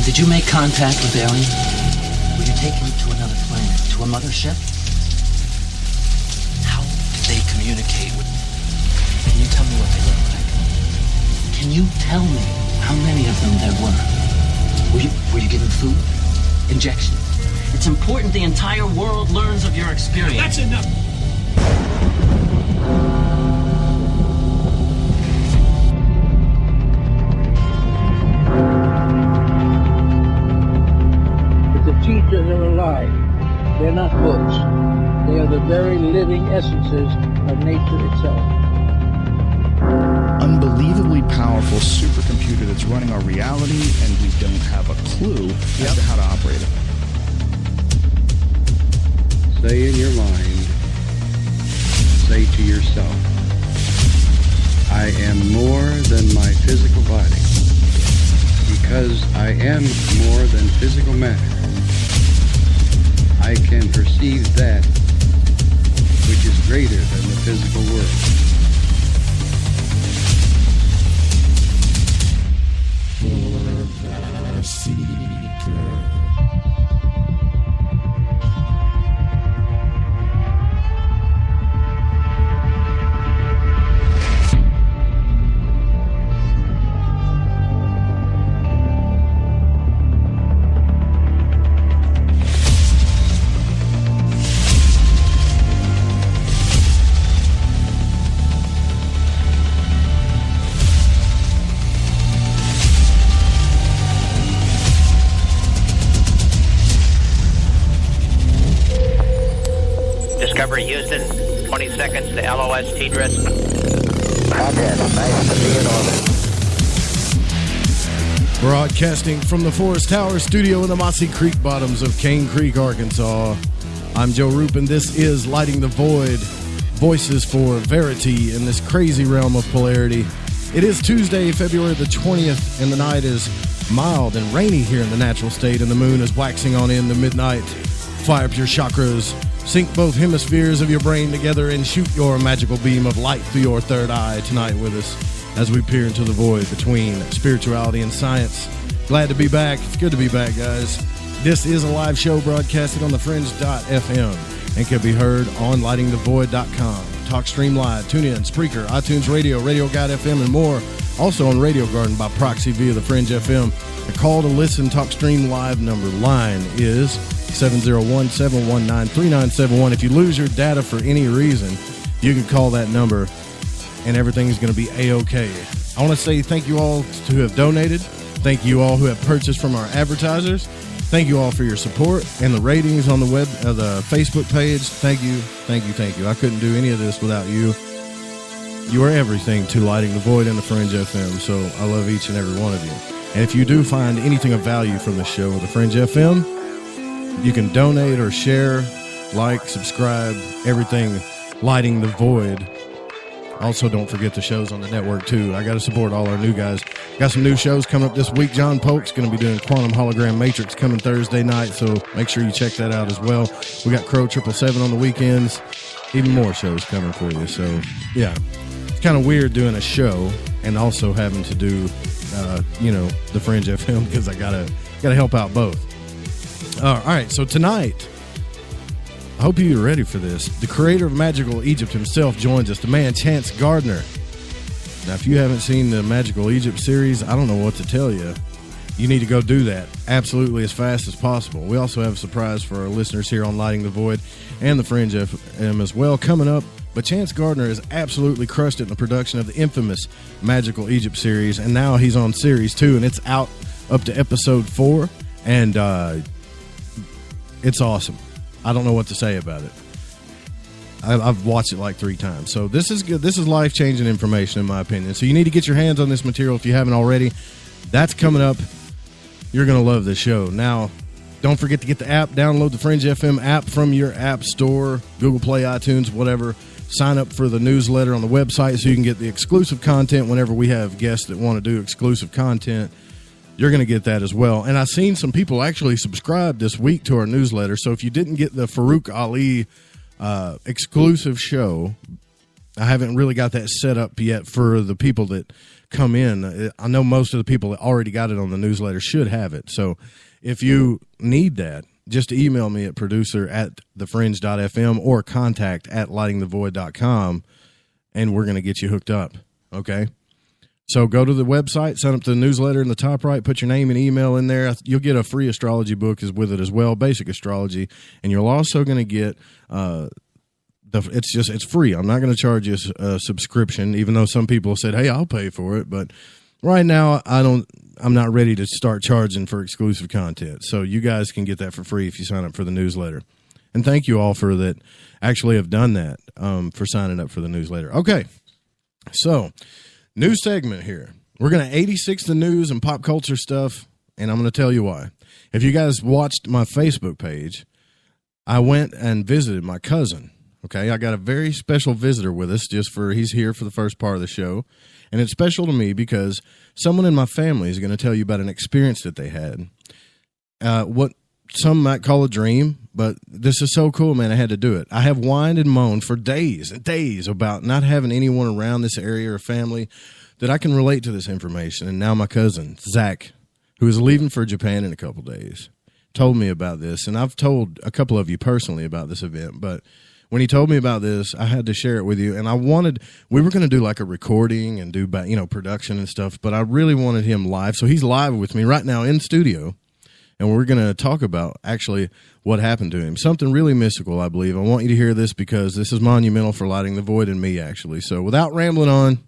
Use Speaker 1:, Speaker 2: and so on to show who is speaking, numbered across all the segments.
Speaker 1: Did you make contact with aliens? Were you taken to another planet, to a mothership? How did they communicate with... Can you tell me what they look like? Can you tell me how many of them there were? Were you given food? Injections? It's important the entire world learns of your experience.
Speaker 2: That's enough!
Speaker 3: The teachers are alive. They're not books. They are the very living essences of nature itself.
Speaker 4: Unbelievably powerful supercomputer that's running our reality, and we don't have a clue as to how to operate it.
Speaker 5: Say in your mind, say to yourself, I am more than my physical body, because I am more than physical matter. I can perceive that which is greater than the physical world.
Speaker 6: Discovery Houston, 20 seconds to LOS T-Dress.
Speaker 7: Roger, nice to be in orbit.
Speaker 8: Broadcasting from the Forest Tower studio in the Mossy Creek bottoms of Cane Creek, Arkansas. I'm Joe Roop, and this is Lighting the Void, voices for verity in this crazy realm of polarity. It is Tuesday, February the 20th, and the night is mild and rainy here in the natural state, and the moon is waxing on in the midnight. Fire up your chakras, sync both hemispheres of your brain together, and shoot your magical beam of light through your third eye tonight with us as we peer into the void between spirituality and science. Glad to be back. It's good to be back, guys. This is a live show broadcasted on thefringe.fm and can be heard on lightingthevoid.com. TalkStream Live, TuneIn, Spreaker, iTunes Radio, Radio Guide FM, and more. Also on Radio Garden by proxy via the Fringe FM. The call to listen TalkStream Live number line is 701-719-3971. If you lose your data for any reason, you can call that number and everything's going to be A-OK. I want to say thank you all who have donated. Thank you all who have purchased from our advertisers. Thank you all for your support and the ratings on the web, the Facebook page. Thank you, thank you, thank you. I couldn't do any of this without you. You are everything to Lighting the Void and the Fringe FM, so I love each and every one of you. And if you do find anything of value from the show, the Fringe FM, you can donate or share, like, subscribe, everything Lighting the Void. Also, don't forget the shows on the network, too. I got to support all our new guys. Got some new shows coming up this week. John Polk's going to be doing Quantum Hologram Matrix coming Thursday night, so make sure you check that out as well. We got Crow 777 on the weekends. Even more shows coming for you. So, yeah, it's kind of weird doing a show and also having to do, the Fringe FM because I gotta help out both. All right, so tonight, I hope you're ready for this. The creator of Magical Egypt himself joins us, the man Chance Gardner. Now, if you haven't seen the Magical Egypt series, I don't know what to tell you. You need to go do that absolutely as fast as possible. We also have a surprise for our listeners here on Lighting the Void and the Fringe FM as well coming up. But Chance Gardner has absolutely crushed it in the production of the infamous Magical Egypt series, and now he's on series 2, and it's out up to episode 4, and it's awesome. I don't know what to say about it. I've watched it like 3 times. So this is good. This is life-changing information, in my opinion. So you need to get your hands on this material if you haven't already. That's coming up. You're going to love this show. Now, don't forget to get the app. Download the Fringe FM app from your app store, Google Play, iTunes, whatever. Sign up for the newsletter on the website so you can get the exclusive content whenever we have guests that want to do exclusive content. You're going to get that as well. And I've seen some people actually subscribe this week to our newsletter. So if you didn't get the Farouk Ali exclusive show, I haven't really got that set up yet for the people that come in. I know most of the people that already got it on the newsletter should have it. So if you need that, just email me at producer@thefringe.fm or contact@lightingthevoid.com, and we're going to get you hooked up. Okay? So go to the website, sign up to the newsletter in the top right, put your name and email in there. You'll get a free astrology book with it as well, basic astrology, and you're also going to get it's free. I'm not going to charge you a subscription, even though some people said, "Hey, I'll pay for it." But right now, I'm not ready to start charging for exclusive content. So you guys can get that for free if you sign up for the newsletter. And thank you all for that. Actually, have done that for signing up for the newsletter. Okay, so. New segment here. We're going to 86 the news and pop culture stuff, and I'm going to tell you why. If you guys watched my Facebook page, I went and visited my cousin. Okay, I got a very special visitor with us he's here for the first part of the show, and it's special to me because someone in my family is going to tell you about an experience that they had. What some might call a dream, but this is so cool, man. I had to do it. I have whined and moaned for days and days about not having anyone around this area or family that I can relate to this information. And now my cousin, Zach, who is leaving for Japan in a couple days, told me about this. And I've told a couple of you personally about this event, but when he told me about this, I had to share it with you. And we were going to do like a recording and do, production and stuff, but I really wanted him live. So he's live with me right now in studio. And we're going to talk about, actually, what happened to him. Something really mystical, I believe. I want you to hear this because this is monumental for Lighting the Void and me, actually. So without rambling on,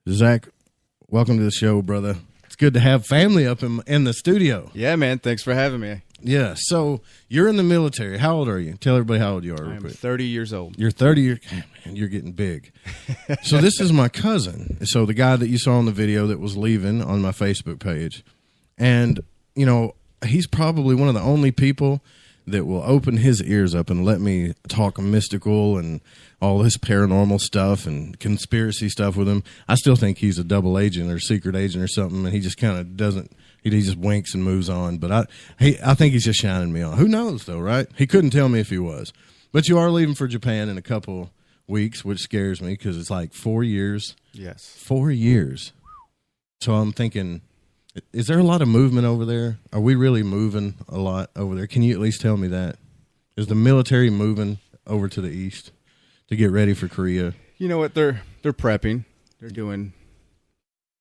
Speaker 8: Zach, welcome to the show, brother. It's good to have family up in the studio.
Speaker 2: Yeah, man. Thanks for having me.
Speaker 8: Yeah. So you're in the military. How old are you? Tell everybody how old you are.
Speaker 2: I'm 30 years old.
Speaker 8: You're 30 man, you're getting big. So this is my cousin. So the guy that you saw in the video that was leaving on my Facebook page. And, he's probably one of the only people that will open his ears up and let me talk mystical and all this paranormal stuff and conspiracy stuff with him. I still think he's a double agent or secret agent or something, and he just kind of doesn't. He just winks and moves on. But I think he's just shining me on. Who knows, though, right? He couldn't tell me if he was. But you are leaving for Japan in a couple weeks, which scares me because it's like 4 years.
Speaker 2: Yes.
Speaker 8: 4 years. So I'm thinking, is there a lot of movement over there? Are we really moving a lot over there? Can you at least tell me that? Is the military moving over to the east to get ready for Korea?
Speaker 2: You know what? They're prepping. They're doing.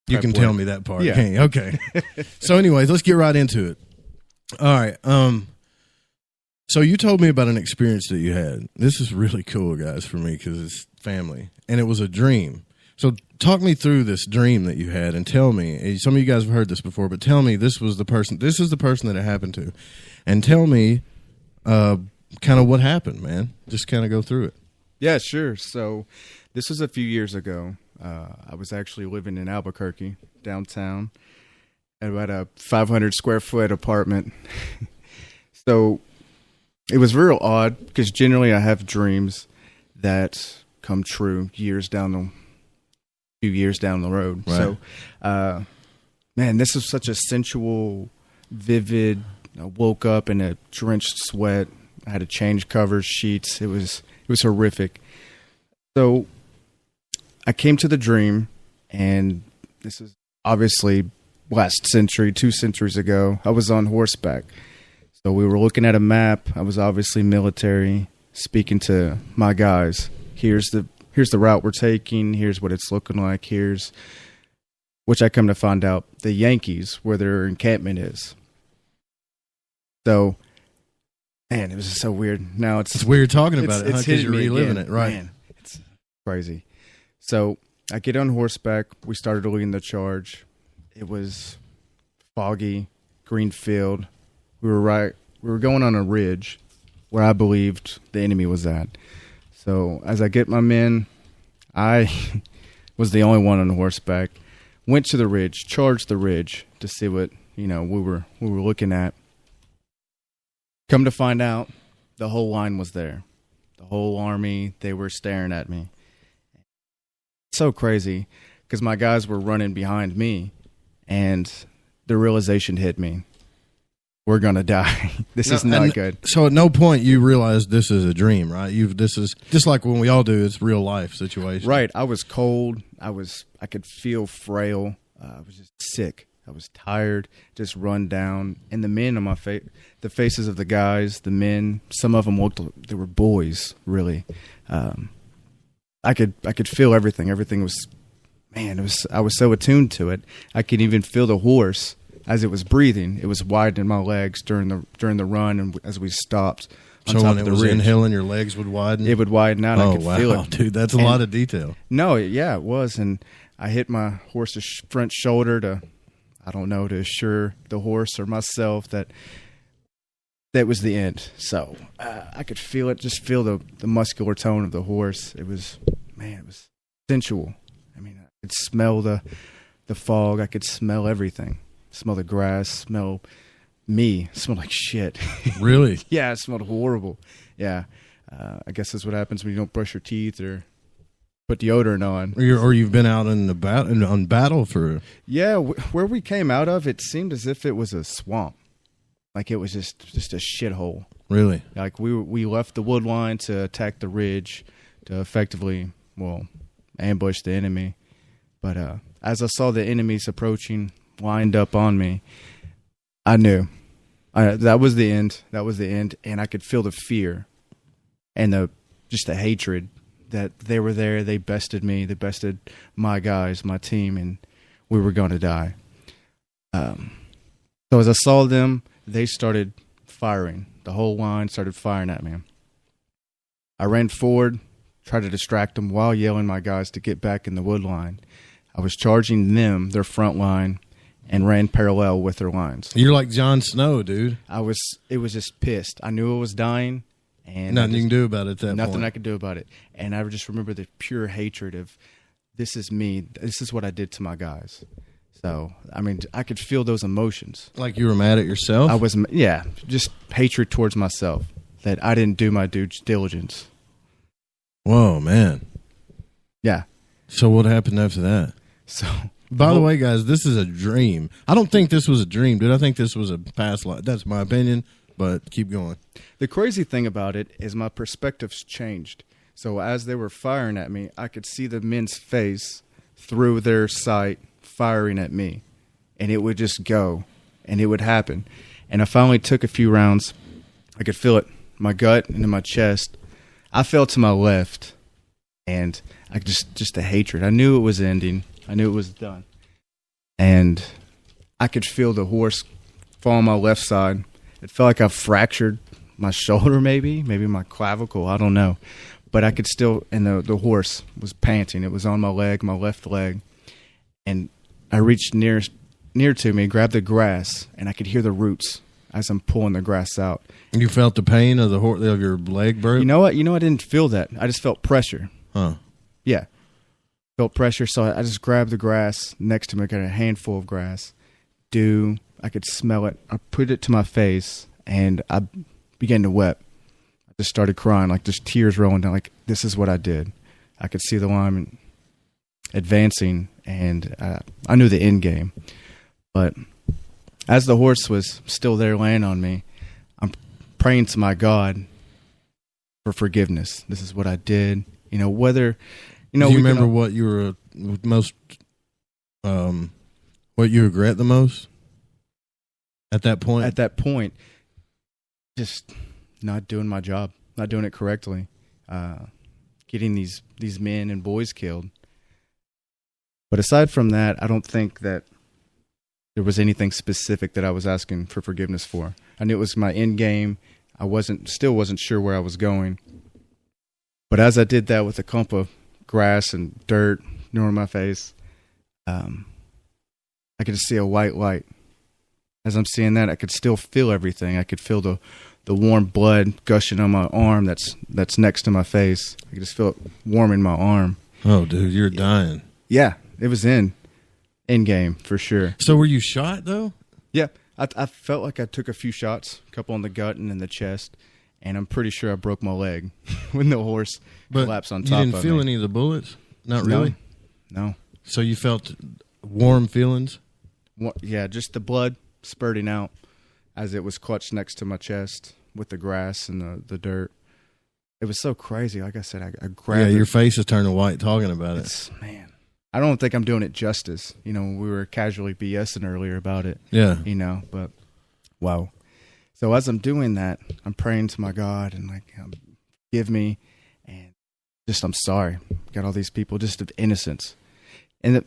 Speaker 8: You can tell me that part.
Speaker 2: Yeah.
Speaker 8: Can't you? Okay. So, anyways, let's get right into it. All right. So you told me about an experience that you had. This is really cool, guys, for me because it's family, and it was a dream. So talk me through this dream that you had and tell me, some of you guys have heard this before, but tell me this is the person that it happened to. And tell me kind of what happened, man. Just kind of go through it.
Speaker 2: Yeah, sure. So this was a few years ago. I was actually living in Albuquerque, downtown, at a 500 square foot apartment. So it was real odd because generally I have dreams that come true few years down the road. Right. So, man, this was such a sensual, vivid. I woke up in a drenched sweat. I had to change covers, sheets. It was horrific. So I came to the dream, and this is obviously last century, 2 centuries ago. I was on horseback. So we were looking at a map. I was obviously military, speaking to my guys. Here's the route we're taking. Here's what it's looking like. Which I come to find out, the Yankees, where their encampment is. So, man, it was just so weird. Now it's
Speaker 8: weird talking about it,
Speaker 2: because
Speaker 8: you're reliving it, right?
Speaker 2: Man, it's crazy. So I get on horseback. We started leading the charge. It was foggy, green field. We were going on a ridge where I believed the enemy was at. So as I get my men, I was the only one on horseback. Went to the ridge, charged the ridge to see what we were looking at. Come to find out, the whole line was there. The whole army, they were staring at me. So crazy, because my guys were running behind me, and the realization hit me. we're gonna die. This is not good.
Speaker 8: So at no point you realized this is a dream, right? This is just like when we all do. It's real life situation,
Speaker 2: Right. I was cold. I could feel frail. I was just sick. I was tired, just run down. And the men on my face, the faces of the guys, the men, some of them they were boys, really. I could feel everything. Everything was, man, I was so attuned to it. I could even feel the horse as it was breathing. It was widening my legs during the run, and as we stopped on
Speaker 8: so
Speaker 2: top
Speaker 8: when
Speaker 2: of
Speaker 8: it
Speaker 2: the
Speaker 8: was
Speaker 2: ridge,
Speaker 8: inhaling, your legs would widen?
Speaker 2: it would widen out. I could feel it.
Speaker 8: Dude, that's a lot of detail.
Speaker 2: No, yeah, it was. And I hit my horse's front shoulder to assure the horse or myself that was the end. So I could feel it, just feel the muscular tone of the horse. It was sensual. I mean, I could smell the fog. I could smell everything. Smell the grass, smell me. It smelled like shit.
Speaker 8: Really?
Speaker 2: Yeah, it smelled horrible. Yeah. I guess that's what happens when you don't brush your teeth or put deodorant on.
Speaker 8: Or you've been out on battle for...
Speaker 2: Yeah, where we came out of, it seemed as if it was a swamp. Like it was just a shithole.
Speaker 8: Really?
Speaker 2: Like we left the wood line to attack the ridge to effectively, ambush the enemy. But as I saw the enemies approaching, lined up on me, I knew that was the end. That was the end, and I could feel the fear and the hatred that they were there. They bested me. They bested my guys, my team, and we were going to die. So as I saw them, they started firing. The whole line started firing at me. I ran forward, tried to distract them while yelling my guys to get back in the wood line. I was charging them, their front line, and ran parallel with their lines.
Speaker 8: You're like Jon Snow, dude.
Speaker 2: It was just pissed. I knew I was dying. And
Speaker 8: nothing you can do about it at that point.
Speaker 2: Nothing I could do about it. And I just remember the pure hatred of, this is me. This is what I did to my guys. So, I mean, I could feel those emotions.
Speaker 8: Like you were mad at yourself?
Speaker 2: I was, yeah, just hatred towards myself, that I didn't do my due diligence.
Speaker 8: Whoa, man.
Speaker 2: Yeah.
Speaker 8: So what happened after that?
Speaker 2: So,
Speaker 8: by the way, guys, this is a dream. I don't think this was a dream, dude. I think this was a past life. That's my opinion, but keep going.
Speaker 2: The crazy thing about it is my perspectives changed. So as they were firing at me, I could see the men's face through their sight firing at me. And it would just go, and it would happen. And I finally took a few rounds. I could feel it in my gut and in my chest. I fell to my left, and I just the hatred. I knew it was ending. I knew it was done. And I could feel the horse fall on my left side. It felt like I fractured my shoulder, maybe my clavicle. I don't know. But I could still, and the horse was panting. It was on my leg, my left leg. And I reached near to me, grabbed the grass, and I could hear the roots as I'm pulling the grass out.
Speaker 8: And you felt the pain of of your leg, bro?
Speaker 2: You know what? I didn't feel that. I just felt pressure.
Speaker 8: Huh.
Speaker 2: Yeah. Felt pressure, so I just grabbed the grass next to me. I got a handful of grass. I could smell it. I put it to my face, and I began to weep. I just started crying, like just tears rolling down, like this is what I did. I could see the line advancing, and I knew the end game. But as the horse was still there laying on me, I'm praying to my God for forgiveness. This is what I did. Do you
Speaker 8: remember what you were most, what you regret the most at that point?
Speaker 2: At that point, just not doing my job, not doing it correctly, getting these men and boys killed. But aside from that, I don't think that there was anything specific that I was asking for forgiveness for. I knew it was my end game. I still wasn't sure where I was going. But as I did that with a clump of grass and dirt on my face, I could just see a white light. As I'm seeing that, I could still feel everything. I could feel the warm blood gushing on my arm that's next to my face. I could just feel it warming my arm.
Speaker 8: Oh, dude, you're dying.
Speaker 2: Yeah, it was end game for sure.
Speaker 8: So were you shot, though?
Speaker 2: Yeah, I felt like I took a few shots, a couple on the gut and in the chest, and I'm pretty sure I broke my leg when the horse collapsed on top of me.
Speaker 8: You didn't feel any of the bullets? Not really?
Speaker 2: No.
Speaker 8: So you felt warm feelings?
Speaker 2: Yeah, just the blood spurting out, as it was clutched next to my chest with the grass and the dirt. It was so crazy. Like I said, I grabbed it.
Speaker 8: Your face is turning white talking about it.
Speaker 2: Man, I don't think I'm doing it justice. You know, we were casually BSing earlier about it.
Speaker 8: Yeah.
Speaker 2: You know, but wow. So as I'm doing that, I'm praying to my God and like, give me, and just, I'm sorry. Got all these people just of innocence. And,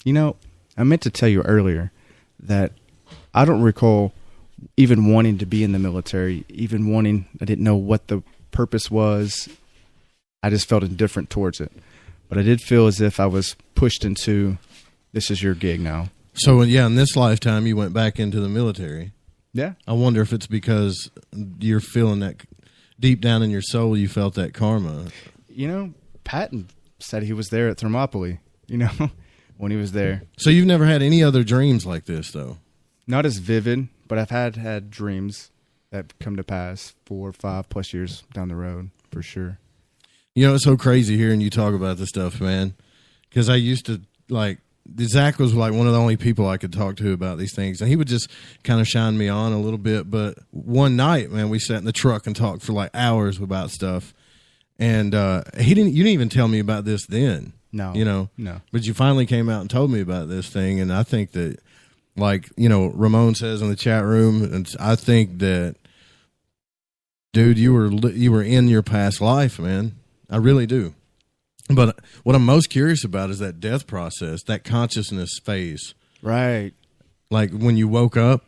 Speaker 2: you know, I meant to tell you earlier that I don't recall even wanting to be in the military, I didn't know what the purpose was. I just felt indifferent towards it. But I did feel as if I was pushed into, this is your gig now.
Speaker 8: So, yeah, in this lifetime, you went back into the military.
Speaker 2: Yeah.
Speaker 8: I wonder if it's because you're feeling that deep down in your soul, you felt that karma.
Speaker 2: You know, Patton said he was there at Thermopylae, you know, when he was there.
Speaker 8: So you've never had any other dreams like this, though?
Speaker 2: Not as vivid, but I've had dreams that come to pass 4 or 5 plus years down the road, for sure.
Speaker 8: You know, it's so crazy hearing you talk about this stuff, man, because I used to, like, Zach was like one of the only people I could talk to about these things, and he would just kind of shine me on a little bit. But one night, man, we sat in the truck and talked for like hours about stuff, and you didn't even tell me about this then.
Speaker 2: No.
Speaker 8: You know?
Speaker 2: No.
Speaker 8: But you finally came out and told me about this thing, and I think that, like, you know, Ramon says in the chat room, and I think that, dude, you were in your past life, man. I really do. But what I'm most curious about is that death process, that consciousness phase.
Speaker 2: Right.
Speaker 8: Like, when you woke up,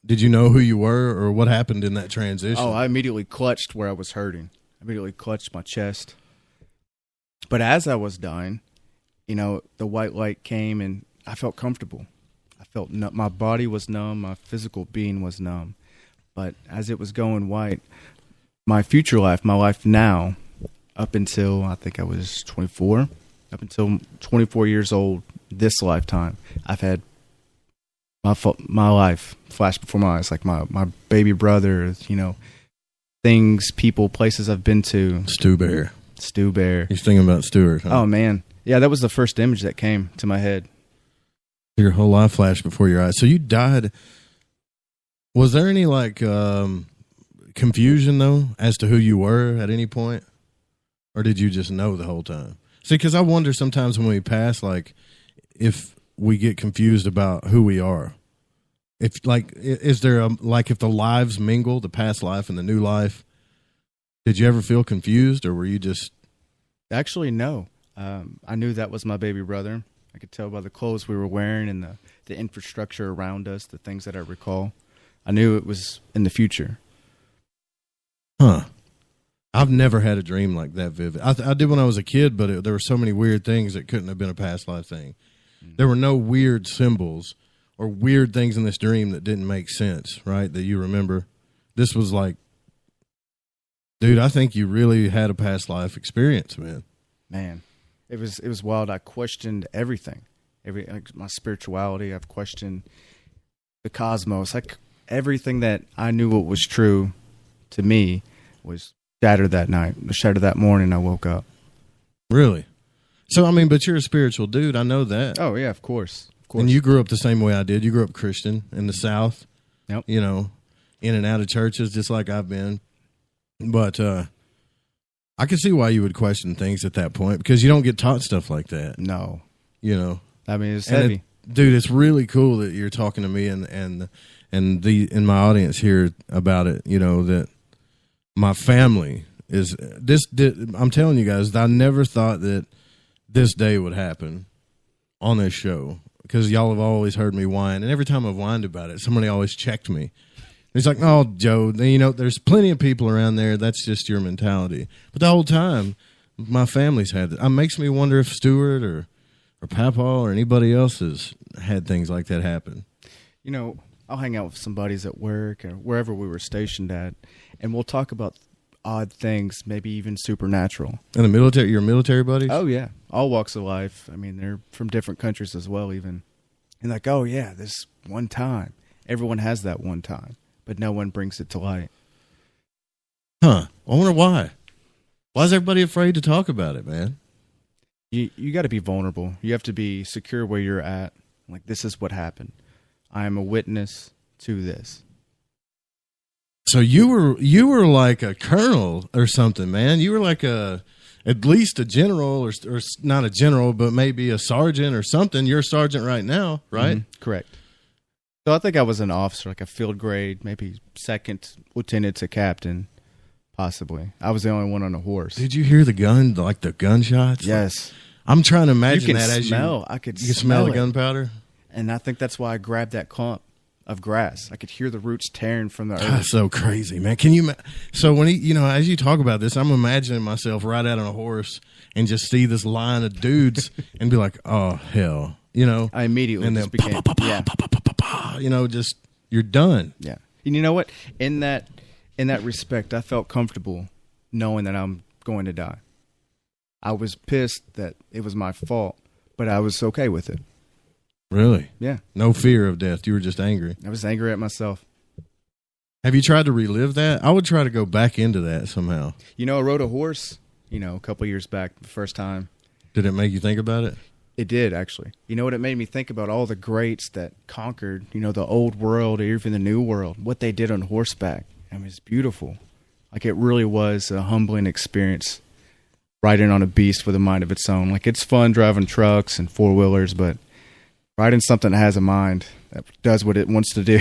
Speaker 8: did you know who you were, or what happened in that transition?
Speaker 2: Oh, I immediately clutched where I was hurting. I immediately clutched my chest. But as I was dying, you know, the white light came and I felt comfortable. I felt my body was numb, my physical being was numb. But as it was going white, my future life, my life now, up until I think I was 24, up until 24 years old, this lifetime, I've had my life flash before my eyes, like my baby brother, you know, things, people, places I've been to.
Speaker 8: Stu Bear. You're thinking about Stewart, huh?
Speaker 2: Oh, man. Yeah, that was the first image that came to my head.
Speaker 8: Your whole life flashed before your eyes. So you died. Was there any, like, confusion, though, as to who you were at any point? Or did you just know the whole time? See, because I wonder sometimes when we pass, like, if we get confused about who we are. If, like, is there, if the lives mingle, the past life and the new life, did you ever feel confused, or were you just...
Speaker 2: Actually, no. I knew that was my baby brother. I could tell by the clothes we were wearing and the infrastructure around us, the things that I recall. I knew it was in the future.
Speaker 8: Huh. I've never had a dream like that vivid. I did when I was a kid, but there were so many weird things that couldn't have been a past life thing. Mm-hmm. There were no weird symbols or weird things in this dream that didn't make sense, right, that you remember. This was like, dude, I think you really had a past life experience, man.
Speaker 2: Man, it was wild. I questioned everything, my spirituality. I've questioned the cosmos. Like everything that I knew what was true to me was shattered that night. Shattered that morning. I woke up.
Speaker 8: Really? So I mean, but you're a spiritual dude. I know that.
Speaker 2: Oh yeah, of course.
Speaker 8: And you grew up the same way I did. You grew up Christian in the South.
Speaker 2: Yep.
Speaker 8: You know, in and out of churches, just like I've been. But I can see why you would question things at that point, because you don't get taught stuff like that.
Speaker 2: No.
Speaker 8: You know.
Speaker 2: I mean, it's heavy.
Speaker 8: Dude, it's really cool that you're talking to me and in my audience here about it, you know, that my family is this. I'm telling you guys, I never thought that this day would happen on this show, because y'all have always heard me whine, and every time I've whined about it, somebody always checked me. He's like, "Oh, Joe, you know, there's plenty of people around there. That's just your mentality." But the whole time, my family's had it. It makes me wonder if Stuart or Papa or anybody else has had things like that happen.
Speaker 2: You know, I'll hang out with some buddies at work or wherever we were stationed at, and we'll talk about odd things, maybe even supernatural.
Speaker 8: And the military, your military buddies?
Speaker 2: Oh, yeah. All walks of life. I mean, they're from different countries as well, even. And like, oh, yeah, this one time. Everyone has that one time, but no one brings it to light.
Speaker 8: Huh. I wonder why. Why is everybody afraid to talk about it, man?
Speaker 2: You got to be vulnerable. You have to be secure where you're at. Like, this is what happened. I am a witness to this.
Speaker 8: So you were like a colonel or something, man. You were like at least a general or not a general, but maybe a sergeant or something. You're a sergeant right now, right?
Speaker 2: Mm-hmm. Correct. So I think I was an officer, like a field grade, maybe second lieutenant to captain, possibly. I was the only one on a horse.
Speaker 8: Did you hear the gun, like the gunshots?
Speaker 2: Yes.
Speaker 8: I'm trying to imagine
Speaker 2: You can
Speaker 8: that
Speaker 2: smell.
Speaker 8: as
Speaker 2: I could
Speaker 8: you can smell the
Speaker 2: it.
Speaker 8: gunpowder.
Speaker 2: And I think that's why I grabbed that clump of grass. I could hear the roots tearing from the earth.
Speaker 8: That's so crazy, man. Can you? So when as you talk about this, I'm imagining myself ride out on a horse and just see this line of dudes and be like, "Oh hell,"
Speaker 2: I immediately
Speaker 8: and then
Speaker 2: just became,
Speaker 8: just you're done.
Speaker 2: yeah. And you know what? In that respect, I felt comfortable knowing that I'm going to die. I was pissed that it was my fault, but I was okay with it.
Speaker 8: Really?
Speaker 2: Yeah.
Speaker 8: No fear of death. You were just angry.
Speaker 2: I was angry at myself.
Speaker 8: Have you tried to relive that? I would try to go back into that somehow.
Speaker 2: I rode a horse, a couple years back, the first time.
Speaker 8: Did it make you think about it?
Speaker 2: It did, actually. You know what? It made me think about all the greats that conquered, the old world or even the new world, what they did on horseback. I mean, it's beautiful. Like, it really was a humbling experience riding on a beast with a mind of its own. Like, it's fun driving trucks and four-wheelers, but riding something that has a mind that does what it wants to do.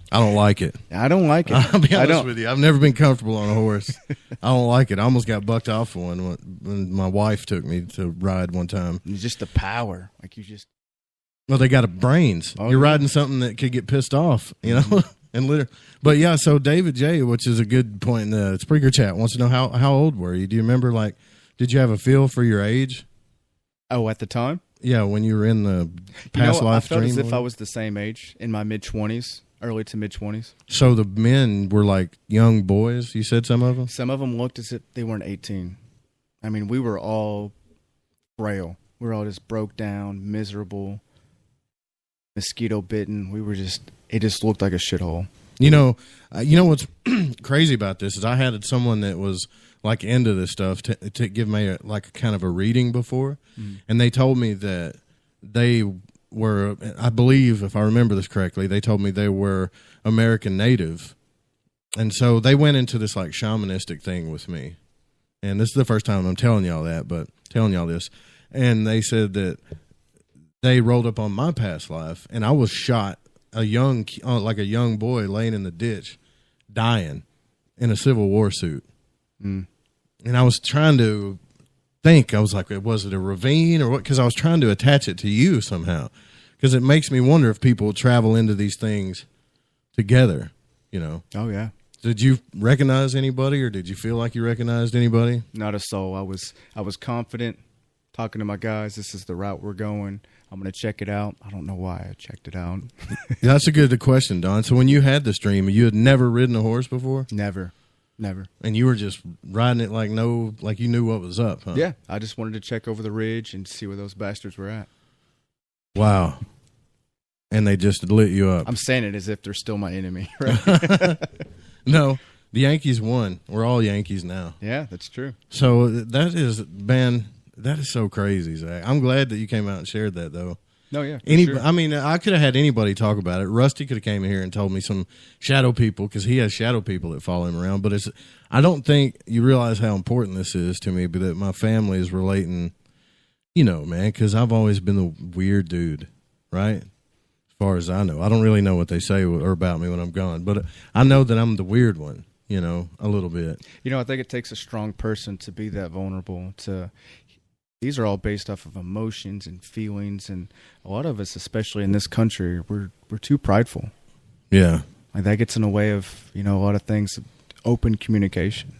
Speaker 8: I don't like it.
Speaker 2: I don't like it.
Speaker 8: I'll be honest with you. I've never been comfortable on a horse. I don't like it. I almost got bucked off one when my wife took me to ride one time.
Speaker 2: It's just the power. Like,
Speaker 8: Well, they got brains.
Speaker 2: Oh,
Speaker 8: You're
Speaker 2: yeah.
Speaker 8: riding something that could get pissed off, and literally. But yeah, so David J., which is a good point in the Spreaker chat, wants to know how old were you? Do you remember, did you have a feel for your age?
Speaker 2: Oh, at the time?
Speaker 8: Yeah, when you were in the past life
Speaker 2: I felt
Speaker 8: dream.
Speaker 2: as if I was the same age, in my mid-20s, early to mid-20s.
Speaker 8: So the men were like young boys, you said some of them?
Speaker 2: Some of them looked as if they weren't 18. I mean, we were all frail. We were all just broke down, miserable, mosquito bitten. It just looked like a shithole.
Speaker 8: What's crazy about this is I had someone that was like into this stuff to give me a kind of a reading before, and they told me that they were, I believe, if I remember this correctly, they told me they were American Native, and so they went into this like shamanistic thing with me, and this is the first time I'm telling y'all this, and they said that they rolled up on my past life, and I was shot. A young boy laying in the ditch, dying in a Civil War suit. And I was trying to think, I was like, was it a ravine or what? Because I was trying to attach it to you somehow. Because it makes me wonder if people travel into these things together, Oh,
Speaker 2: yeah.
Speaker 8: Did you recognize anybody, or did you feel like you recognized anybody?
Speaker 2: Not a soul. I was confident, talking to my guys. This is the route we're going. I'm going to check it out. I don't know why I checked it out.
Speaker 8: That's a good question, Don. So when you had this dream, you had never ridden a horse before?
Speaker 2: Never.
Speaker 8: And you were just riding it like you knew what was up, huh?
Speaker 2: Yeah. I just wanted to check over the ridge and see where those bastards were at.
Speaker 8: Wow. And they just lit you up.
Speaker 2: I'm saying it as if they're still my enemy, right?
Speaker 8: No, the Yankees won. We're all Yankees now.
Speaker 2: Yeah, that's true.
Speaker 8: So that is so crazy, Zach. I'm glad that you came out and shared that, though.
Speaker 2: No, yeah.
Speaker 8: Sure. I mean, I could have had anybody talk about it. Rusty could have came in here and told me some shadow people, because he has shadow people that follow him around. But I don't think you realize how important this is to me, but that my family is relating, man, because I've always been the weird dude, right? As far as I know. I don't really know what they say or about me when I'm gone, but I know that I'm the weird one, a little bit.
Speaker 2: I think it takes a strong person to be that vulnerable. These are all based off of emotions and feelings, and a lot of us, especially in this country, we're too prideful.
Speaker 8: Yeah.
Speaker 2: Like, that gets in the way of, a lot of things, open communication.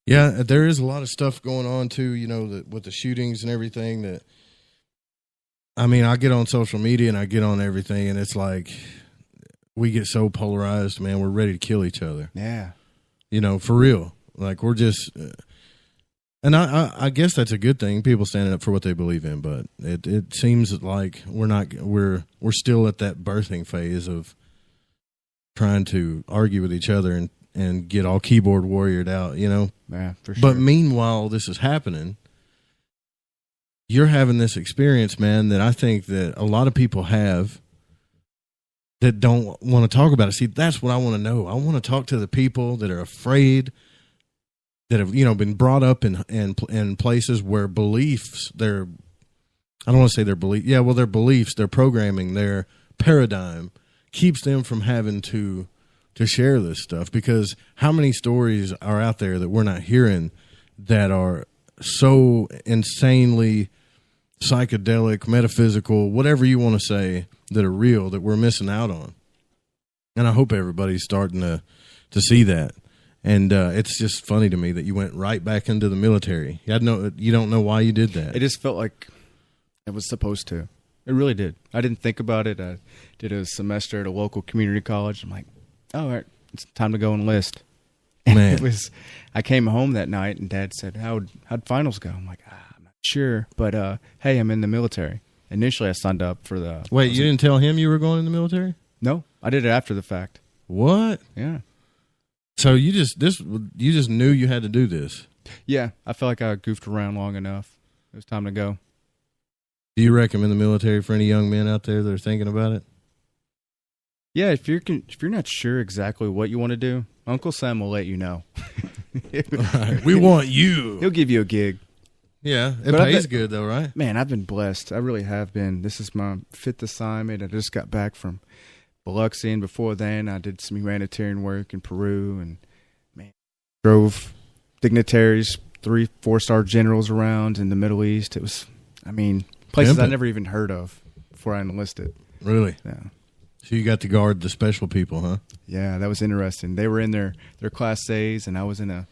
Speaker 8: Yeah, there is a lot of stuff going on, too, with the shootings and everything that, I mean, I get on social media and I get on everything, and it's like we get so polarized, man. We're ready to kill each other.
Speaker 2: Yeah.
Speaker 8: For real. Like, we're just... And I guess that's a good thing, people standing up for what they believe in, but it seems like we're still at that birthing phase of trying to argue with each other and get all keyboard warriored out,
Speaker 2: Yeah, for sure.
Speaker 8: But meanwhile, this is happening. You're having this experience, man, that I think that a lot of people have, that don't want to talk about it. See, that's what I want to know. I want to talk to the people that are afraid, that have, been brought up in places where beliefs, I don't want to say their belief. Yeah, well, their beliefs, their programming, their paradigm keeps them from having to share this stuff. Because how many stories are out there that we're not hearing that are so insanely psychedelic, metaphysical, whatever you want to say, that are real, that we're missing out on. And I hope everybody's starting to see that. And it's just funny to me that you went right back into the military. You don't know why you did that.
Speaker 2: It just felt like it was supposed to. It really did. I didn't think about it. I did a semester at a local community college. I'm like, all right, it's time to go enlist. And
Speaker 8: Man.
Speaker 2: I came home that night and Dad said, how'd finals go? I'm like, I'm not sure, but hey, I'm in the military. Initially, I signed up for the...
Speaker 8: Wait, you didn't tell him you were going in the military?
Speaker 2: No, I did it after the fact.
Speaker 8: What?
Speaker 2: Yeah.
Speaker 8: So you just knew you had to do this?
Speaker 2: Yeah, I felt like I goofed around long enough. It was time to go.
Speaker 8: Do you recommend the military for any young men out there that are thinking about it?
Speaker 2: Yeah, if you're not sure exactly what you want to do, Uncle Sam will let you know.
Speaker 8: Right. We want you.
Speaker 2: He'll give you a gig.
Speaker 8: Yeah, it pays good though, right?
Speaker 2: Man, I've been blessed. I really have been. This is my 5th assignment. I just got back from Biloxi, and before then, I did some humanitarian work in Peru, and drove dignitaries, 3 4-star generals around in the Middle East. It was, places I never even heard of before I enlisted.
Speaker 8: Really?
Speaker 2: Yeah.
Speaker 8: So you got to guard the special people, huh?
Speaker 2: Yeah, that was interesting. They were in their Class A's, and I was in a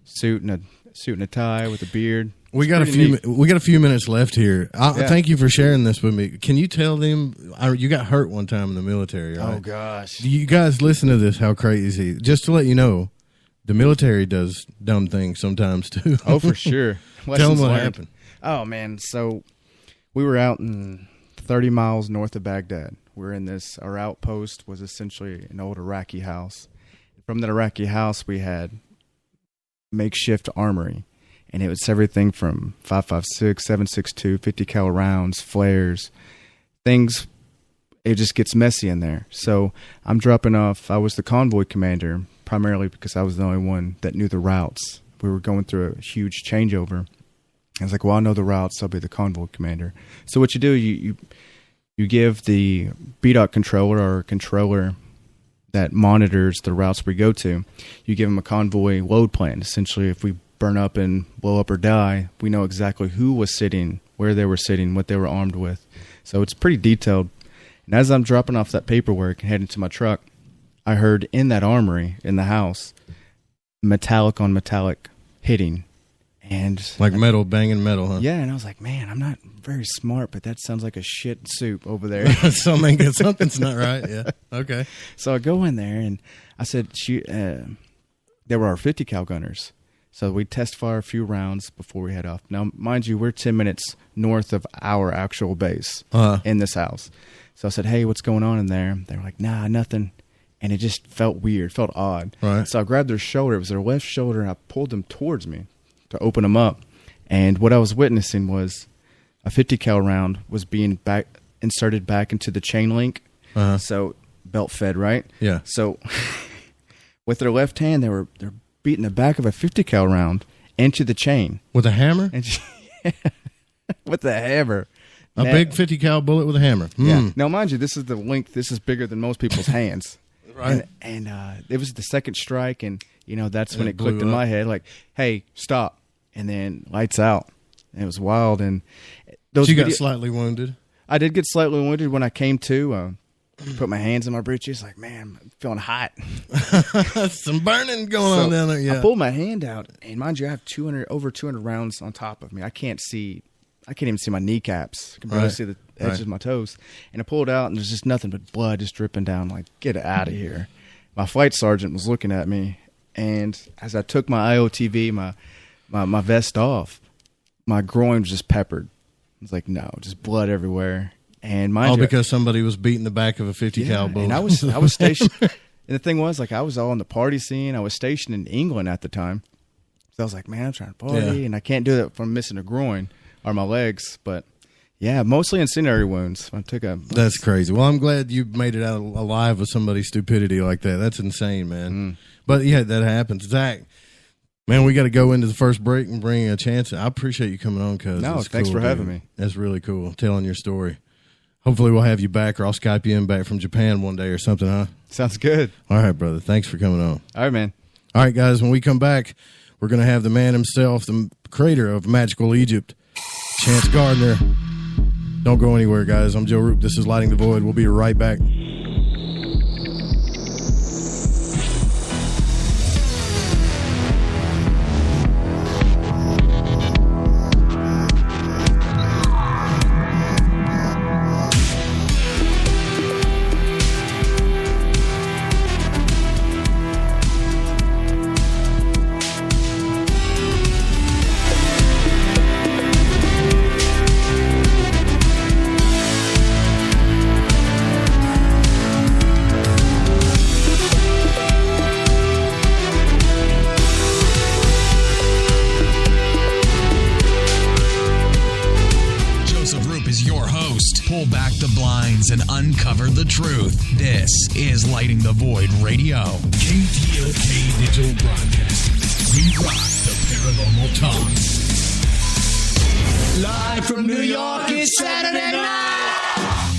Speaker 2: suit and a tie with a beard.
Speaker 8: We got a few minutes left here. Thank you for sharing this with me. Can you tell them you got hurt one time in the military, right?
Speaker 2: Oh gosh.
Speaker 8: You guys listen to this, how crazy. Just to let you know, the military does dumb things sometimes too.
Speaker 2: Oh, for sure.
Speaker 8: Tell them what happened.
Speaker 2: Oh man, so we were out in 30 miles north of Baghdad. Our outpost was essentially an old Iraqi house. From that Iraqi house, we had makeshift armory. And it was everything from 5.56, 7.62, 50 cal rounds, flares, things. It just gets messy in there. So I'm dropping off. I was the convoy commander, primarily because I was the only one that knew the routes. We were going through a huge changeover. I was like, well, I know the routes. I'll be the convoy commander. So what you do, you give the BDOC controller or a controller that monitors the routes we go to, you give them a convoy load plan. Essentially, if we burn up and blow up or die, we know exactly who was sitting, where they were sitting, what they were armed with. So it's pretty detailed. And as I'm dropping off that paperwork and heading to my truck, I heard in that armory, in the house, metallic on metallic hitting. And
Speaker 8: like metal banging metal, huh?
Speaker 2: Yeah, and I was like, man, I'm not very smart, but that sounds like a shit soup over there.
Speaker 8: Something's not right, yeah. Okay.
Speaker 2: So I go in there, and I said, they were our 50 cal gunners. So we test fire a few rounds before we head off. Now, mind you, we're 10 minutes north of our actual base in this house. So I said, hey, what's going on in there? They were like, nah, nothing. And it just felt weird, felt odd.
Speaker 8: Right.
Speaker 2: So I grabbed their shoulder. It was their left shoulder, and I pulled them towards me to open them up. And what I was witnessing was a 50 cal round was being inserted back into the chain link. So belt fed, right?
Speaker 8: Yeah.
Speaker 2: So with their left hand, they're beating the back of a 50 cal round into the chain
Speaker 8: with a hammer.
Speaker 2: With the hammer,
Speaker 8: a big 50 cal bullet with a hammer.
Speaker 2: Yeah. Now, mind you, this is the length. This is bigger than most people's hands.
Speaker 8: Right.
Speaker 2: And it was the second strike, and that's when it clicked in my head, like, hey, stop, and then lights out. And it was wild. And
Speaker 8: you got slightly wounded.
Speaker 2: I did get slightly wounded when I came to. Put my hands in my breeches, like, man, I'm feeling hot.
Speaker 8: Some burning going on down there. Yeah.
Speaker 2: I pulled my hand out, and mind you, I have over 200 rounds on top of me. I can't even see my kneecaps. I can barely see the edges of my toes. And I pulled out, and there's just nothing but blood just dripping down. Like, get out of here. My flight sergeant was looking at me, and as I took my IOTV, my vest off, my groin was just peppered. I was like, no, just blood everywhere. And mind you,
Speaker 8: because somebody was beating the back of a 50 cal bullet.
Speaker 2: And I was stationed. And the thing was, like, I was all on the party scene. I was stationed in England at the time. So I was like, man, I'm trying to party, and I can't do that if I'm missing a groin or my legs. But Yeah, mostly incendiary wounds.
Speaker 8: That's crazy. Well, I'm glad you made it out alive with somebody's stupidity like that. That's insane, man. But yeah, that happens. Zach, man, we got to go into the first break and bring a chance. I appreciate you coming on, cuz.
Speaker 2: No, thanks for having me.
Speaker 8: That's really cool, telling your story. Hopefully we'll have you back, or I'll Skype you in back from Japan one day or something, huh?
Speaker 2: Sounds good.
Speaker 8: All right, brother. Thanks for coming on.
Speaker 2: All right, man.
Speaker 8: All right, guys, when we come back, we're going to have the man himself, the creator of Magical Egypt, Chance Gardner. Don't go anywhere, guys. I'm Joe Roop. This is Lighting the Void. We'll be right back.
Speaker 9: And uncover the truth. This is Lighting the Void Radio.
Speaker 10: KTLK Digital Broadcasting. We rock the paranormal talk.
Speaker 11: Live from New York, it's Saturday night.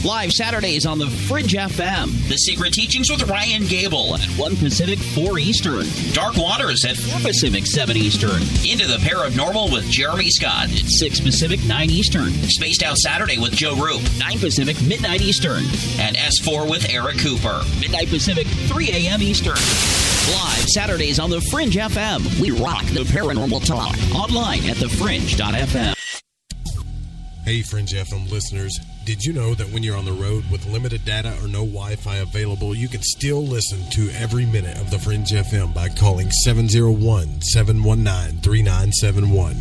Speaker 12: Live Saturdays on the Fringe FM. The Secret Teachings with Ryan Gable at 1 Pacific, 4 Eastern. Dark Waters at 4 Pacific, 7 Eastern. Into the Paranormal with Jeremy Scott at 6 Pacific, 9 Eastern. Spaced Out Saturday with Joe Roop, 9 Pacific, midnight Eastern. And S4 with Eric Cooper, midnight Pacific, 3 a.m. Eastern. Live Saturdays on the Fringe FM. We rock the paranormal talk. Online at thefringe.fm.
Speaker 13: Hey, Fringe FM listeners. Did you know that when you're on the road with limited data or no Wi-Fi available, you can still listen to every minute of the Fringe FM by calling 701-719-3971.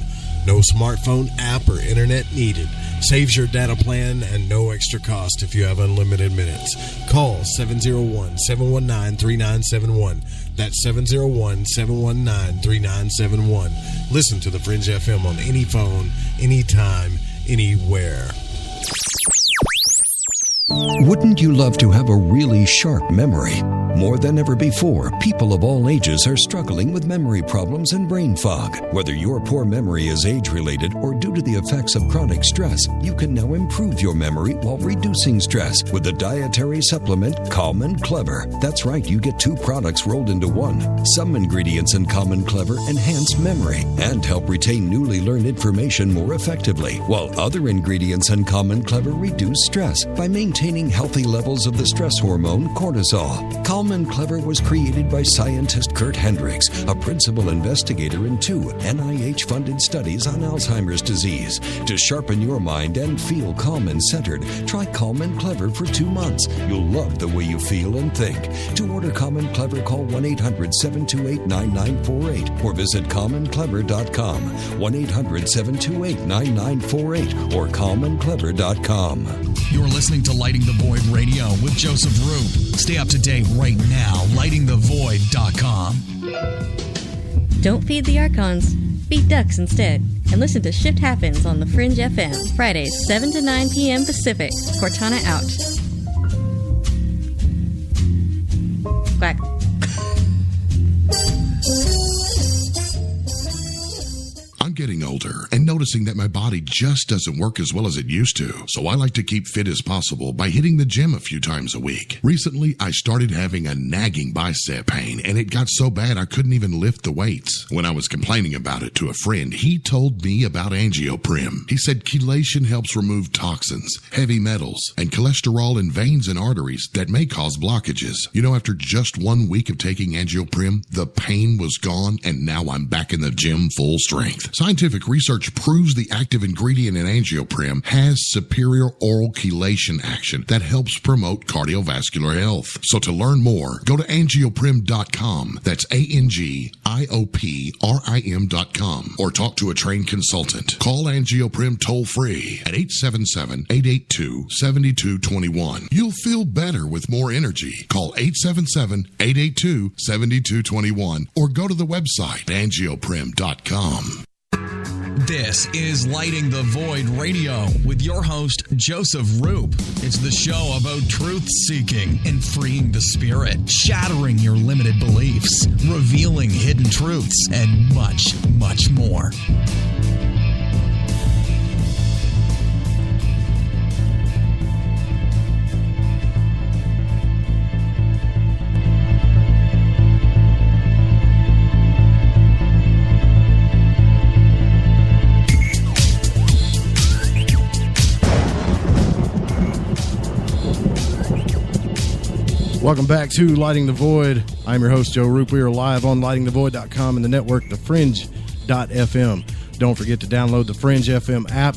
Speaker 13: No smartphone, app, or internet needed. Saves your data plan and no extra cost if you have unlimited minutes. Call 701-719-3971. That's 701-719-3971. Listen to the Fringe FM on any phone, anytime, anywhere.
Speaker 14: Wouldn't you love to have a really sharp memory? More than ever before, people of all ages are struggling with memory problems and brain fog. Whether your poor memory is age-related or due to the effects of chronic stress, you can now improve your memory while reducing stress with the dietary supplement Calm and Clever. That's right, you get 2 products rolled into one. Some ingredients in Calm and Clever enhance memory and help retain newly learned information more effectively, while other ingredients in Calm and Clever reduce stress by maintaining healthy levels of the stress hormone cortisol. Calm and Clever was created by scientist Kurt Hendricks, a principal investigator in 2 NIH-funded studies on Alzheimer's disease. To sharpen your mind and feel calm and centered, try Calm and Clever for 2 months. You'll love the way you feel and think. To order Calm and Clever, call 1-800-728-9948 or visit calmandclever.com. 1-800-728-9948 or calmandclever.com.
Speaker 9: You're listening to Lighting the Void Radio with Joseph Roop. Stay up to date right now. lightingthevoid.com.
Speaker 15: Don't feed the Archons. Feed ducks instead. And listen to Shift Happens on the Fringe FM. Fridays, 7 to 9 p.m. Pacific. Cortana out. Quack.
Speaker 10: I'm getting older and noticing that my body just doesn't work as well as it used to. So I like to keep fit as possible by hitting the gym a few times a week. Recently, I started having a nagging bicep pain, and it got so bad I couldn't even lift the weights. When I was complaining about it to a friend, he told me about angioprim. He said chelation helps remove toxins, heavy metals, and cholesterol in veins and arteries that may cause blockages. You know, after just 1 week of taking angioprim, the pain was gone, and now I'm back in the gym full strength. Scientific research proves the active ingredient in angioprim has superior oral chelation action that helps promote cardiovascular health. So to learn more, go to angioprim.com. That's ANGIOPRIM.com, or talk to a trained consultant. Call Angioprim toll free at 877-882-7221. You'll feel better with more energy. Call 877-882-7221 or go to the website angioprim.com.
Speaker 9: This is Lighting the Void Radio with your host, Joseph Roop. It's the show about truth-seeking and freeing the spirit, shattering your limited beliefs, revealing hidden truths, and much, much more.
Speaker 8: Welcome back to Lighting the Void. I'm your host, Joe Roop. We are live on lightingthevoid.com and the network, thefringe.fm. Don't forget to download the Fringe FM app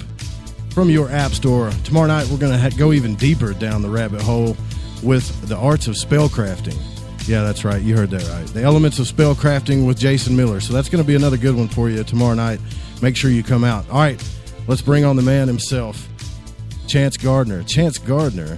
Speaker 8: from your app store. Tomorrow night, we're going to go even deeper down the rabbit hole with the arts of spellcrafting. Yeah, that's right. You heard that right. The elements of spellcrafting with Jason Miller. So that's going to be another good one for you tomorrow night. Make sure you come out. All right, let's bring on the man himself, Chance Gardner. Chance Gardner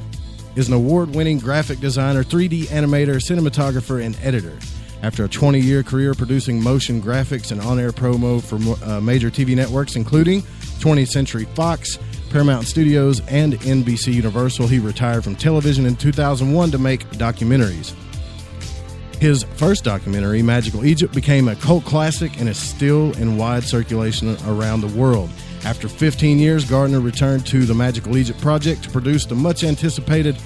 Speaker 8: is an award-winning graphic designer, 3D animator, cinematographer, and editor. After a 20-year career producing motion graphics and on-air promo for major TV networks, including 20th Century Fox, Paramount Studios, and NBC Universal, he retired from television in 2001 to make documentaries. His first documentary, Magical Egypt, became a cult classic and is still in wide circulation around the world. After 15 years, Gardner returned to the Magical Egypt project to produce the much-anticipated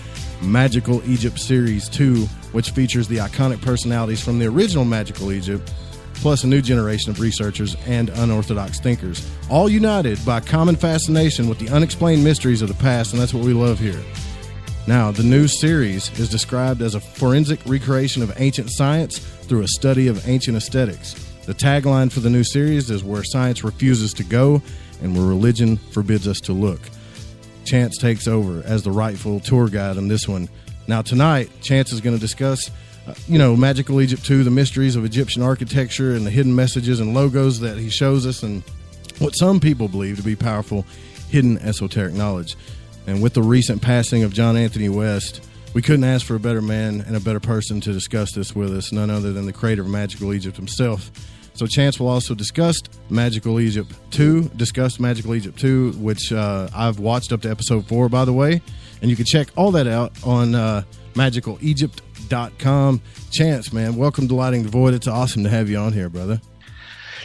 Speaker 8: Magical Egypt Series 2, which features the iconic personalities from the original Magical Egypt, plus a new generation of researchers and unorthodox thinkers, all united by common fascination with the unexplained mysteries of the past, and that's what we love here. Now, the new series is described as a forensic recreation of ancient science through a study of ancient aesthetics. The tagline for the new series is "Where Science Refuses to Go and Where Religion Forbids Us to Look." Chance takes over as the rightful tour guide on this one. Now, tonight, Chance is going to discuss, Magical Egypt 2, the mysteries of Egyptian architecture and the hidden messages and logos that he shows us, and what some people believe to be powerful, hidden esoteric knowledge. And with the recent passing of John Anthony West, we couldn't ask for a better man and a better person to discuss this with us, none other than the creator of Magical Egypt himself. So Chance will also discuss Magical Egypt 2, which I've watched up to episode 4, by the way. And you can check all that out on magicalegypt.com. Chance, man, welcome to Lighting the Void. It's awesome to have you on here, brother.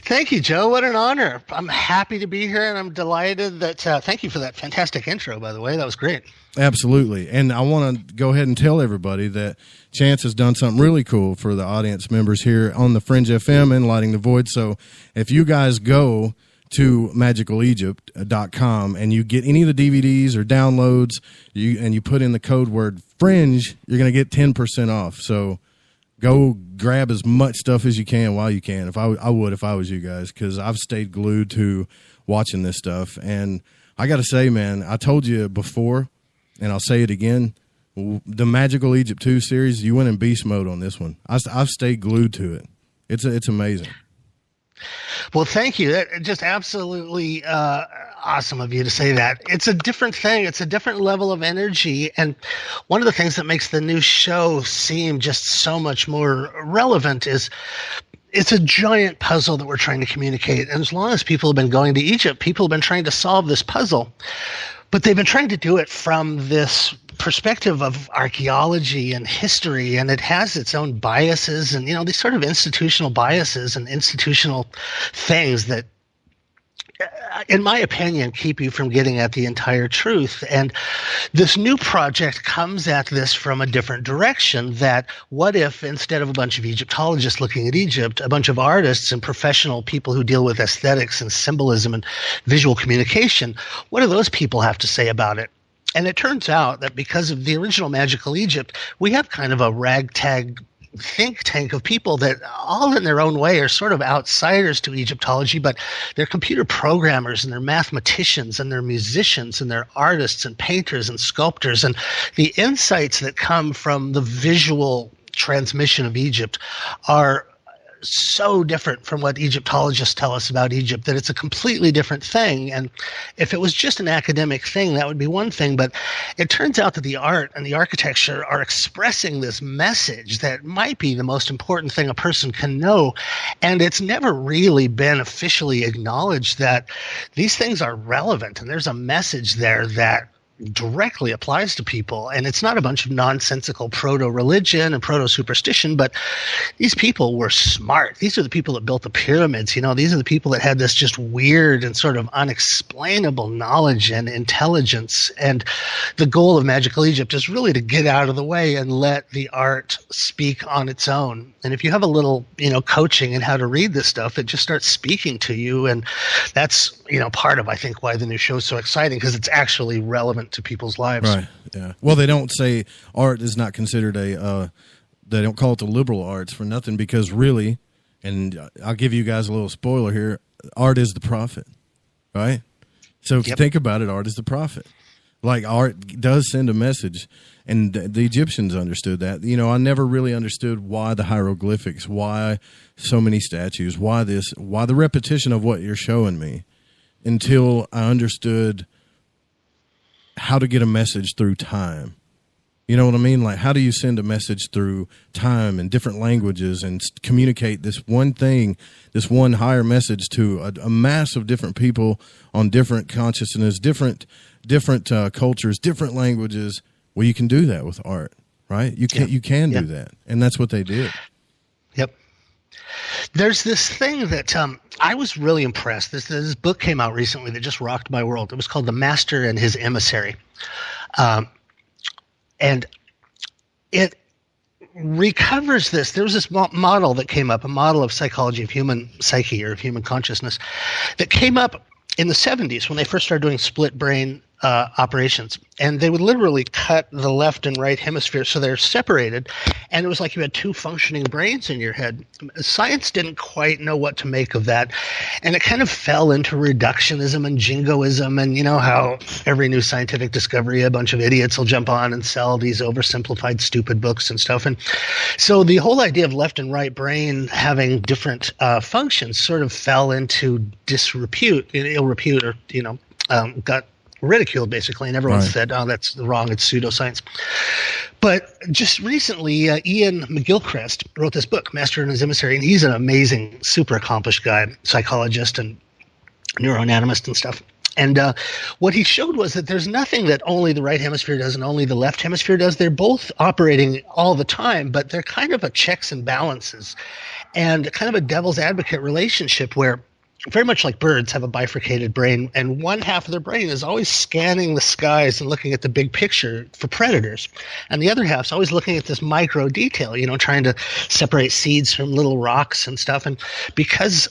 Speaker 16: Thank you, Joe. What an honor. I'm happy to be here, and I'm delighted that thank you for that fantastic intro, by the way. That was great.
Speaker 8: Absolutely. And I want to go ahead and tell everybody that Chance has done something really cool for the audience members here on the Fringe FM and Lighting the Void. So if you guys go to magicalegypt.com and you get any of the DVDs or downloads, and you put in the code word Fringe, you're going to get 10% off. So go grab as much stuff as you can while you can. I would if I was you guys, because I've stayed glued to watching this stuff. And I got to say, man, I told you before, and I'll say it again, the Magical Egypt 2 series, you went in beast mode on this one. I've stayed glued to it. It's amazing.
Speaker 16: Well, thank you. That just absolutely awesome of you to say that. It's a different thing. It's a different level of energy. And one of the things that makes the new show seem just so much more relevant is it's a giant puzzle that we're trying to communicate. And as long as people have been going to Egypt, people have been trying to solve this puzzle. But they've been trying to do it from this perspective of archaeology and history, and it has its own biases and, these sort of institutional biases and institutional things that, in my opinion, keep you from getting at the entire truth. And this new project comes at this from a different direction, that what if instead of a bunch of Egyptologists looking at Egypt, a bunch of artists and professional people who deal with aesthetics and symbolism and visual communication, what do those people have to say about it? And it turns out that because of the original Magical Egypt, we have kind of a ragtag think tank of people that all in their own way are sort of outsiders to Egyptology, but they're computer programmers and they're mathematicians and they're musicians and they're artists and painters and sculptors. And the insights that come from the visual transmission of Egypt are so different from what Egyptologists tell us about Egypt that it's a completely different thing. And if it was just an academic thing, that would be one thing. But it turns out that the art and the architecture are expressing this message that might be the most important thing a person can know. And it's never really been officially acknowledged that these things are relevant. And there's a message there that directly applies to people, and it's not a bunch of nonsensical proto-religion and proto-superstition, but these people were smart. These are the people that built the pyramids. These are the people that had this just weird and sort of unexplainable knowledge and intelligence. And the goal of Magical Egypt is really to get out of the way and let the art speak on its own. And if you have a little, coaching in how to read this stuff, it just starts speaking to you. And that's, part of, I think, why the new show is so exciting, because it's actually relevant to people's lives.
Speaker 8: Right. Yeah. Well, they don't say art is not considered they don't call it the liberal arts for nothing, because really, and I'll give you guys a little spoiler here, art is the prophet, right? So if you think about it, art is the prophet. Like, art does send a message, and the Egyptians understood that. I never really understood why the hieroglyphics, why so many statues, why the repetition of what you're showing me, until I understood how to get a message through time. You know what I mean? Like, how do you send a message through time and different languages and communicate this one thing, this one higher message to a mass of different people on different consciousness, different cultures, different languages? Well, you can do that with art, right? You can do that, and that's what they did.
Speaker 16: Yep. There's this thing that I was really impressed. This book came out recently that just rocked my world. It was called The Master and His Emissary. And it recovers this. There was this model that came up, a model of psychology of human psyche or of human consciousness that came up in the 70s when they first started doing split brain operations. And they would literally cut the left and right hemisphere so they're separated. And it was like you had two functioning brains in your head. Science didn't quite know what to make of that. And it kind of fell into reductionism and jingoism. And you know how every new scientific discovery, a bunch of idiots will jump on and sell these oversimplified, stupid books and stuff. And so the whole idea of left and right brain having different functions sort of fell into disrepute, ill repute, or, got ridiculed, basically, and everyone said, oh, that's wrong, it's pseudoscience. But just recently, Ian McGilchrist wrote this book, Master and His Emissary, and he's an amazing, super accomplished guy, psychologist and neuroanatomist and stuff. And what he showed was that there's nothing that only the right hemisphere does and only the left hemisphere does. They're both operating all the time, but they're kind of a checks and balances and kind of a devil's advocate relationship where, very much like birds, have a bifurcated brain, and one half of their brain is always scanning the skies and looking at the big picture for predators, and the other half is always looking at this micro detail, trying to separate seeds from little rocks and stuff. And because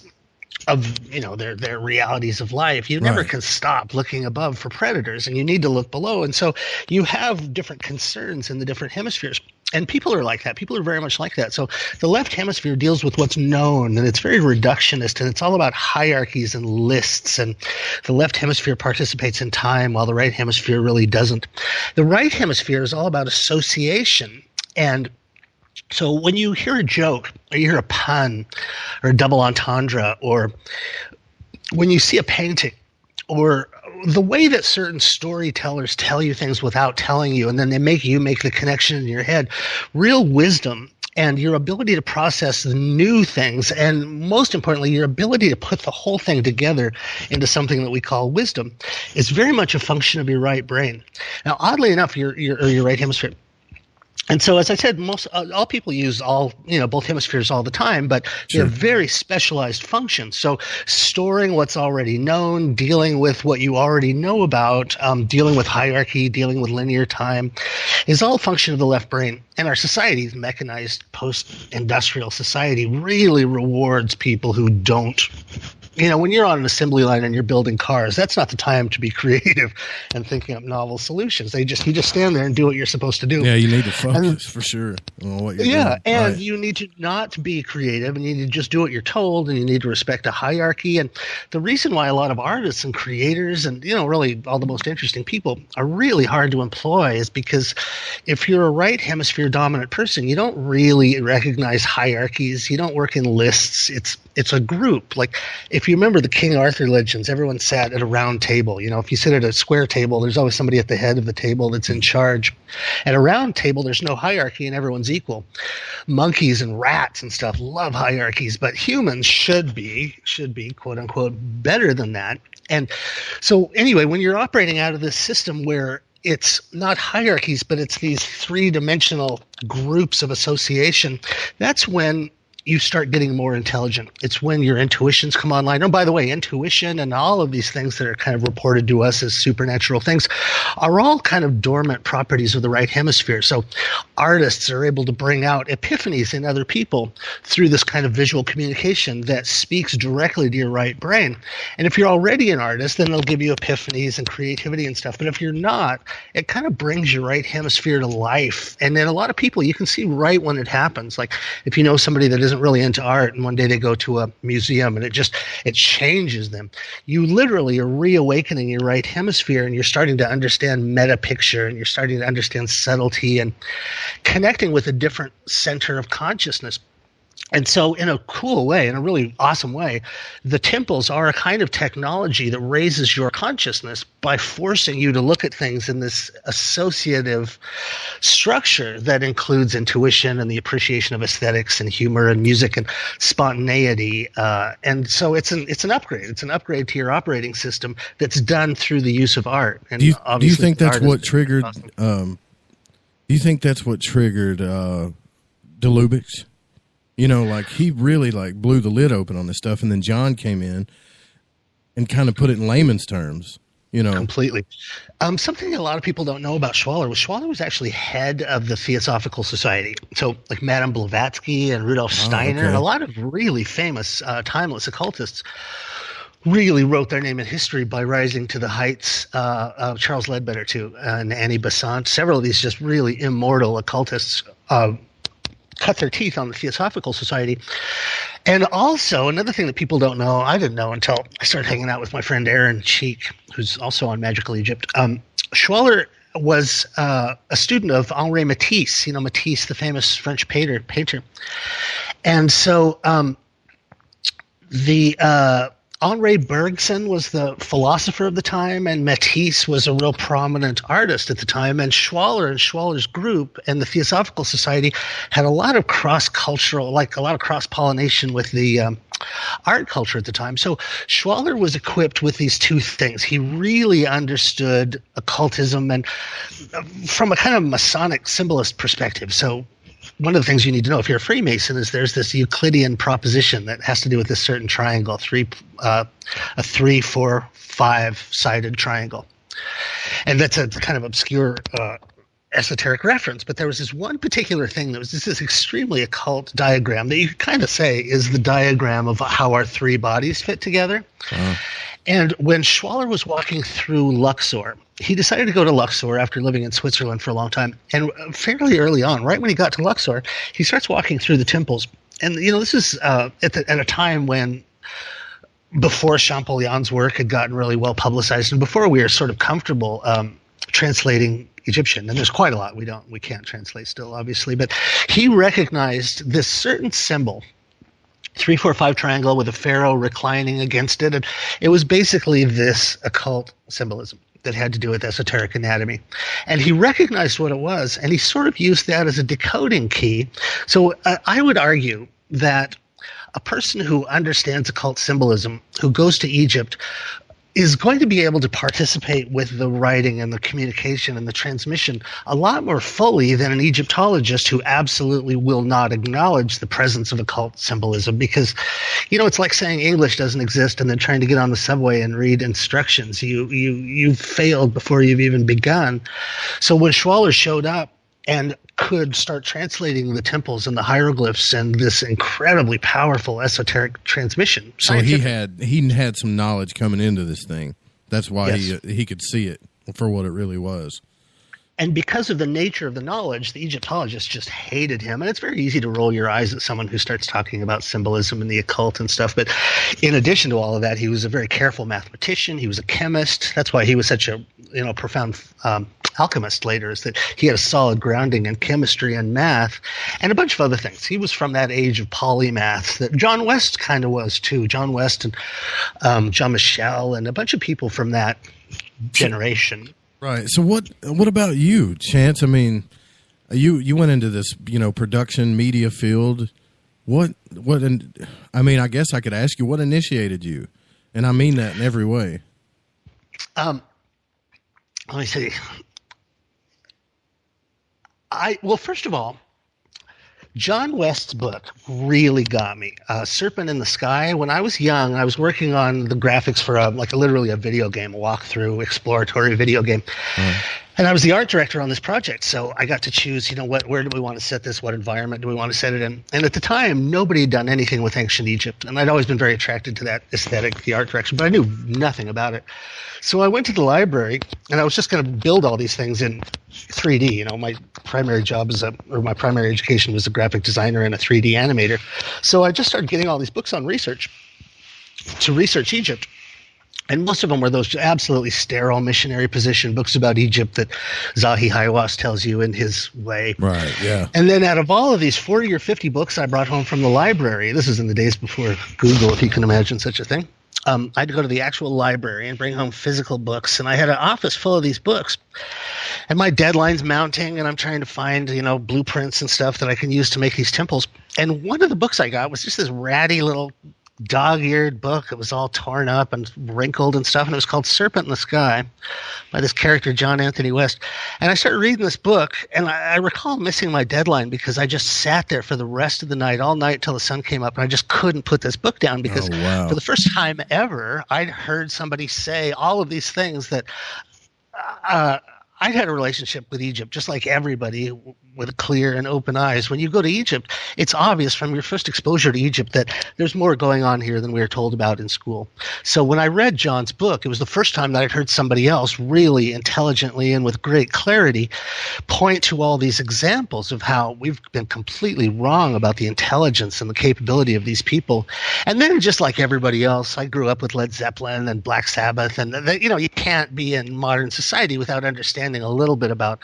Speaker 16: of their realities of life, you never can stop looking above for predators, and you need to look below. And so you have different concerns in the different hemispheres. And people are like that. People are very much like that. So the left hemisphere deals with what's known, and it's very reductionist, and it's all about hierarchies and lists. And the left hemisphere participates in time, while the right hemisphere really doesn't. The right hemisphere is all about association. And so when you hear a joke, or you hear a pun, or a double entendre, or when you see a painting, or the way that certain storytellers tell you things without telling you, and then they make you make the connection in your head, real wisdom and your ability to process the new things, and most importantly, your ability to put the whole thing together into something that we call wisdom, is very much a function of your right brain. Now, oddly enough, your right hemisphere. And so, as I said, all people use both hemispheres all the time, but they have very specialized functions. So storing what's already known, dealing with what you already know about, dealing with hierarchy, dealing with linear time, is all a function of the left brain. And our society, mechanized post-industrial society, really rewards people who don't when you're on an assembly line and you're building cars, that's not the time to be creative and thinking up novel solutions. You just stand there and do what you're supposed to do.
Speaker 8: Yeah, you need to focus for sure on what you're doing.
Speaker 16: And
Speaker 8: right.
Speaker 16: you need to not be creative, and you need to just do what you're told, and you need to respect a hierarchy. And the reason why a lot of artists and creators and, really all the most interesting people are really hard to employ is because if you're a right hemisphere dominant person, you don't really recognize hierarchies. You don't work in lists. It's a group. Like, if you remember the King Arthur legends, everyone sat at a round table. If you sit at a square table, there's always somebody at the head of the table that's in charge. At a round table, there's no hierarchy and everyone's equal. Monkeys and rats and stuff love hierarchies, but humans should be quote unquote better than that. And so anyway, when you're operating out of this system where it's not hierarchies, but it's these three-dimensional groups of association, that's when you start getting more intelligent. It's when your intuitions come online. Oh, by the way, intuition and all of these things that are kind of reported to us as supernatural things are all kind of dormant properties of the right hemisphere. So artists are able to bring out epiphanies in other people through this kind of visual communication that speaks directly to your right brain. And if you're already an artist, then they'll give you epiphanies and creativity and stuff. But if you're not, it kind of brings your right hemisphere to life. And then a lot of people, you can see right when it happens. Like, if you know somebody that isn't really into art and one day they go to a museum and it changes them, you literally are reawakening your right hemisphere, and you're starting to understand meta picture, and you're starting to understand subtlety and connecting with a different center of consciousness. And so in a cool way, in a really awesome way, the temples are a kind of technology that raises your consciousness by forcing you to look at things in this associative structure that includes intuition and the appreciation of aesthetics and humor and music and spontaneity. And so it's an upgrade. It's an upgrade to your operating system that's done through the use of art. And
Speaker 8: do you think that's what triggered?
Speaker 16: Awesome.
Speaker 8: Do you think that's what triggered DeLubix? Like, he really blew the lid open on this stuff, and then John came in and kind of put it in layman's terms.
Speaker 16: Completely. Something a lot of people don't know about Schwaller was actually head of the Theosophical Society. So, like Madame Blavatsky and Rudolf Steiner and a lot of really famous timeless occultists really wrote their name in history by rising to the heights. Charles Ledbetter too, and Annie Besant. Several of these just really immortal occultists cut their teeth on the Theosophical Society. And also, another thing that people don't know, I didn't know until I started hanging out with my friend Aaron Cheek, who's also on Magical Egypt. Schwaller was a student of Henri Matisse, Matisse, the famous French painter. And so Henri Bergson was the philosopher of the time, and Matisse was a real prominent artist at the time. And Schwaller and Schwaller's group and the Theosophical Society had a lot of cross-cultural, a lot of cross-pollination with the art culture at the time. So Schwaller was equipped with these two things. He really understood occultism and from a kind of Masonic symbolist perspective. So one of the things you need to know if you're a Freemason is there's this Euclidean proposition that has to do with this certain triangle, a 3, 4, 5-sided triangle. And that's a kind of obscure esoteric reference. But there was this one particular thing that was this extremely occult diagram that you could kind of say is the diagram of how our three bodies fit together. And when Schwaller was walking through Luxor, he decided to go to Luxor after living in Switzerland for a long time. And fairly early on, right when he got to Luxor, he starts walking through the temples. And, this is at a time when before Champollion's work had gotten really well publicized and before we were sort of comfortable translating Egyptian. And there's quite a lot we can't translate still, obviously. But he recognized this certain symbol, 3, 4, 5 triangle with a pharaoh reclining against it. And it was basically this occult symbolism that had to do with esoteric anatomy. And he recognized what it was, and he sort of used that as a decoding key. So I would argue that a person who understands occult symbolism, who goes to Egypt, is going to be able to participate with the writing and the communication and the transmission a lot more fully than an Egyptologist who absolutely will not acknowledge the presence of occult symbolism. Because, it's like saying English doesn't exist and then trying to get on the subway and read instructions. You've failed before you've even begun. So when Schwaller showed up and could start translating the temples and the hieroglyphs and this incredibly powerful esoteric transmission.
Speaker 8: So he had some knowledge coming into this thing. That's why he could see it for what it really was.
Speaker 16: And because of the nature of the knowledge, the Egyptologists just hated him. And it's very easy to roll your eyes at someone who starts talking about symbolism and the occult and stuff. But in addition to all of that, he was a very careful mathematician. He was a chemist. That's why he was such a profound alchemist later, is that he had a solid grounding in chemistry and math and a bunch of other things. He was from that age of polymath that John West kind of was too. John West and John Michel and a bunch of people from that generation.
Speaker 8: Right. So what about you, Chance? I mean, you went into this, production media field. I guess I could ask you, what initiated you? And I mean that in every way.
Speaker 16: Let me see. First of all, John West's book really got me. Serpent in the Sky. When I was young, I was working on the graphics for literally a video game, a walkthrough, exploratory video game. And I was the art director on this project, so I got to choose, where do we want to set this? What environment do we want to set it in? And at the time, nobody had done anything with ancient Egypt, and I'd always been very attracted to that aesthetic, the art direction, but I knew nothing about it. So I went to the library, and I was just going to build all these things in 3D. My primary job my primary education was a graphic designer and a 3D animator. So I just started getting all these books on research to research Egypt. And most of them were those absolutely sterile missionary position books about Egypt that Zahi Hawass tells you in his way.
Speaker 8: Right, yeah.
Speaker 16: And then out of all of these 40 or 50 books I brought home from the library, this is in the days before Google, if you can imagine such a thing, I had to go to the actual library and bring home physical books. And I had an office full of these books. And my deadline's mounting, and I'm trying to find, blueprints and stuff that I can use to make these temples. And one of the books I got was just this ratty little dog-eared book. It was all torn up and wrinkled and stuff, and it was called Serpent in the Sky by this character, John Anthony West. And I started reading this book, and I recall missing my deadline because I just sat there for the rest of the night, all night till the sun came up, and I just couldn't put this book down because for the first time ever, I'd heard somebody say all of these things that I'd had a relationship with Egypt, just like everybody, with clear and open eyes. When you go to Egypt, it's obvious from your first exposure to Egypt that there's more going on here than we were told about in school. So when I read John's book, it was the first time that I'd heard somebody else really intelligently and with great clarity point to all these examples of how we've been completely wrong about the intelligence and the capability of these people. And then just like everybody else, I grew up with Led Zeppelin and Black Sabbath, and you can't be in modern society without understanding a little bit about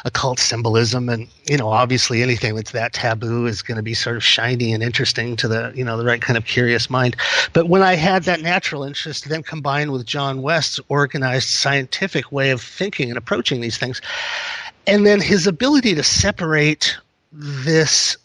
Speaker 16: occult symbolism. And obviously anything that's that taboo is going to be sort of shiny and interesting to the the right kind of curious mind. But when I had that natural interest, then combined with John West's organized scientific way of thinking and approaching these things, and then his ability to separate this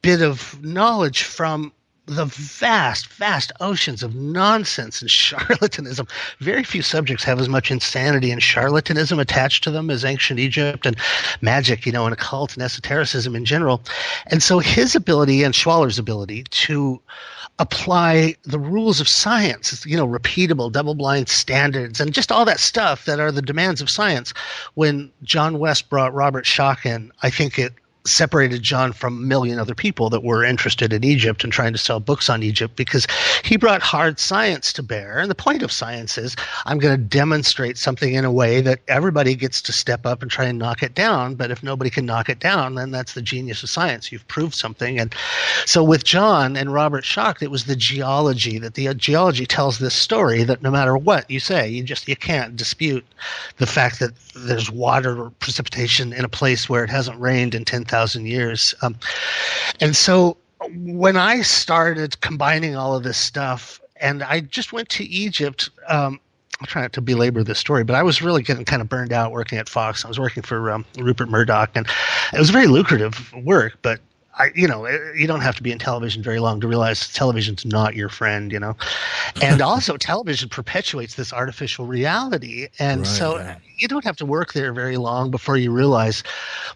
Speaker 16: bit of knowledge from the vast, vast oceans of nonsense and charlatanism. Very few subjects have as much insanity and charlatanism attached to them as ancient Egypt and magic, and occult and esotericism in general. And so his ability and Schwaller's ability to apply the rules of science, repeatable, double-blind standards, and just all that stuff that are the demands of science. When John West brought Robert Schoch in, I think it separated John from a million other people that were interested in Egypt and trying to sell books on Egypt, because he brought hard science to bear. And the point of science is I'm going to demonstrate something in a way that everybody gets to step up and try and knock it down. But if nobody can knock it down, then that's the genius of science. You've proved something. And so with John and Robert Schoch, it was the geology, that the geology tells this story that no matter what you say, you can't dispute the fact that there's water or precipitation in a place where it hasn't rained in 10,000 years. And so when I started combining all of this stuff, and I just went to Egypt, I'll try not to belabor this story, but I was really getting kind of burned out working at Fox. I was working for Rupert Murdoch, and it was very lucrative work, but you don't have to be in television very long to realize television's not your friend, and also television perpetuates this artificial reality. And you don't have to work there very long before you realize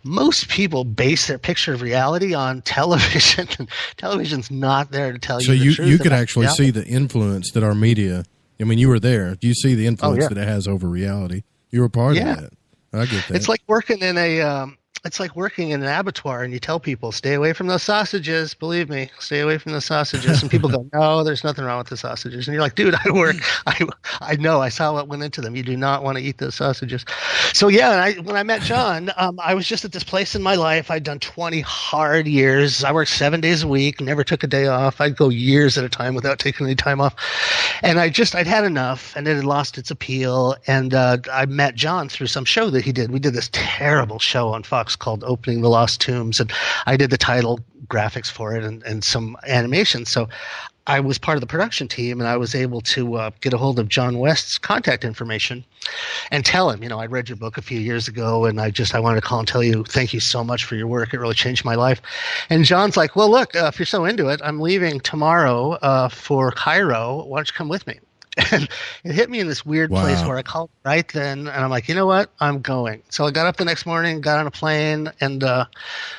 Speaker 16: most people base their picture of reality on television. Television's not there to tell you the truth. So
Speaker 8: you could actually see the influence that our media, you were there. You see the influence that it has over reality. You were part of that. I get that.
Speaker 16: It's like working in a it's like working in an abattoir and you tell people, stay away from those sausages. Believe me, stay away from the sausages. And people go, no, there's nothing wrong with the sausages. And you're like, dude, I know, I saw what went into them. You do not want to eat those sausages. So yeah, when I met John, I was just at this place in my life. I'd done 20 hard years. I worked 7 days a week, never took a day off. I'd go years at a time without taking any time off. And I'd had enough, and it had lost its appeal. And I met John through some show that he did. We did this terrible show on Fox called Opening the Lost Tombs, and I did the title graphics for it and some animation. So I was part of the production team, and I was able to get a hold of John West's contact information and tell him, I read your book a few years ago, and I wanted to call and tell you thank you so much for your work. It really changed my life. And John's like, well, look, if you're so into it, I'm leaving tomorrow for Cairo. Why don't you come with me? And it hit me in this weird place where I called right then, and I'm like, you know what? I'm going. So I got up the next morning, got on a plane, and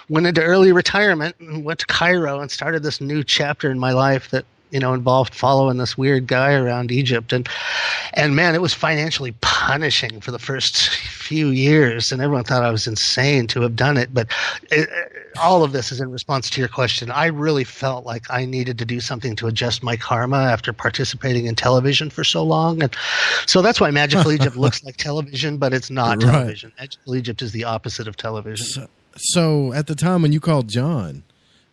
Speaker 16: went into early retirement and went to Cairo and started this new chapter in my life that, involved following this weird guy around Egypt. And man, it was financially punishing for the first few years, and everyone thought I was insane to have done it. But all of this is in response to your question. I really felt like I needed to do something to adjust my karma after participating in television for so long. And so that's why Magical Egypt looks like television, but it's not television. Magical Egypt is the opposite of television.
Speaker 8: So at the time when you called John,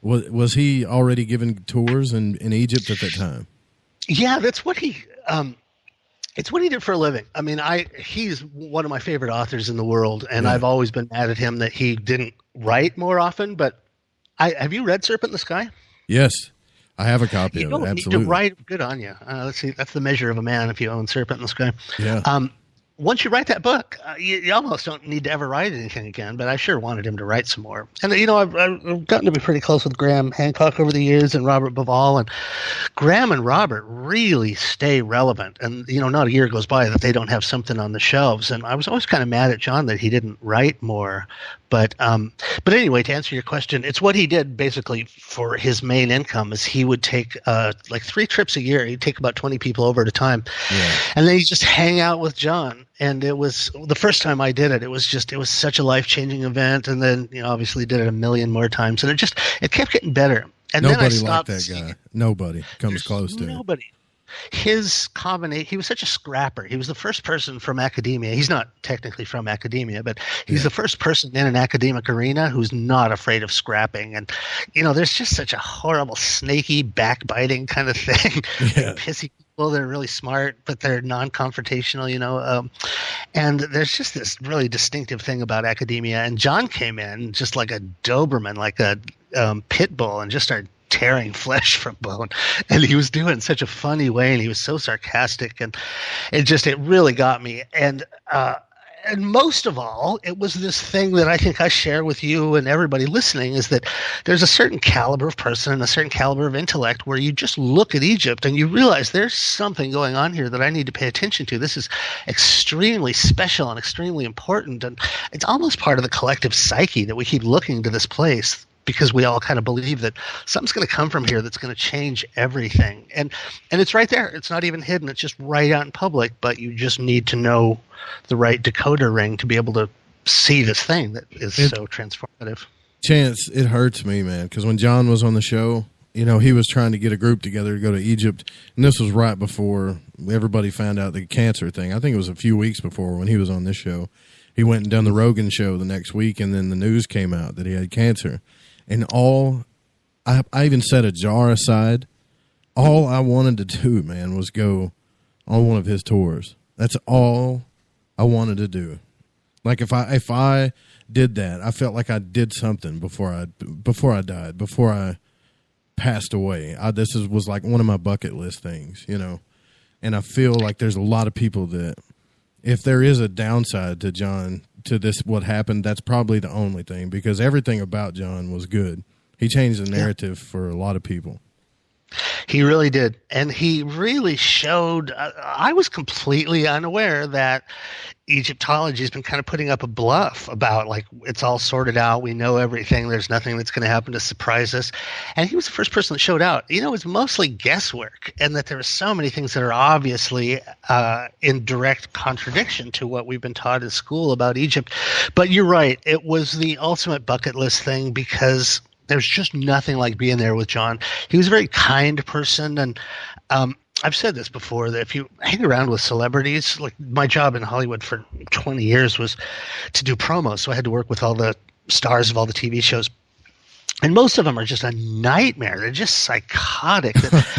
Speaker 8: was he already giving tours in Egypt at that time?
Speaker 16: Yeah, that's what he it's what he did for a living. I mean, he's one of my favorite authors in the world, and I've always been mad at him that he didn't write more often. But have you read Serpent in the Sky?
Speaker 8: Yes, I have a copy of it.
Speaker 16: Absolutely. You need to write. Good on you. Let's see. That's the measure of a man if you own Serpent in the Sky.
Speaker 8: Yeah.
Speaker 16: Once you write that book, you almost don't need to ever write anything again, but I sure wanted him to write some more. And, I've gotten to be pretty close with Graham Hancock over the years and Robert Bauval, and Graham and Robert really stay relevant. And, not a year goes by that they don't have something on the shelves. And I was always kind of mad at John that he didn't write more. But anyway, to answer your question, it's what he did basically for his main income is he would take like 3 trips a year. He'd take about 20 people over at a time. Yeah. And then he'd just hang out with John. And it was the first time I did it. It was such a life-changing event. And then, obviously did it a million more times. And it kept getting better. And
Speaker 8: nobody
Speaker 16: then I stopped
Speaker 8: liked that guy. Nobody comes close to it.
Speaker 16: Nobody. His combination, he was such a scrapper. He was the first person from academia. He's not technically from academia, but he's the first person in an academic arena who's not afraid of scrapping. And, there's just such a horrible, snaky, backbiting kind of thing. Pissy people that are really smart, but they're non-confrontational, and there's just this really distinctive thing about academia. And John came in just like a Doberman, like a pit bull, and just started tearing flesh from bone, and he was doing it in such a funny way, and he was so sarcastic, and it really got me. And most of all, it was this thing that I think I share with you and everybody listening, is that there's a certain caliber of person and a certain caliber of intellect where you just look at Egypt and you realize there's something going on here that I need to pay attention to. This is extremely special and extremely important, and it's almost part of the collective psyche that we keep looking to this place, because we all kind of believe that something's going to come from here that's going to change everything. And it's right there. It's not even hidden. It's just right out in public, but you just need to know the right decoder ring to be able to see this thing that is so transformative.
Speaker 8: Chance, it hurts me, man, because when John was on the show, he was trying to get a group together to go to Egypt, and this was right before everybody found out the cancer thing. I think it was a few weeks before when he was on this show. He went and done the Rogan show the next week, and then the news came out that he had cancer. And I even set a jar aside. All I wanted to do, man, was go on one of his tours. That's all I wanted to do. Like if I did that, I felt like I did something before I died, before I passed away. This was like one of my bucket list things, And I feel like there's a lot of people that, if there is a downside to John, to this, what happened, that's probably the only thing, because everything about John was good. He changed the narrative for a lot of people.
Speaker 16: He really did. And he really showed, I was completely unaware that Egyptology has been kind of putting up a bluff about, like, it's all sorted out. We know everything. There's nothing that's going to happen to surprise us. And he was the first person that showed out. You know, it's mostly guesswork, and that there are so many things that are obviously in direct contradiction to what we've been taught in school about Egypt. But you're right. It was the ultimate bucket list thing, because there's just nothing like being there with John. He was a very kind person, and I've said this before, that if you hang around with celebrities, like my job in Hollywood for 20 years was to do promos, so I had to work with all the stars of all the TV shows. And most of them are just a nightmare. They're just psychotic.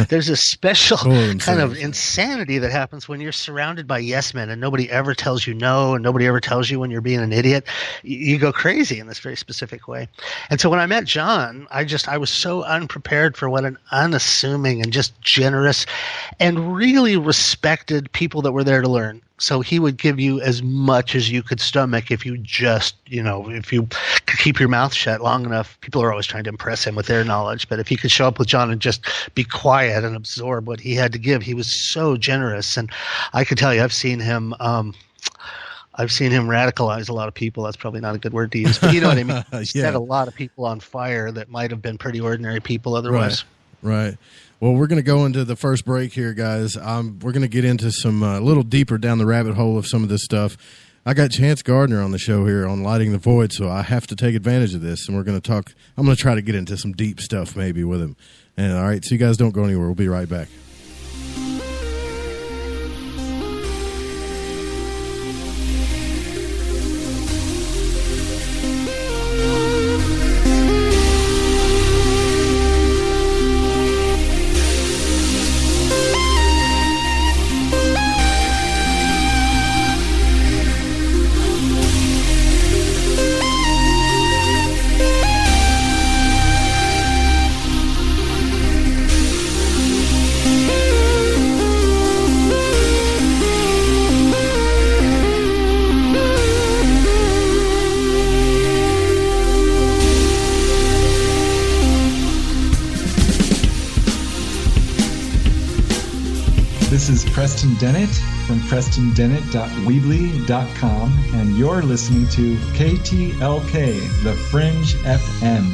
Speaker 16: There's a special kind of insanity that happens when you're surrounded by yes men and nobody ever tells you no, and nobody ever tells you when you're being an idiot. You go crazy in this very specific way. And so when I met John, I was so unprepared for what an unassuming and just generous and really respected people that were there to learn. So he would give you as much as you could stomach if you just, if you could keep your mouth shut long enough. People are always trying to impress him with their knowledge, but if you could show up with John and just be quiet and absorb what he had to give, he was so generous. And I could tell you, I've seen him radicalize a lot of people. That's probably not a good word to use, but you know what I mean. He set a lot of people on fire that might have been pretty ordinary people otherwise.
Speaker 8: Right. Well, we're going to go into the first break here, guys. We're going to get into some a little deeper down the rabbit hole of some of this stuff. I got Chance Gardner on the show here on Lighting the Void, so I have to take advantage of this, and we're going to talk. I'm going to try to get into some deep stuff maybe with him. And all right, so you guys don't go anywhere. We'll be right back.
Speaker 17: This is Preston Dennett from PrestonDennett.weebly.com, and you're listening to KTLK, The Fringe FM.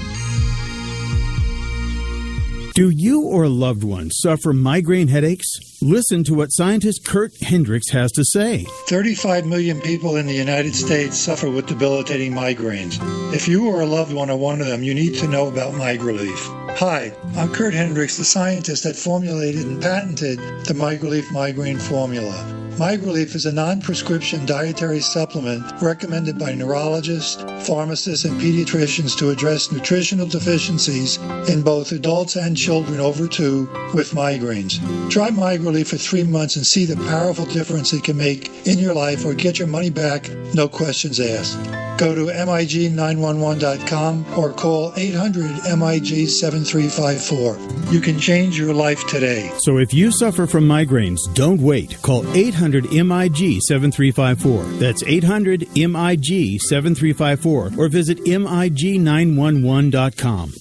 Speaker 18: Do you or a loved one suffer migraine headaches? Listen to what scientist Kurt Hendricks has to say.
Speaker 19: 35 million people in the United States suffer with debilitating migraines. If you or a loved one are one of them, you need to know about MigraLief. Hi, I'm Kurt Hendricks, the scientist that formulated and patented the MigraLief migraine formula. MigraLief is a non-prescription dietary supplement recommended by neurologists, pharmacists, and pediatricians to address nutritional deficiencies in both adults and children over 2 with migraines. Try MigraLief for 3 months and see the powerful difference it can make in your life, or get your money back, no questions asked. Go to MIG911.com or call 800-MIG-7354. You can change your life today.
Speaker 18: So if you suffer from migraines, don't wait. Call 800-MIG-7354. That's 800-MIG-7354. Or visit MIG911.com.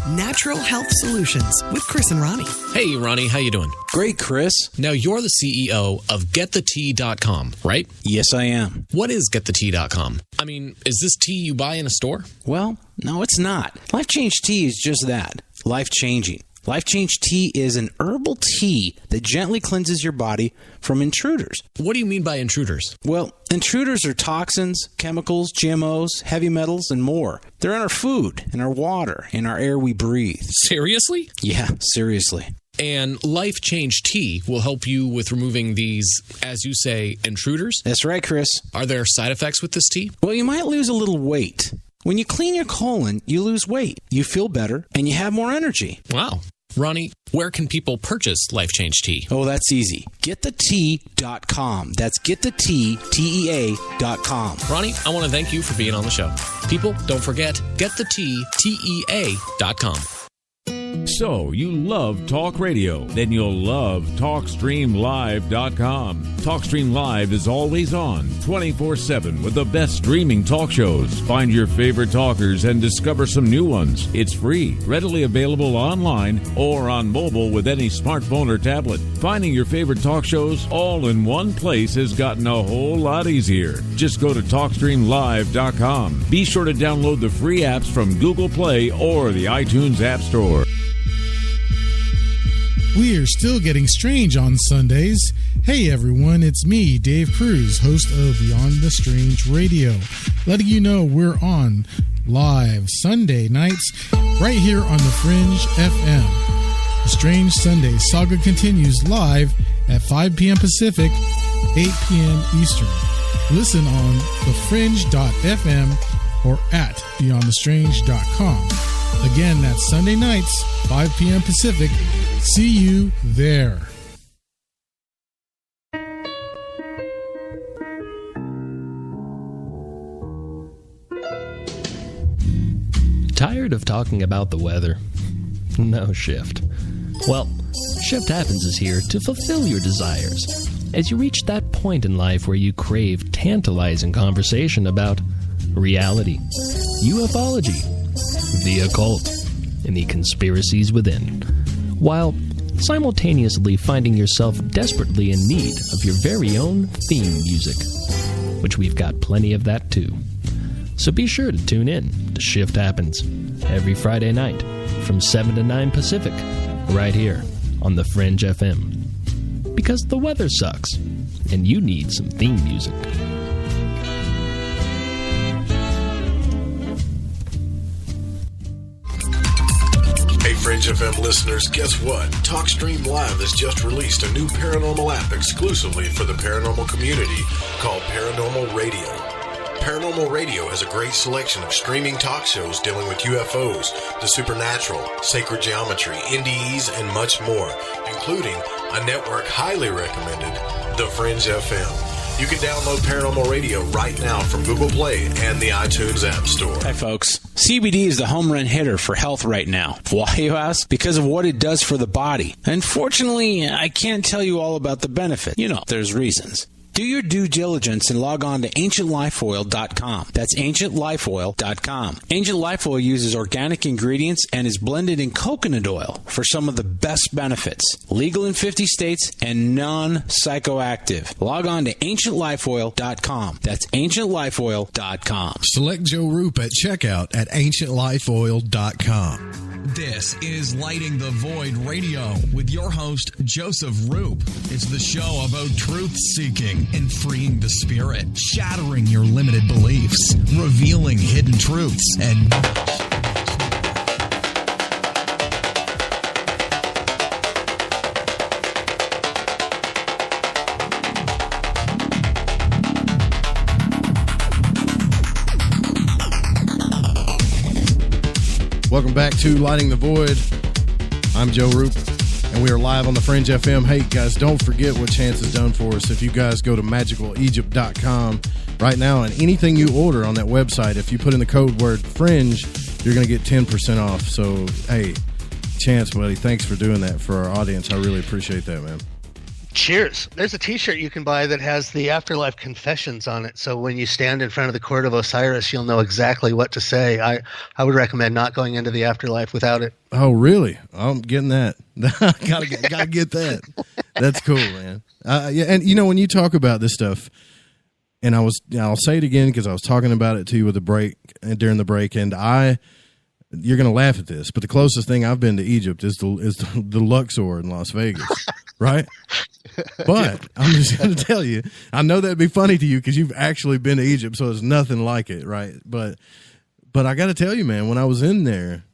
Speaker 20: Natural Health Solutions with Chris and Ronnie.
Speaker 21: Hey, Ronnie, how you doing?
Speaker 22: Great, Chris.
Speaker 21: Now, you're the CEO of GetTheTea.com, right?
Speaker 22: Yes, I am.
Speaker 21: What is GetTheTea.com? I mean, is this tea you buy in a store?
Speaker 22: Well, no, it's not. Life Change Tea is just that, life-changing. Life Change Tea is an herbal tea that gently cleanses your body from intruders.
Speaker 21: What do you mean by intruders?
Speaker 22: Well, intruders are toxins, chemicals, GMOs, heavy metals, and more. They're in our food, in our water, in our air we breathe.
Speaker 21: Seriously?
Speaker 22: Yeah, seriously.
Speaker 21: And Life Change Tea will help you with removing these, as you say, intruders?
Speaker 22: That's right, Chris.
Speaker 21: Are there side effects with this tea?
Speaker 22: Well, you might lose a little weight. When you clean your colon, you lose weight, you feel better, and you have more energy.
Speaker 21: Wow. Ronnie, where can people purchase Life Change Tea?
Speaker 22: Oh, that's easy. GetTheTea.com. That's GetTheTea.com.
Speaker 21: Ronnie, I want to thank you for being on the show. People, don't forget, GetTheTea.com.
Speaker 1: So, you love talk radio? Then you'll love TalkStreamLive.com. TalkStream Live is always on, 24/7, with the best streaming talk shows. Find your favorite talkers and discover some new ones. It's free, readily available online or on mobile with any smartphone or tablet. Finding your favorite talk shows all in one place has gotten a whole lot easier. Just go to TalkStreamLive.com. Be sure to download the free apps from Google Play or the iTunes App Store.
Speaker 3: We are still getting strange on Sundays. Hey everyone, it's me, Dave Cruz, host of Beyond the Strange Radio, letting you know we're on live Sunday nights right here on the Fringe FM. The Strange Sunday saga continues live at 5 p.m. Pacific, 8 p.m. Eastern. Listen on thefringe.fm or at beyondthestrange.com. Again, that's Sunday nights, 5 p.m. Pacific. See you there.
Speaker 23: Tired of talking about the weather? No, Shift. Well, Shift Happens is here to fulfill your desires as you reach that point in life where you crave tantalizing conversation about reality, ufology, the occult, and the conspiracies within, while simultaneously finding yourself desperately in need of your very own theme music, which we've got plenty of that too. So be sure to tune in to Shift Happens every Friday night from 7 to 9 Pacific, right here on the Fringe FM. Because the weather sucks, and you need some theme music.
Speaker 13: Hey Fringe FM listeners, guess what? TalkStream Live has just released a new paranormal app exclusively for the paranormal community called Paranormal Radio. Paranormal Radio has a great selection of streaming talk shows dealing with UFOs, the supernatural, sacred geometry, NDEs, and much more, including a network highly recommended, The Fringe FM. You can download Paranormal Radio right now from Google Play and the iTunes App Store.
Speaker 22: Hi, folks. CBD is the home run hitter for health right now. Why, you ask? Because of what it does for the body. Unfortunately, I can't tell you all about the benefit. You know, there's reasons. Do your due diligence and log on to ancientlifeoil.com. That's ancientlifeoil.com. Ancient Life Oil uses organic ingredients and is blended in coconut oil for some of the best benefits. Legal in 50 states and non-psychoactive. Log on to ancientlifeoil.com. That's ancientlifeoil.com.
Speaker 3: Select Joe Roop at checkout at ancientlifeoil.com.
Speaker 9: This is Lighting the Void Radio with your host, Joseph Roop. It's the show about truth-seeking and freeing the spirit, shattering your limited beliefs, revealing hidden truths, and...
Speaker 8: Welcome back to Lighting the Void. I'm Joe Roop, and we are live on the Fringe FM. Hey, guys, don't forget what Chance has done for us. If you guys go to magicalegypt.com right now, and anything you order on that website, if you put in the code word Fringe, you're going to get 10% off. So, hey, Chance, buddy, thanks for doing that for our audience. I really appreciate that, man.
Speaker 16: Cheers. There's a t-shirt you can buy that has the Afterlife Confessions on it. So when you stand in front of the Court of Osiris, you'll know exactly what to say. I would recommend not going into the afterlife without it.
Speaker 8: Oh, really? I'm getting that. gotta get that. That's cool, man. Yeah, and you know, when you talk about this stuff, and I'll say it again because I was talking about it to you with the break during the break, and you're gonna laugh at this, but the closest thing I've been to Egypt is the Luxor in Las Vegas, right? But I'm just going to tell you, I know that'd be funny to you because you've actually been to Egypt, so it's nothing like it, right? But I got to tell you, man, when I was in there,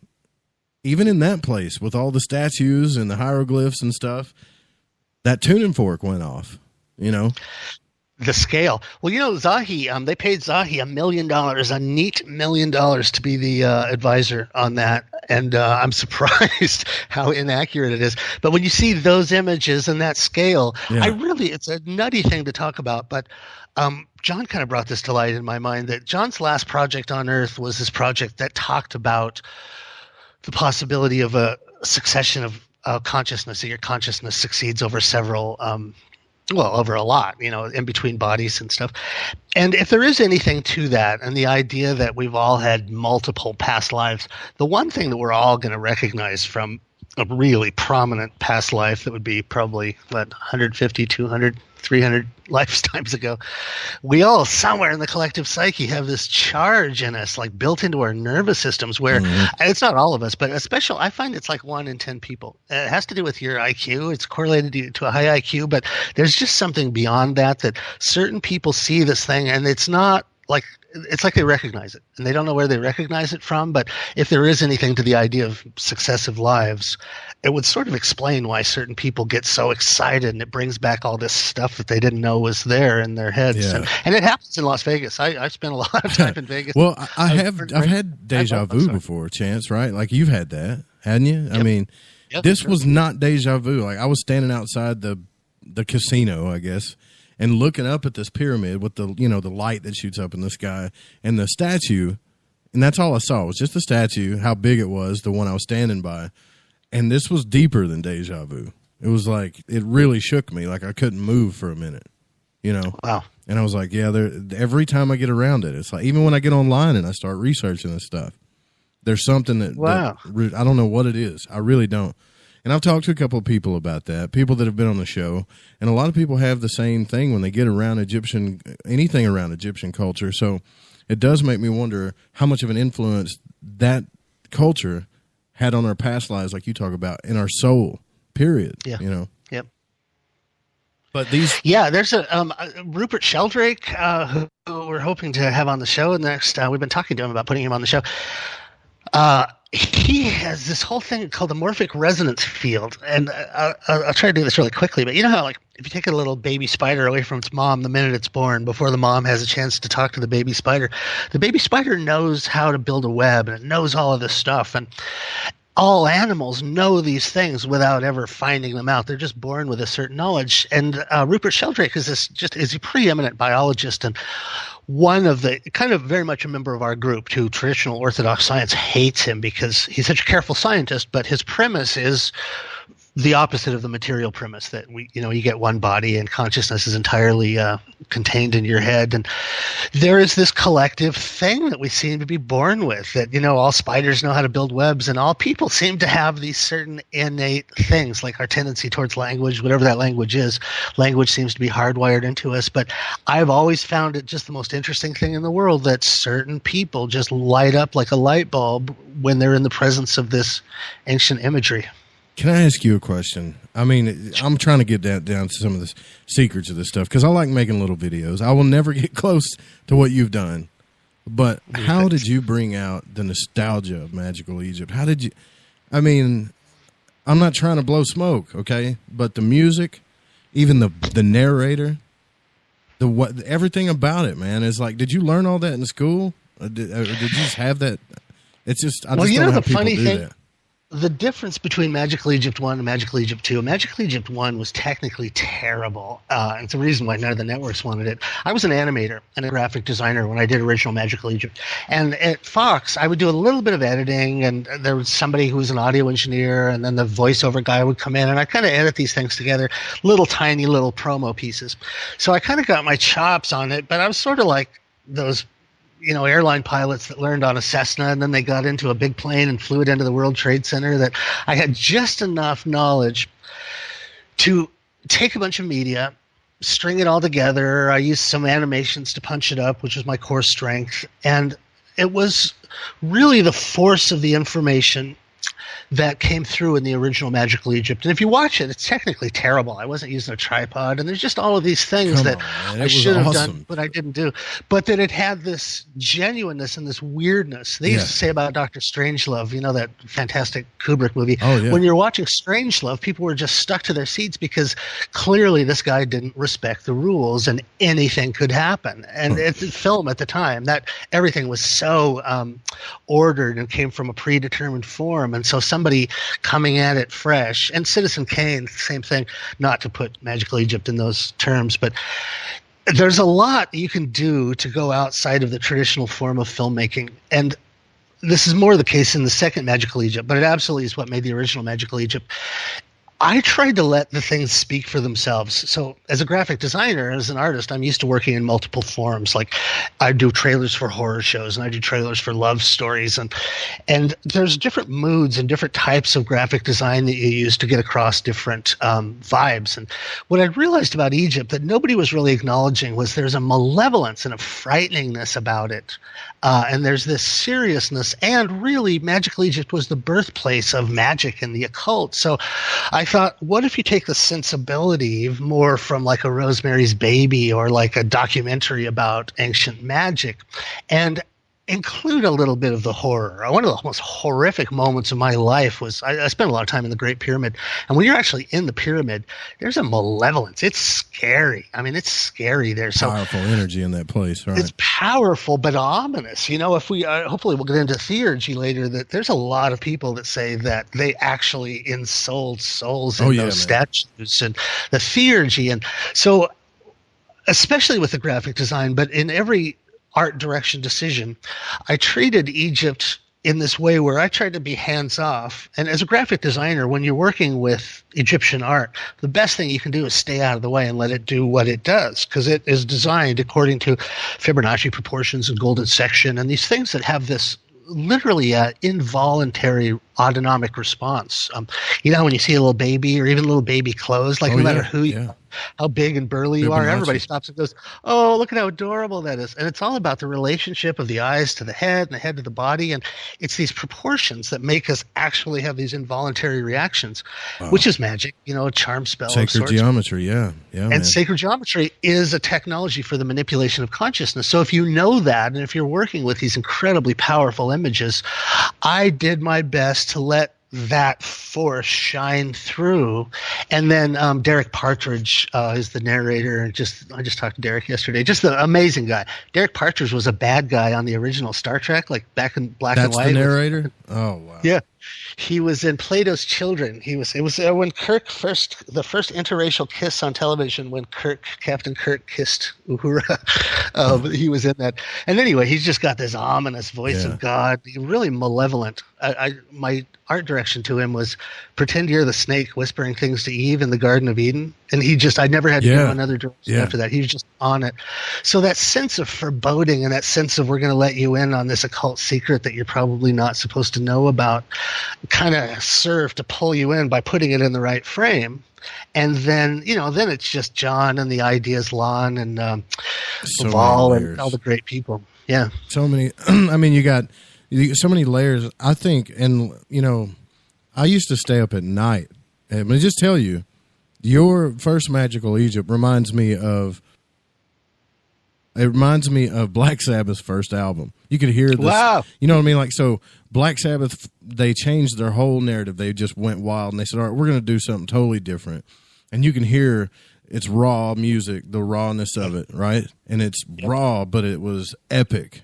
Speaker 8: even in that place with all the statues and the hieroglyphs and stuff, that tuning fork went off, you know?
Speaker 16: The scale. Well, you know, Zahi, they paid Zahi $1 million, a neat $1 million to be the advisor on that. And I'm surprised how inaccurate it is. But when you see those images and that scale, yeah. It's a nutty thing to talk about. But John kind of brought this to light in my mind that John's last project on Earth was this project that talked about the possibility of a succession of consciousness, that your consciousness succeeds over several, over a lot, in between bodies and stuff. And if there is anything to that, and the idea that we've all had multiple past lives, the one thing that we're all going to recognize from a really prominent past life that would be probably, 150, 200, 300 lifetimes ago, we all somewhere in the collective psyche have this charge in us, like built into our nervous systems, where it's not all of us, but especially I find it's like 1 in 10 people. It has to do with your IQ. It's correlated to a high IQ, but there's just something beyond that certain people see this thing, and it's not like, it's like they recognize it, and they don't know where they recognize it from. But if there is anything to the idea of successive lives, it would sort of explain why certain people get so excited, and it brings back all this stuff that they didn't know was there in their heads.
Speaker 8: Yeah.
Speaker 16: And it happens in Las Vegas. I spent a lot of time in Vegas.
Speaker 8: Well, I've had deja vu before, Chance, right? Like you've had that, hadn't you? Yep. I mean, this was not deja vu. Like I was standing outside the casino, I guess, and looking up at this pyramid with the the light that shoots up in the sky and the statue, and that's all I saw was just the statue, how big it was, the one I was standing by. And this was deeper than deja vu. It was like, it really shook me. Like I couldn't move for a minute, Wow. And I was like, yeah, every time I get around it, it's like, even when I get online and I start researching this stuff, there's something that I don't know what it is. I really don't. And I've talked to a couple of people about that, people that have been on the show. And a lot of people have the same thing when they get around anything around Egyptian culture. So it does make me wonder how much of an influence that culture had on our past lives, like you talk about, in our soul, period.
Speaker 16: Yeah. Yep.
Speaker 8: But
Speaker 16: there's a Rupert Sheldrake, who we're hoping to have on the show next. We've been talking to him about putting him on the show. He has this whole thing called the Morphic resonance field, and I'll try to do this really quickly. But you know how, like, if you take a little baby spider away from its mom the minute it's born, before the mom has a chance to talk to the baby spider knows how to build a web, and it knows all of this stuff. And all animals know these things without ever finding them out. They're just born with a certain knowledge. And Rupert Sheldrake is a preeminent biologist, and one of the kind of very much a member of our group too. Traditional orthodox science hates him because he's such a careful scientist, but his premise is the opposite of the material premise, that you get one body and consciousness is entirely contained in your head. And there is this collective thing that we seem to be born with, that all spiders know how to build webs, and all people seem to have these certain innate things, like our tendency towards language, whatever that language is. Language seems to be hardwired into us. But I've always found it just the most interesting thing in the world that certain people just light up like a light bulb when they're in the presence of this ancient imagery.
Speaker 8: Can I ask you a question? I mean, I'm trying to get down to some of the secrets of this stuff, because I like making little videos. I will never get close to what you've done. But how did you bring out the nostalgia of magical Egypt? How did you – I mean, I'm not trying to blow smoke, okay? But the music, even the narrator, everything about it, man, is like, did you learn all that in school? Or did you just have that? It's just – I just don't know how people do that.
Speaker 16: The difference between Magical Egypt 1 and Magical Egypt 2, Magical Egypt 1 was technically terrible. And it's the reason why none of the networks wanted it. I was an animator and a graphic designer when I did original Magical Egypt. And at Fox, I would do a little bit of editing, and there was somebody who was an audio engineer, and then the voiceover guy would come in, and I kind of edit these things together, tiny little promo pieces. So I kind of got my chops on it, but I was sort of like those airline pilots that learned on a Cessna, and then they got into a big plane and flew it into the World Trade Center, that I had just enough knowledge to take a bunch of media, string it all together. I used some animations to punch it up, which was my core strength. And it was really the force of the information that came through in the original Magical Egypt. And if you watch it, it's technically terrible. I wasn't using a tripod, and there's just all of these things that I should have done, but I didn't do. But that it had this genuineness and this weirdness. They used to say about Dr. Strangelove, that fantastic Kubrick movie. Oh, yeah. When you're watching Strangelove, people were just stuck to their seats because clearly this guy didn't respect the rules, and anything could happen. And it's film at the time, that everything was so ordered and came from a predetermined form. And so somebody coming at it fresh, and Citizen Kane, same thing, not to put Magical Egypt in those terms, but there's a lot you can do to go outside of the traditional form of filmmaking. And this is more the case in the second Magical Egypt, but it absolutely is what made the original Magical Egypt. I tried to let the things speak for themselves. So as a graphic designer, as an artist, I'm used to working in multiple forms. Like I do trailers for horror shows and I do trailers for love stories. And there's different moods and different types of graphic design that you use to get across different vibes. And what I realized about Egypt that nobody was really acknowledging was there's a malevolence and a frighteningness about it. And there's this seriousness, and really Magical Egypt was the birthplace of magic and the occult. So I thought, what if you take the sensibility more from like a Rosemary's Baby or like a documentary about ancient magic and include a little bit of the horror. One of the most horrific moments of my life was I spent a lot of time in the Great Pyramid, and when you're actually in the pyramid, there's a malevolence. It's scary. I mean, it's scary there. So
Speaker 8: powerful energy in that place, right?
Speaker 16: It's powerful but ominous. You know, if we hopefully we'll get into theurgy later, that there's a lot of people that say that they actually ensouled souls in those statues and the theurgy. And so especially with the graphic design, but in every art direction decision, I treated Egypt in this way where I tried to be hands off. And as a graphic designer, when you're working with Egyptian art, the best thing you can do is stay out of the way and let it do what it does, because it is designed according to Fibonacci proportions and golden section and these things that have this literally involuntary autonomic response. You know, when you see a little baby or even little baby clothes, like no matter who you how big and burly you are, everybody stops and goes, oh, look at how adorable that is. And it's all about the relationship of the eyes to the head and the head to the body. And it's these proportions that make us actually have these involuntary reactions, which is magic, you know, a charm spell.
Speaker 8: Sacred geometry, and
Speaker 16: sacred geometry is a technology for the manipulation of consciousness. So if you know that, and if you're working with these incredibly powerful images, I did my best to let that force shine through. And then Derek Partridge is the narrator. I just talked to Derek yesterday. Just an amazing guy. Derek Partridge was a bad guy on the original Star Trek, like back in black and white.
Speaker 8: That's the narrator? Oh, wow.
Speaker 16: Yeah. He was in Plato's Children. It was when Kirk the first interracial kiss on television, when Captain Kirk kissed Uhura. He was in that. And anyway, he's just got this ominous voice of God, really malevolent. My art direction to him was pretend you're the snake whispering things to Eve in the Garden of Eden. And I never had to go another direction after that. He was just on it. So that sense of foreboding and that sense of we're going to let you in on this occult secret that you're probably not supposed to know about kind of served to pull you in by putting it in the right frame. And then, then it's just John and the Ideas Lon and Val and all the great people. Yeah.
Speaker 8: So many, I mean, you got so many layers, I think. And, I used to stay up at night. I'm going to just tell you, your first Magical Egypt reminds me of Black Sabbath's first album. You could hear this.
Speaker 16: Wow.
Speaker 8: You know what I mean? Like, so Black Sabbath, they changed their whole narrative. They just went wild and they said, all right, we're going to do something totally different. And you can hear it's raw music, the rawness of it, right? And it's raw, but it was epic.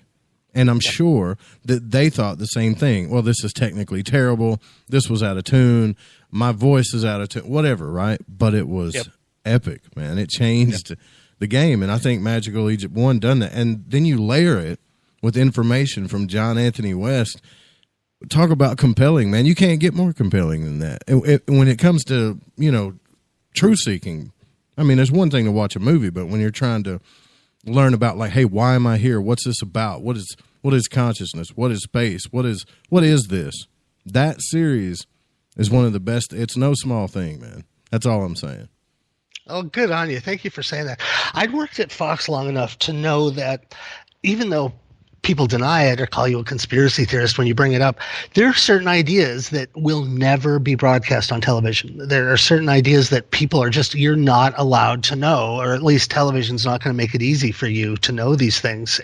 Speaker 8: And I'm sure that they thought the same thing. Well, this is technically terrible. This was out of tune. My voice is out of tune, whatever, right? But it was epic, man. It changed the game. And I think Magical Egypt 1 done that. And then you layer it with information from John Anthony West. Talk about compelling, man. You can't get more compelling than that. When it comes to, truth seeking, I mean, there's one thing to watch a movie, but when you're trying to learn about, like, hey, why am I here? What's this about? What is consciousness? What is space? What is this? That series is one of the best. It's no small thing, man. That's all I'm saying.
Speaker 16: Oh, good on you. Thank you for saying that. I'd worked at Fox long enough to know that even though people deny it or call you a conspiracy theorist when you bring it up, there are certain ideas that will never be broadcast on television. There are certain ideas that people are you're not allowed to know, or at least television's not going to make it easy for you to know these things.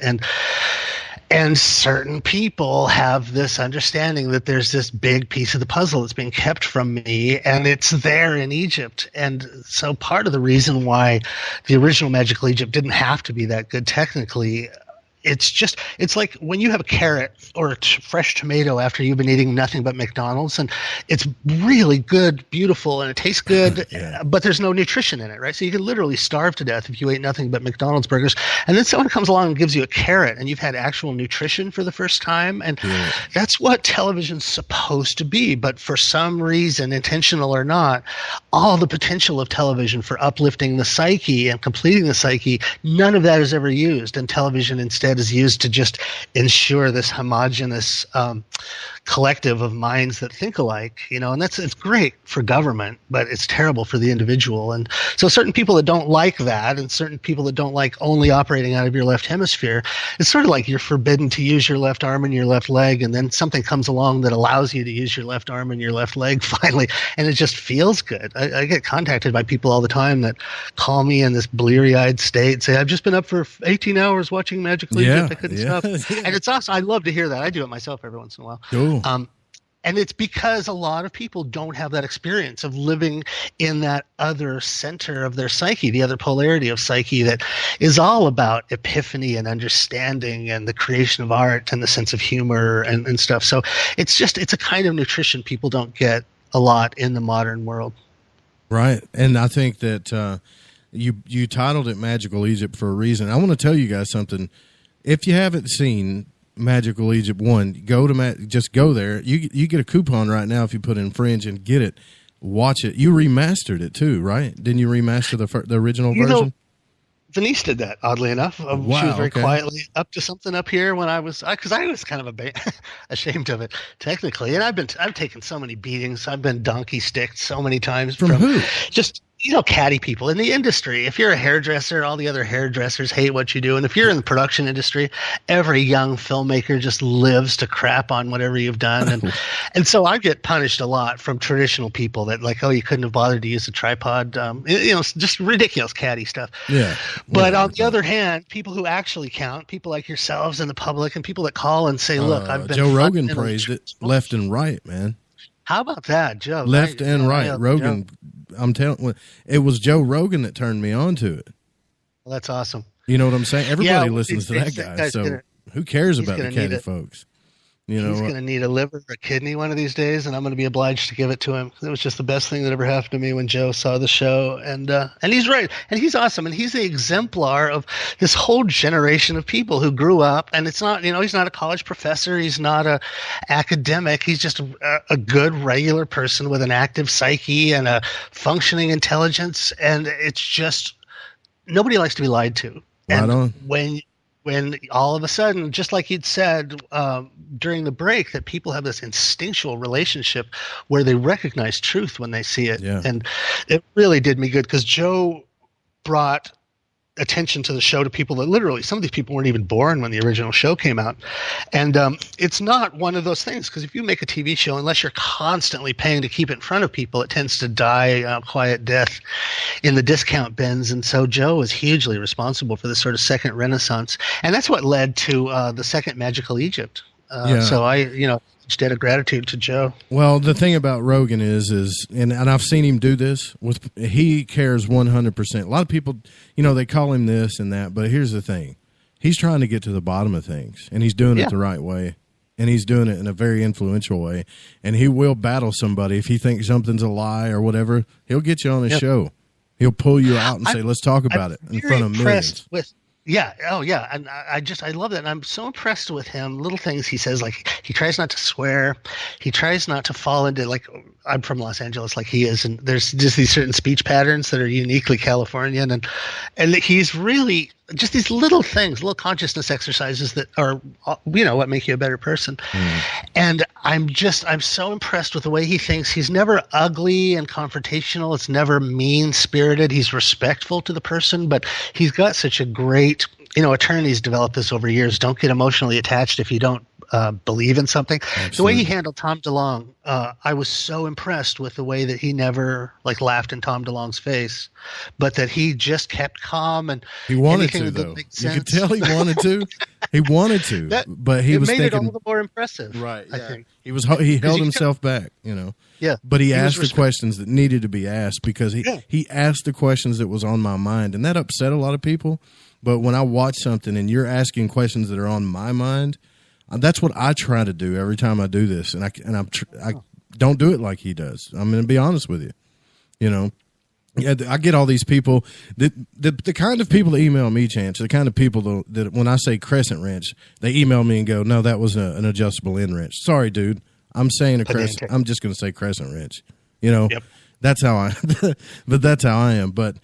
Speaker 16: And certain people have this understanding that there's this big piece of the puzzle that's being kept from me, and it's there in Egypt. And so part of the reason why the original Magical Egypt didn't have to be that good technically it's like when you have a carrot or a fresh tomato after you've been eating nothing but McDonald's, and it's really good, beautiful, and it tastes good, but there's no nutrition in it, right? So you can literally starve to death if you ate nothing but McDonald's burgers. And then someone comes along and gives you a carrot, and you've had actual nutrition for the first time. And that's what television's supposed to be. But for some reason, intentional or not, all the potential of television for uplifting the psyche and completing the psyche, none of that is ever used. And television instead is used to just ensure this homogenous collective of minds that think alike, and it's great for government, but it's terrible for the individual. And so certain people that don't like that, and certain people that don't like only operating out of your left hemisphere, it's sort of like you're forbidden to use your left arm and your left leg, and then something comes along that allows you to use your left arm and your left leg finally, and it just feels good. I get contacted by people all the time that call me in this bleary-eyed state, say, I've just been up for 18 hours watching Magical Egypt. I couldn't stop. And it's awesome. I love to hear that. I do it myself every once in a while.
Speaker 8: Cool.
Speaker 16: And it's because a lot of people don't have that experience of living in that other center of their psyche, the other polarity of psyche that is all about epiphany and understanding and the creation of art and the sense of humor and stuff. So it's a kind of nutrition people don't get a lot in the modern world.
Speaker 8: Right. And I think that you titled it Magical Egypt for a reason. I want to tell you guys something. If you haven't seen Magical Egypt 1, just go there. You get a coupon right now if you put in Fringe and get it. Watch it. You remastered it too, right? Didn't you remaster the original version?
Speaker 16: Denise did that, oddly enough. She was very quietly up to something up here when because I was kind of ashamed of it technically, and I've taken so many beatings. I've been donkey sticked so many times
Speaker 8: from who?
Speaker 16: Just catty people in the industry. If you're a hairdresser, all the other hairdressers hate what you do. And if you're in the production industry, every young filmmaker just lives to crap on whatever you've done. And so I get punished a lot from traditional people that like, oh, you couldn't have bothered to use a tripod. Just ridiculous catty stuff.
Speaker 8: Yeah.
Speaker 16: But on the other hand, people who actually count, people like yourselves and the public and people that call and say, look, I've been
Speaker 8: Joe Rogan praised it left and right, man.
Speaker 16: How about that, Joe?
Speaker 8: Left and right. Rogan. Joe. I'm telling it was Joe Rogan that turned me on to it.
Speaker 16: Well, that's awesome.
Speaker 8: You know what I'm saying? Everybody listens to that guy. So who cares about the catty folks? He's
Speaker 16: going to need a liver or a kidney one of these days, and I'm going to be obliged to give it to him. It was just the best thing that ever happened to me when Joe saw the show. And he's right. And he's awesome. And he's the exemplar of this whole generation of people who grew up. And it's not, he's not a college professor. He's not a academic. He's just a good, regular person with an active psyche and a functioning intelligence. And it's just, nobody likes to be lied to.
Speaker 8: Right on.
Speaker 16: When all of a sudden, just like you'd said during the break, that people have this instinctual relationship where they recognize truth when they see it.
Speaker 8: Yeah.
Speaker 16: And it really did me good because Joe brought attention to the show to people that literally, some of these people weren't even born when the original show came out. And it's not one of those things because if you make a TV show, unless you're constantly paying to keep it in front of people, it tends to die quiet death in the discount bins. And so Joe is hugely responsible for this sort of second renaissance. And that's what led to the second Magical Egypt. So I, debt of gratitude to Joe.
Speaker 8: Well, the thing about Rogan is and I've seen him do this he cares 100%. A lot of people, they call him this and that, but here's the thing. He's trying to get to the bottom of things and he's doing it the right way. And he's doing it in a very influential way. And he will battle somebody if he thinks something's a lie or whatever. He'll get you on his show. He'll pull you out and say, let's talk about it in front of millions.
Speaker 16: Yeah. Oh, yeah. And I love that. And I'm so impressed with him. Little things he says, like he tries not to swear. He tries not to fall into, like, I'm from Los Angeles like he is. And there's just these certain speech patterns that are uniquely Californian. And he's really just these little things, little consciousness exercises that are, what make you a better person. And I'm so impressed with the way he thinks. He's never ugly and confrontational. It's never mean-spirited. He's respectful to the person, but he's got such a great, attorneys develop this over years. Don't get emotionally attached if you don't believe in something.
Speaker 8: Absolutely.
Speaker 16: The way he handled Tom DeLonge, I was so impressed with the way that he never like laughed in Tom DeLonge's face, but that he just kept calm and
Speaker 8: he wanted
Speaker 16: anything
Speaker 8: to
Speaker 16: that didn't
Speaker 8: though.
Speaker 16: make
Speaker 8: You could
Speaker 16: sense.
Speaker 8: tell he wanted to. He wanted to, but he
Speaker 16: it
Speaker 8: was
Speaker 16: made
Speaker 8: thinking
Speaker 16: it all the more impressive.
Speaker 8: right.
Speaker 16: I
Speaker 8: Yeah.
Speaker 16: think
Speaker 8: He held himself back, you know.
Speaker 16: Yeah,
Speaker 8: but he
Speaker 16: he was
Speaker 8: asked the questions that needed to be asked because he asked the questions that was on my mind, and that upset a lot of people. But when I watch something and you're asking questions that are on my mind, that's what I try to do every time I do this, and I don't do it like he does. I'm going to be honest with you. You know, yeah, I get all these people the kind of people that email me, Chance, the kind of people that when I say crescent wrench, they email me and go, "No, that was an adjustable end wrench." Sorry, dude. I'm saying a crescent. I'm just going to say crescent wrench. You know, that's how I. But that's how I am. But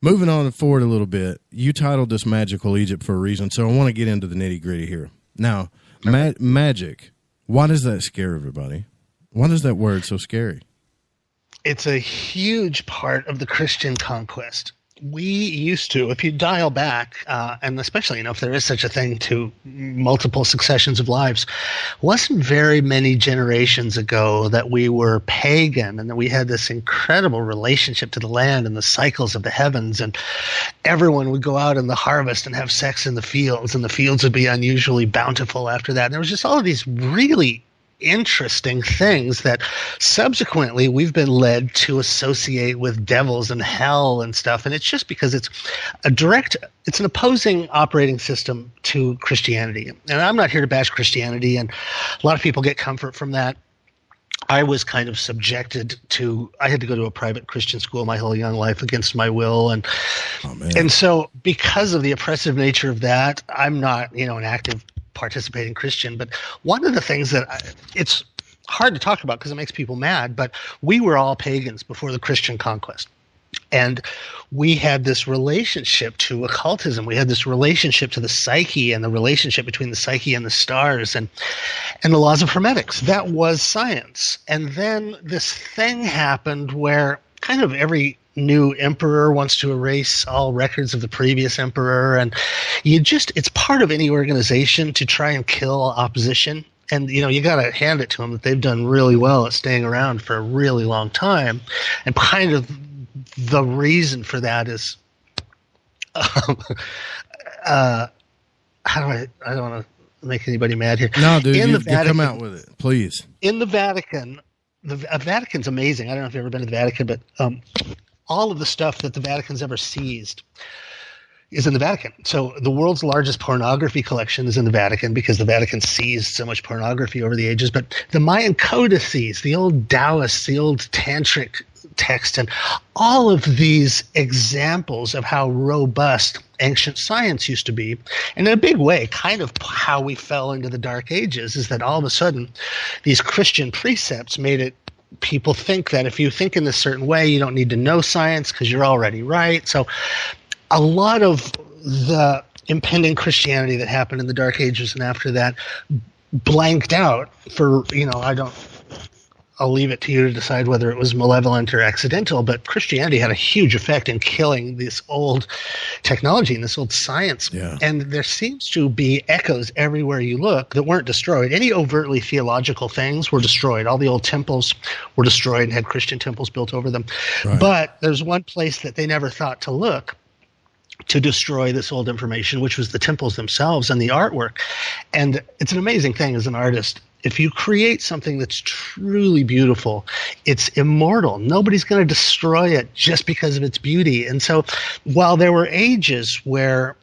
Speaker 8: moving on forward a little bit, you titled this "Magical Egypt" for a reason, so I want to get into the nitty gritty here. Now, magic. Why does that scare everybody? Why is that word so scary?
Speaker 16: It's a huge part of the Christian conquest. We used to, if you dial back, and especially, if there is such a thing to multiple successions of lives, wasn't very many generations ago that we were pagan and that we had this incredible relationship to the land and the cycles of the heavens, and everyone would go out in the harvest and have sex in the fields, and the fields would be unusually bountiful after that. And there was just all of these really interesting things that subsequently we've been led to associate with devils and hell and stuff, and it's just because it's an opposing operating system to Christianity. And I'm not here to bash Christianity, and a lot of people get comfort from that. I was kind of subjected to, I had to go to a private Christian school my whole young life against my will, and so because of the oppressive nature of that, I'm not an active participating Christian. But one of the things that it's hard to talk about because it makes people mad, but we were all pagans before the Christian conquest. And we had this relationship to occultism. We had this relationship to the psyche and the relationship between the psyche and the stars and the laws of hermetics. That was science. And then this thing happened where kind of every new emperor wants to erase all records of the previous emperor, and it's part of any organization to try and kill opposition. And you got to hand it to them that they've done really well at staying around for a really long time. And kind of the reason for that is I don't want to make anybody mad here.
Speaker 8: No, dude, you come out with it, please.
Speaker 16: In the Vatican, the Vatican's amazing. I don't know if you've ever been to the Vatican, but all of the stuff that the Vatican's ever seized is in the Vatican. So the world's largest pornography collection is in the Vatican because the Vatican seized so much pornography over the ages. But the Mayan codices, the old Taoists, the old tantric text, and all of these examples of how robust ancient science used to be, and in a big way, kind of how we fell into the Dark Ages, is that all of a sudden these Christian precepts made it people think that if you think in this certain way, you don't need to know science because you're already right. So a lot of the impending Christianity that happened in the Dark Ages and after that blanked out for, I'll leave it to you to decide whether it was malevolent or accidental, but Christianity had a huge effect in killing this old technology and this old science.
Speaker 8: Yeah.
Speaker 16: And there seems to be echoes everywhere you look that weren't destroyed. Any overtly theological things were destroyed. All the old temples were destroyed and had Christian temples built over them. Right. But there's one place that they never thought to look to destroy this old information, which was the temples themselves and the artwork. And it's an amazing thing as an artist. If you create something that's truly beautiful, it's immortal. Nobody's going to destroy it just because of its beauty. And so while there were ages where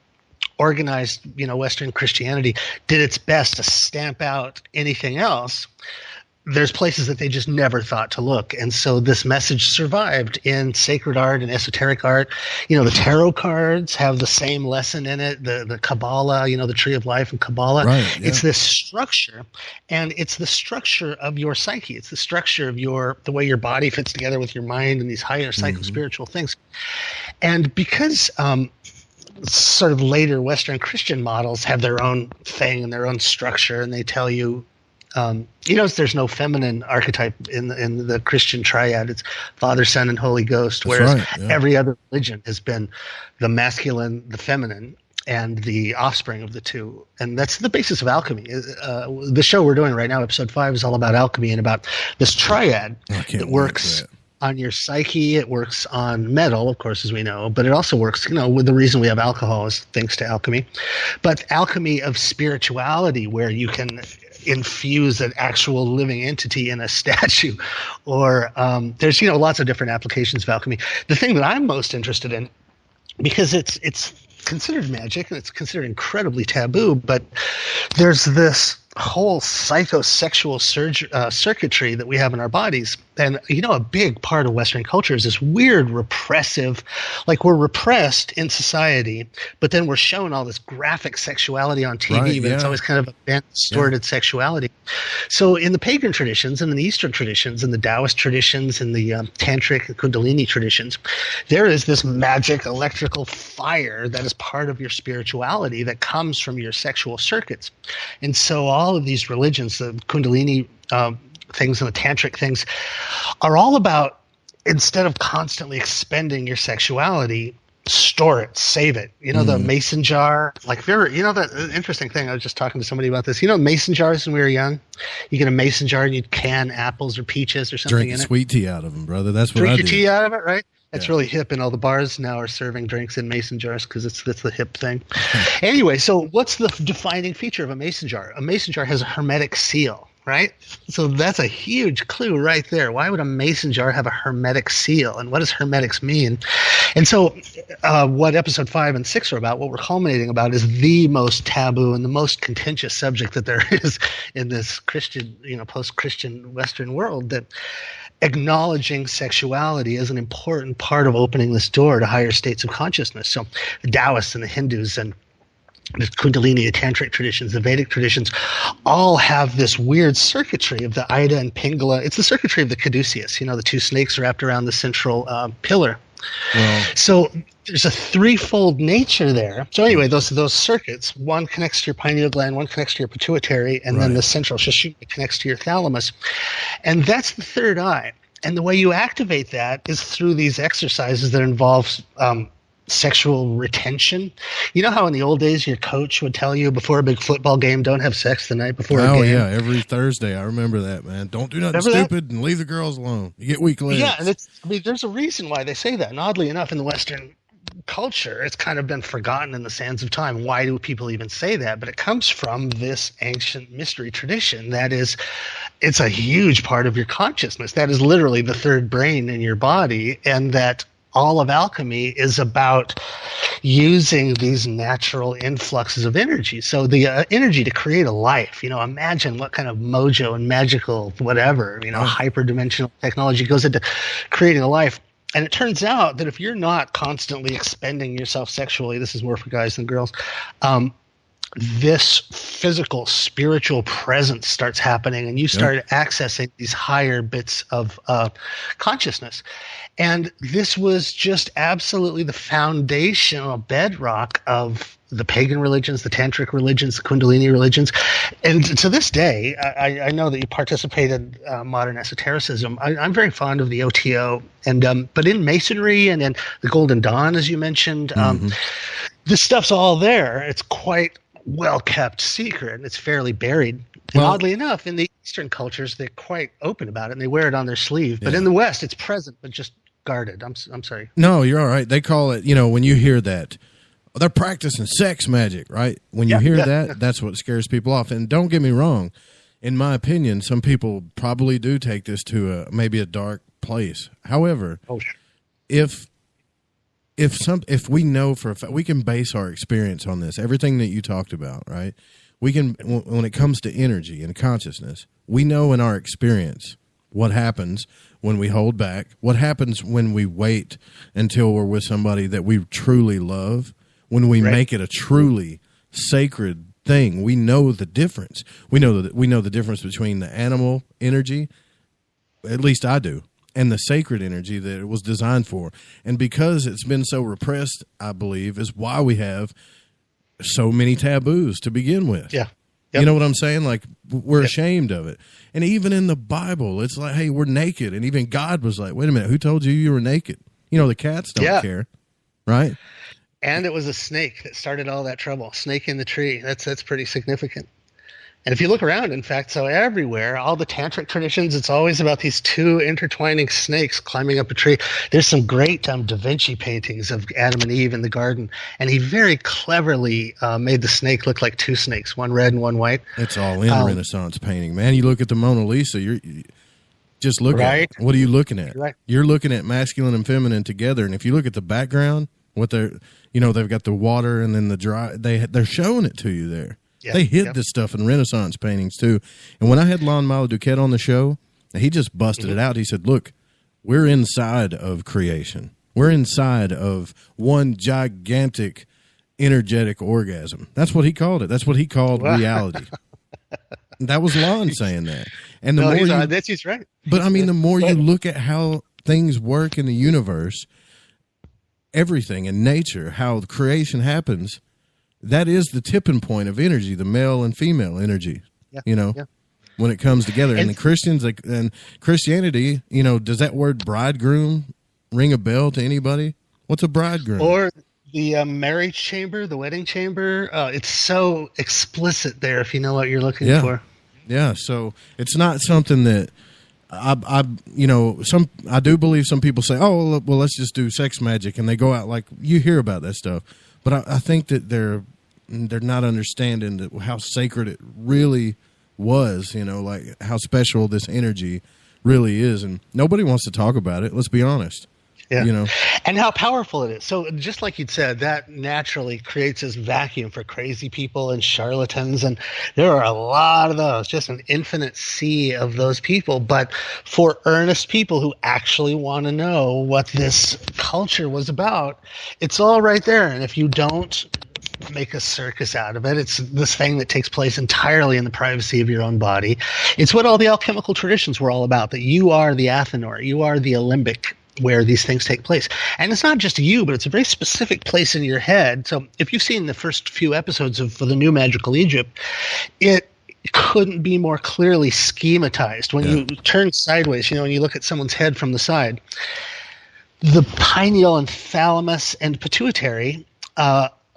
Speaker 16: organized, Western Christianity did its best to stamp out anything else, there's places that they just never thought to look. And so this message survived in sacred art and esoteric art. The tarot cards have the same lesson in it, the Kabbalah, the Tree of Life and Kabbalah.
Speaker 8: Right, yeah.
Speaker 16: It's this structure, and it's the structure of your psyche. It's the structure of the way your body fits together with your mind and these higher psycho-spiritual things. And because sort of later Western Christian models have their own thing and their own structure, and they tell you, there's no feminine archetype in the Christian triad. It's Father, Son, and Holy Ghost, whereas every other religion has been the masculine, the feminine. and the offspring of the two. And that's the basis of alchemy. The show we're doing right now, episode 5, is all about alchemy and about this triad that works on your psyche. It works on metal, of course, as we know, but it also works, with the reason we have alcohol is thanks to alchemy. But alchemy of spirituality, where you can infuse an actual living entity in a statue, or there's lots of different applications of alchemy. The thing that I'm most interested in, because it's considered magic and it's considered incredibly taboo, but there's this whole psychosexual circuitry that we have in our bodies. And, a big part of Western culture is this weird repressive, like we're repressed in society, but then we're shown all this graphic sexuality on TV, but it's always kind of a bent, distorted sexuality. So in the pagan traditions and in the Eastern traditions and the Taoist traditions and the Tantric and Kundalini traditions, there is this magic electrical fire that is part of your spirituality that comes from your sexual circuits. And so all of these religions, the Kundalini things and the tantric things, are all about, instead of constantly expending your sexuality, store it, save it. The mason jar, like if you're, that interesting thing, I was just talking to somebody about this. Mason jars when we were young? You get a mason jar and you'd can apples or peaches or something in it.
Speaker 8: Drink sweet tea out of them, brother. That's what I do.
Speaker 16: Drink your tea out of it, right? That's really hip, and all the bars now are serving drinks in mason jars because that's the hip thing. Anyway, so what's the defining feature of a mason jar? A mason jar has a hermetic seal, right? So that's a huge clue right there. Why would a mason jar have a hermetic seal, and what does hermetics mean? And so what episode 5 and 6 are about, what we're culminating about, is the most taboo and the most contentious subject that there is in this Christian, post-Christian Western world, that acknowledging sexuality is an important part of opening this door to higher states of consciousness. So the Taoists and the Hindus and the Kundalini, the Tantric traditions, the Vedic traditions, all have this weird circuitry of the Ida and Pingala. It's the circuitry of the caduceus, the two snakes wrapped around the central pillar. Wow. So there's a threefold nature there. So anyway, those circuits, one connects to your pineal gland, one connects to your pituitary, and then the central sushumna connects to your thalamus. And that's the third eye. And the way you activate that is through these exercises that involve sexual retention. You know how in the old days your coach would tell you before a big football game, don't have sex the night before a game? Oh,
Speaker 8: yeah, every Thursday. I remember that, man. Don't do nothing stupid and leave the girls alone. You get weak legs.
Speaker 16: Yeah, and there's a reason why they say that. And oddly enough, in the Western culture, it's kind of been forgotten in the sands of time. Why do people even say that? But it comes from this ancient mystery tradition that is, it's a huge part of your consciousness. That is literally the third brain in your body, and that all of alchemy is about using these natural influxes of energy. So the energy to create a life, imagine what kind of mojo and magical whatever, hyperdimensional technology goes into creating a life. And it turns out that if you're not constantly expending yourself sexually, this is more for guys than girls, this physical, spiritual presence starts happening, and you start accessing these higher bits of consciousness. And this was just absolutely the foundational bedrock of the pagan religions, the tantric religions, the Kundalini religions. And to this day, I know that you participated in modern esotericism. I'm very fond of the OTO, and but in Masonry and in the Golden Dawn, as you mentioned, this stuff's all there. It's quite well-kept secret, and it's fairly buried. And oddly enough, in the Eastern cultures, they're quite open about it, and they wear it on their sleeve. But in the West, it's present, but just guarded. I'm sorry.
Speaker 8: No, you're all right. They call it, when you hear that, they're practicing sex magic, right? When you hear that, that's what scares people off. And don't get me wrong. In my opinion, some people probably do take this to maybe a dark place. However, if we know for a fact, we can base our experience on this, everything that you talked about, right? We can, when it comes to energy and consciousness, we know in our experience what happens when we hold back, what happens when we wait until we're with somebody that we truly love, when we make it a truly sacred thing. We know the difference. We know the difference between the animal energy, at least I do, and the sacred energy that it was designed for. And because it's been so repressed, I believe, is why we have so many taboos to begin with.
Speaker 16: Yeah.
Speaker 8: You know what I'm saying? Like, we're ashamed of it. And even in the Bible, it's like, hey, we're naked. And even God was like, wait a minute, who told you were naked? The cats don't care, right?
Speaker 16: And it was a snake that started all that trouble. Snake in the tree. That's pretty significant. And if you look around, in fact, so everywhere, all the tantric traditions, it's always about these two intertwining snakes climbing up a tree. There's some great Da Vinci paintings of Adam and Eve in the garden, and he very cleverly made the snake look like two snakes, one red and one white.
Speaker 8: It's all in Renaissance painting, man. You look at the Mona Lisa, you just look at it. What are you looking at?
Speaker 16: Right.
Speaker 8: You're looking at masculine and feminine together, and if you look at the background, what they're, they've got the water and then the dry. They're showing it to you there. Yeah, they hid this stuff in Renaissance paintings too. And when I had Lon Milo Duquette on the show, he just busted it out. He said, "Look, we're inside of creation. We're inside of one gigantic energetic orgasm." That's what he called it. That's what he called reality. That was Lon saying that. And the more
Speaker 16: he's right.
Speaker 8: But I mean, the more you look at how things work in the universe, everything in nature, how creation happens, that is the tipping point of energy, the male and female energy, when it comes together. And the Christians and Christianity, does that word bridegroom ring a bell to anybody? What's a bridegroom?
Speaker 16: Or the marriage chamber, the wedding chamber. It's so explicit there if you know what you're looking for.
Speaker 8: Yeah, so it's not something that I do believe some people say, oh, well, let's just do sex magic, and they go out like you hear about that stuff. But I think that they're not understanding how sacred it really was, like how special this energy really is. And nobody wants to talk about it. Let's be honest.
Speaker 16: Yeah. And how powerful it is. So just like you'd said, that naturally creates this vacuum for crazy people and charlatans. And there are a lot of those, just an infinite sea of those people. But for earnest people who actually want to know what this culture was about, it's all right there. And if you don't make a circus out of it, it's this thing that takes place entirely in the privacy of your own body. It's what all the alchemical traditions were all about, that you are the Athenor, you are the alembic, where these things take place. And it's not just you, but it's a very specific place in your head. So if you've seen the first few episodes of the new Magical Egypt, it couldn't be more clearly schematized. When you turn sideways, when you look at someone's head from the side, the pineal and thalamus and pituitary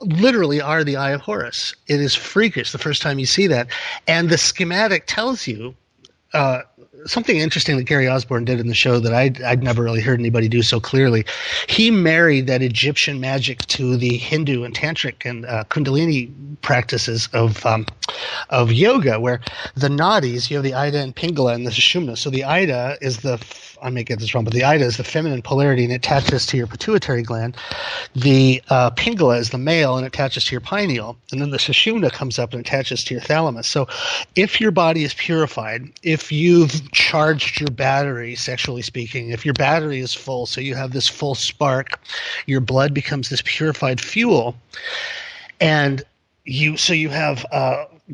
Speaker 16: literally are the Eye of Horus. It is freakish the first time you see that. And the schematic tells you something interesting that Gary Osborne did in the show that I'd never really heard anybody do so clearly. He married that Egyptian magic to the Hindu and Tantric and Kundalini practices of yoga, where the nadis, you have the Ida and Pingala and the Sushumna. So the Ida is I may get this wrong, but the Ida is the feminine polarity and it attaches to your pituitary gland. The Pingala is the male and it attaches to your pineal. And then the Sushumna comes up and attaches to your thalamus. So if your body is purified, if you've charged your battery, sexually speaking, if your battery is full, so you have this full spark, your blood becomes this purified fuel. And you have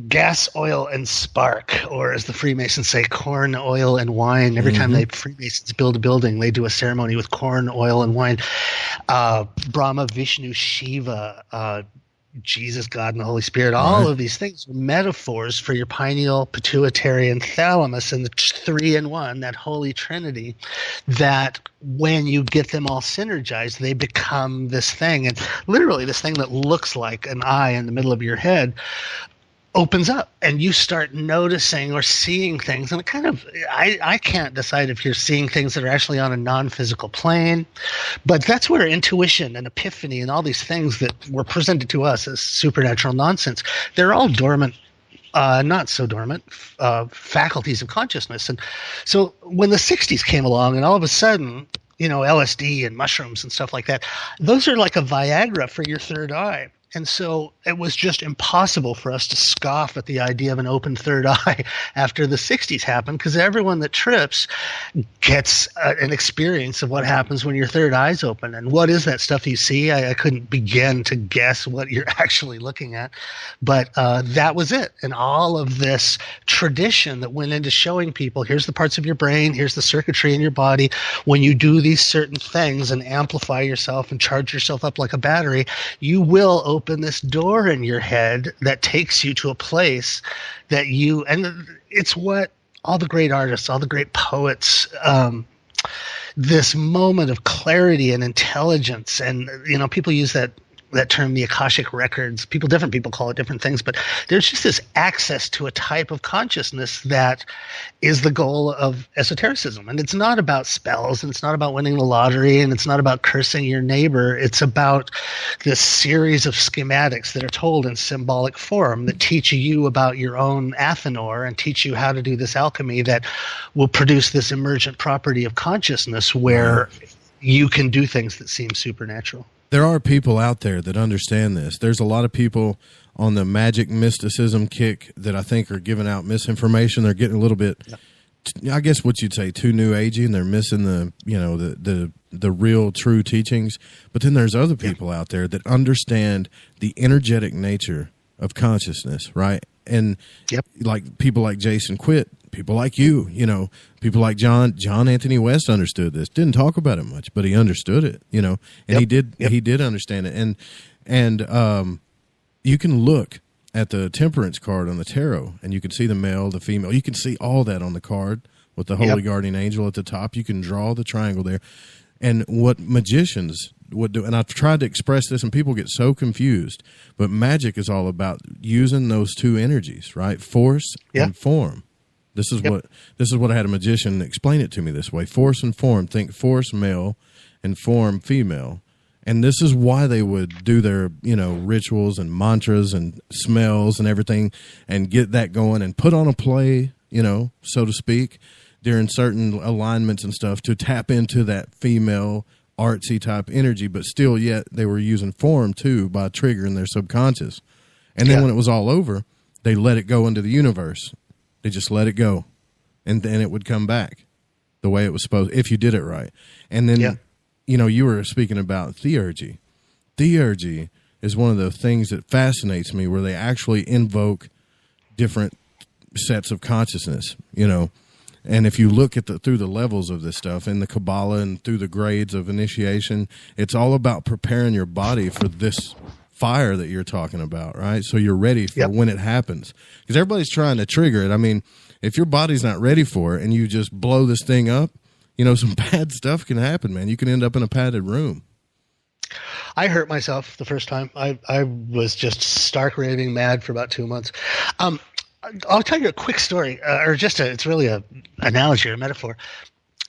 Speaker 16: gas, oil, and spark, or as the Freemasons say, corn, oil, and wine. Every time Freemasons build a building, they do a ceremony with corn, oil, and wine. Brahma, Vishnu, Shiva, Jesus, God, and the Holy Spirit, all of these things are metaphors for your pineal, pituitary, and thalamus, and the three in one, that holy trinity, that when you get them all synergized, they become this thing. And literally this thing that looks like an eye in the middle of your head opens up and you start noticing or seeing things. And it kind of, I can't decide if you're seeing things that are actually on a non-physical plane, but that's where intuition and epiphany and all these things that were presented to us as supernatural nonsense, they're all dormant, not so dormant, faculties of consciousness. And so when the 60s came along and all of a sudden, LSD and mushrooms and stuff like that, those are like a Viagra for your third eye. And so it was just impossible for us to scoff at the idea of an open third eye after the 60s happened, because everyone that trips gets an experience of what happens when your third eye's open. And what is that stuff you see? I couldn't begin to guess what you're actually looking at. But that was it. And all of this tradition that went into showing people, here's the parts of your brain, here's the circuitry in your body. When you do these certain things and amplify yourself and charge yourself up like a battery, you will open this door in your head that takes you to a place that and it's what all the great artists, all the great poets, this moment of clarity and intelligence. And, people use that that term, the Akashic records. Different people call it different things, but there's just this access to a type of consciousness that is the goal of esotericism. And it's not about spells, and it's not about winning the lottery, and it's not about cursing your neighbor. It's about this series of schematics that are told in symbolic form that teach you about your own Athenor and teach you how to do this alchemy that will produce this emergent property of consciousness where you can do things that seem supernatural.
Speaker 8: There are people out there that understand this. There's a lot of people on the magic mysticism kick that I think are giving out misinformation. They're getting a little bit, I guess what you'd say, too new agey, and they're missing the real true teachings. But then there's other people out there that understand the energetic nature of consciousness, right? And like people like Jason Quitt, people like you, people like John Anthony West understood this. Didn't talk about it much, but he understood it, and he did understand it. And you can look at the temperance card on the tarot, and you can see the male, the female. You can see all that on the card with the Holy Guardian Angel at the top. You can draw the triangle there. And what magicians would do, and I've tried to express this, and people get so confused, but magic is all about using those two energies, right? Force and form. This is what I had a magician explain it to me this way: force and form. Think force male and form female. And this is why they would do their, rituals and mantras and smells and everything, and get that going and put on a play, so to speak, during certain alignments and stuff to tap into that female artsy type energy, but still yet they were using form too by triggering their subconscious. And then when it was all over, they let it go into the universe. They just let it go. And then it would come back the way it was supposed, if you did it right. And then, you were speaking about theurgy. Theurgy is one of the things that fascinates me, where they actually invoke different sets of consciousness, And if you look at through the levels of this stuff in the Kabbalah and through the grades of initiation, it's all about preparing your body for this fire that you're talking about, right? So you're ready for when it happens. Because everybody's trying to trigger it. I mean, if your body's not ready for it and you just blow this thing up, some bad stuff can happen, man. You can end up in a padded room.
Speaker 16: I hurt myself the first time. I was just stark raving mad for about 2 months. I'll tell you a quick story, it's really a analogy or a metaphor.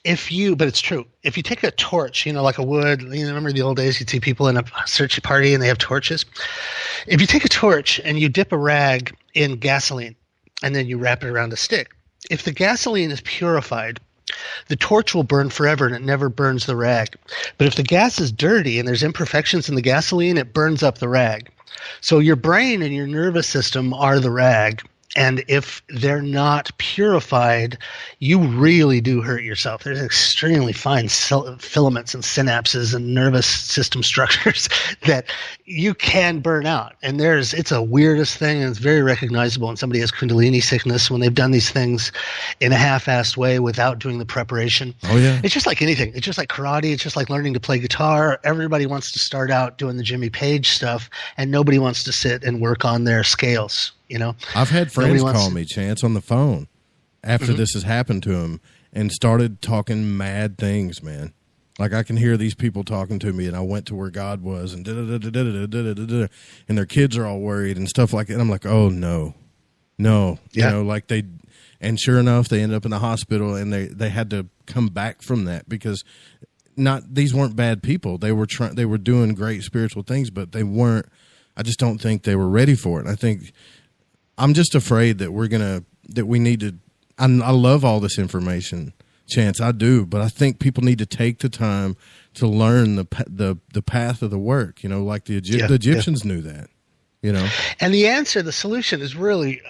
Speaker 16: But it's true. If you take a torch, like a wood, remember the old days, you'd see people in a search party and they have torches. If you take a torch and you dip a rag in gasoline and then you wrap it around a stick, if the gasoline is purified, the torch will burn forever and it never burns the rag. But if the gas is dirty and there's imperfections in the gasoline, it burns up the rag. So your brain and your nervous system are the rag. And if they're not purified, you really do hurt yourself. There's extremely fine filaments and synapses and nervous system structures that you can burn out. And it's a weirdest thing, and it's very recognizable when somebody has Kundalini sickness, when they've done these things in a half-assed way without doing the preparation.
Speaker 8: Oh, yeah.
Speaker 16: It's just like anything. It's just like karate. It's just like learning to play guitar. Everybody wants to start out doing the Jimmy Page stuff, and nobody wants to sit and work on their scales.
Speaker 8: I've had friends call me, Chance, on the phone after this has happened to them and started talking mad things, man. Like, I can hear these people talking to me, and I went to where God was, and and their kids are all worried and stuff like that. And I'm like, oh, no. And sure enough, they ended up in the hospital, and they had to come back from that because these weren't bad people. They were doing great spiritual things, but they weren't. I just don't think they were ready for it. And I think I'm just afraid that we need to. I love all this information, Chance, I do, but I think people need to take the time to learn the path of the work. Like the Egyptians knew that.
Speaker 16: And the solution is really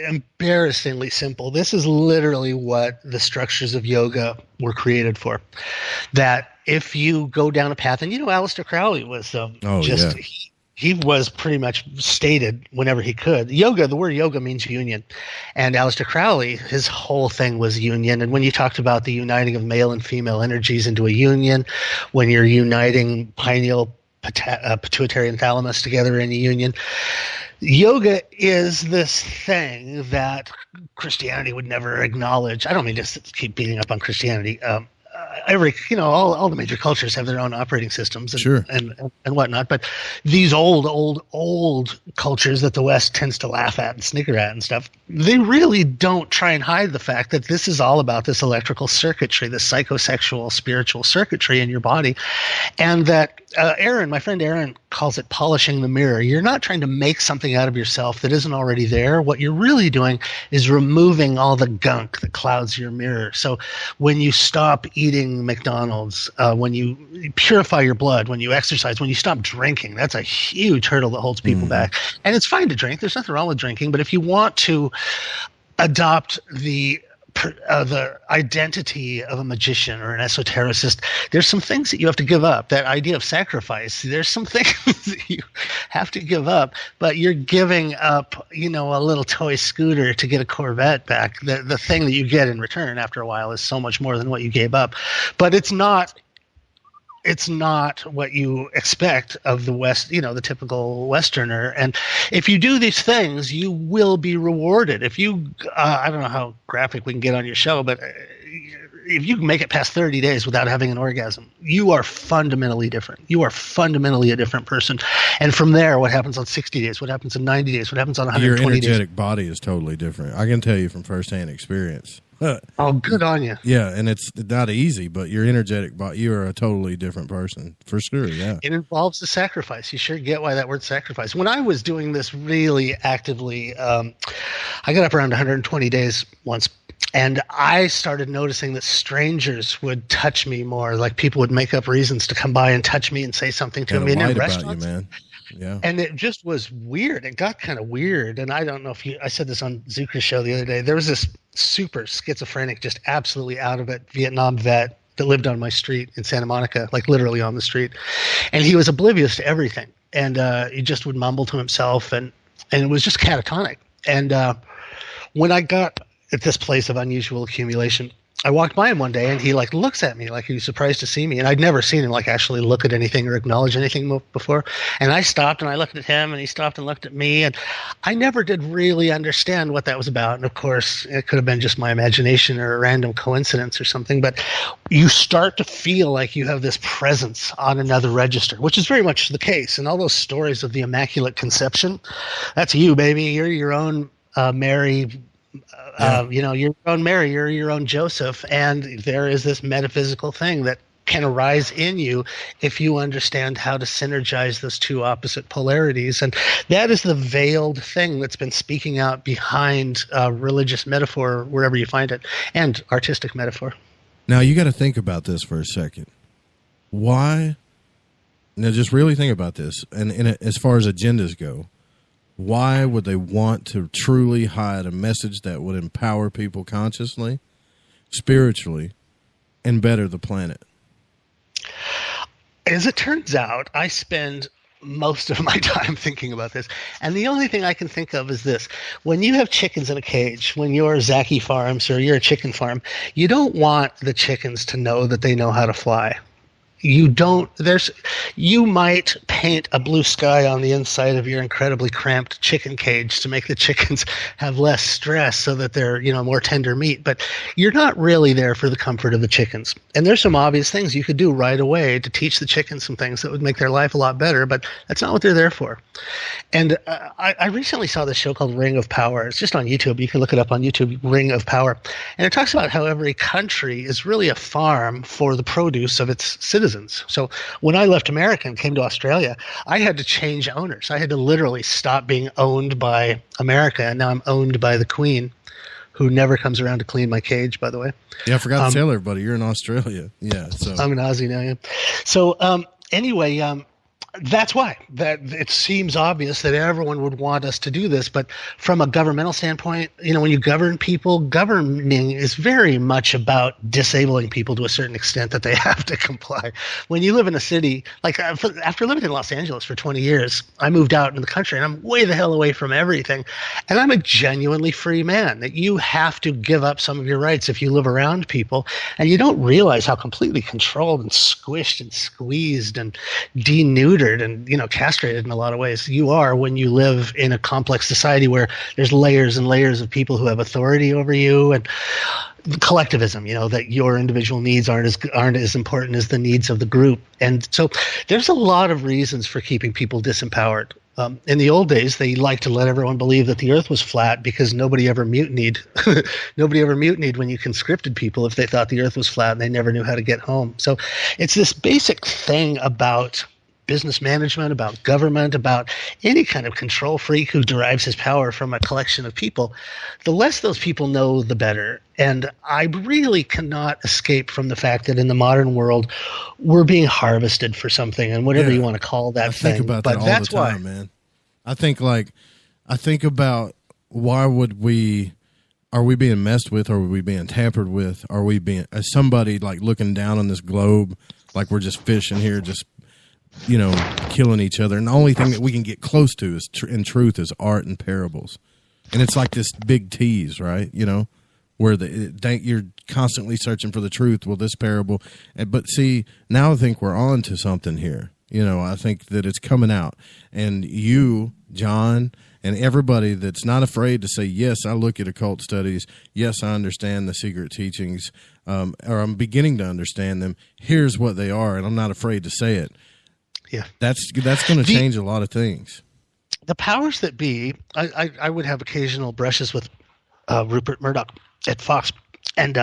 Speaker 16: embarrassingly simple. This is literally what the structures of yoga were created for. That if you go down a path, and Aleister Crowley was he was pretty much stated whenever he could. The word yoga means union. And Aleister Crowley, his whole thing was union. And when you talked about the uniting of male and female energies into a union, when you're uniting pineal, pituitary, and thalamus together in a union, yoga is this thing that Christianity would never acknowledge. I don't mean to keep beating up on Christianity. all the major cultures have their own operating systems and,
Speaker 8: Sure.
Speaker 16: and whatnot. But these old cultures that the West tends to laugh at and snicker at and stuff, they really don't try and hide the fact that this is all about this electrical circuitry, this psychosexual spiritual circuitry in your body. And that my friend Aaron calls it polishing the mirror. You're not trying to make something out of yourself that isn't already there. What you're really doing is removing all the gunk that clouds your mirror. So when you stop eating McDonald's, when you purify your blood, when you exercise, when you stop drinking, that's a huge hurdle that holds people back. And it's fine to drink. There's nothing wrong with drinking. But if you want to adopt the identity of a magician or an esotericist, there's some things that you have to give up. That idea of sacrifice, there's some things that you have to give up, but you're giving up, a little toy scooter to get a Corvette back. The thing that you get in return after a while is so much more than what you gave up. But it's not what you expect of the West, the typical Westerner. And if you do these things, you will be rewarded. If you, I don't know how graphic we can get on your show, but if you can make it past 30 days without having an orgasm, you are fundamentally different. You are fundamentally a different person. And from there, what happens on 60 days? What happens in 90 days? What happens on 120 days?
Speaker 8: Your energetic body is totally different. I can tell you from firsthand experience.
Speaker 16: Oh, good on you.
Speaker 8: Yeah, and it's not easy, but your energetic body, you are a totally different person, for sure, yeah.
Speaker 16: It involves the sacrifice. You sure get why that word sacrifice. When I was doing this really actively, I got up around 120 days once, and I started noticing that strangers would touch me more. Like people would make up reasons to come by and touch me and say something to me.
Speaker 8: And about you, man. Yeah.
Speaker 16: And it just was weird. It got kind of weird. And I don't know if I said this on Zucker's show the other day. There was this super schizophrenic, just absolutely out of it Vietnam vet that lived on my street in Santa Monica, like literally on the street. And he was oblivious to everything. And he just would mumble to himself. And it was just catatonic. And when I got at this place of unusual accumulation, I walked by him one day and he looks at me like he was surprised to see me. And I'd never seen him actually look at anything or acknowledge anything before. And I stopped and I looked at him and he stopped and looked at me. And I never did really understand what that was about. And of course, it could have been just my imagination or a random coincidence or something. But you start to feel like you have this presence on another register, which is very much the case. And all those stories of the Immaculate Conception, that's you, baby. You're your own Mary. You're your own Mary, you're your own Joseph, and there is this metaphysical thing that can arise in you if you understand how to synergize those two opposite polarities. And that is the veiled thing that's been speaking out behind religious metaphor, wherever you find it, and artistic metaphor.
Speaker 8: Now, you got to think about this for a second. Why? Now, just really think about this. And as far as agendas go, why would they want to truly hide a message that would empower people consciously, spiritually, and better the planet?
Speaker 16: As it turns out, I spend most of my time thinking about this. And the only thing I can think of is this. When you have chickens in a cage, when you're Zaki Farms or you're a chicken farm, you don't want the chickens to know that they know how to fly. You might paint a blue sky on the inside of your incredibly cramped chicken cage to make the chickens have less stress so that they're, more tender meat, but you're not really there for the comfort of the chickens. And there's some obvious things you could do right away to teach the chickens some things that would make their life a lot better, but that's not what they're there for. And I recently saw this show called Ring of Power. It's just on YouTube. You can look it up on YouTube, Ring of Power. And it talks about how every country is really a farm for the produce of its citizens. So when I left America and came to Australia, I had to change owners. I had to literally stop being owned by America, and now I'm owned by the Queen, who never comes around to clean my cage, by the way.
Speaker 8: Yeah, I forgot to tell everybody, you're in Australia. Yeah, so
Speaker 16: I'm an Aussie now, yeah. So anyway, that's why that it seems obvious that everyone would want us to do this. But from a governmental standpoint, when you govern people, governing is very much about disabling people to a certain extent that they have to comply. When you live in a city, after living in Los Angeles for 20 years, I moved out in the country and I'm way the hell away from everything. And I'm a genuinely free man. That you have to give up some of your rights if you live around people. And you don't realize how completely controlled and squished and squeezed and denuded neutered and, castrated in a lot of ways. You are when you live in a complex society where there's layers and layers of people who have authority over you, and collectivism, that your individual needs aren't as important as the needs of the group. And so there's a lot of reasons for keeping people disempowered. In the old days, they liked to let everyone believe that the earth was flat because nobody ever mutinied. Nobody ever mutinied when you conscripted people if they thought the earth was flat and they never knew how to get home. So it's this basic thing about business management, about government, about any kind of control freak who derives his power from a collection of people. The less those people know, the better. And I really cannot escape from the fact that in the modern world, we're being harvested for something, and whatever you want to call that thing.
Speaker 8: I think about that all the time, man. I think about are we being messed with? Are we being tampered with? Are we being, as somebody like looking down on this globe, like we're just fishing here, just killing each other, and the only thing that we can get close to is in truth is art and parables, and it's like this big tease, right? Where you're constantly searching for the truth. Well, this parable, but see, now I think we're on to something here. I think that it's coming out, and you, John, and everybody that's not afraid to say, yes, I look at occult studies. Yes, I understand the secret teachings, or I'm beginning to understand them. Here's what they are, and I'm not afraid to say it.
Speaker 16: Yeah,
Speaker 8: that's going to change a lot of things.
Speaker 16: The powers that be, I would have occasional brushes with Rupert Murdoch at Fox, and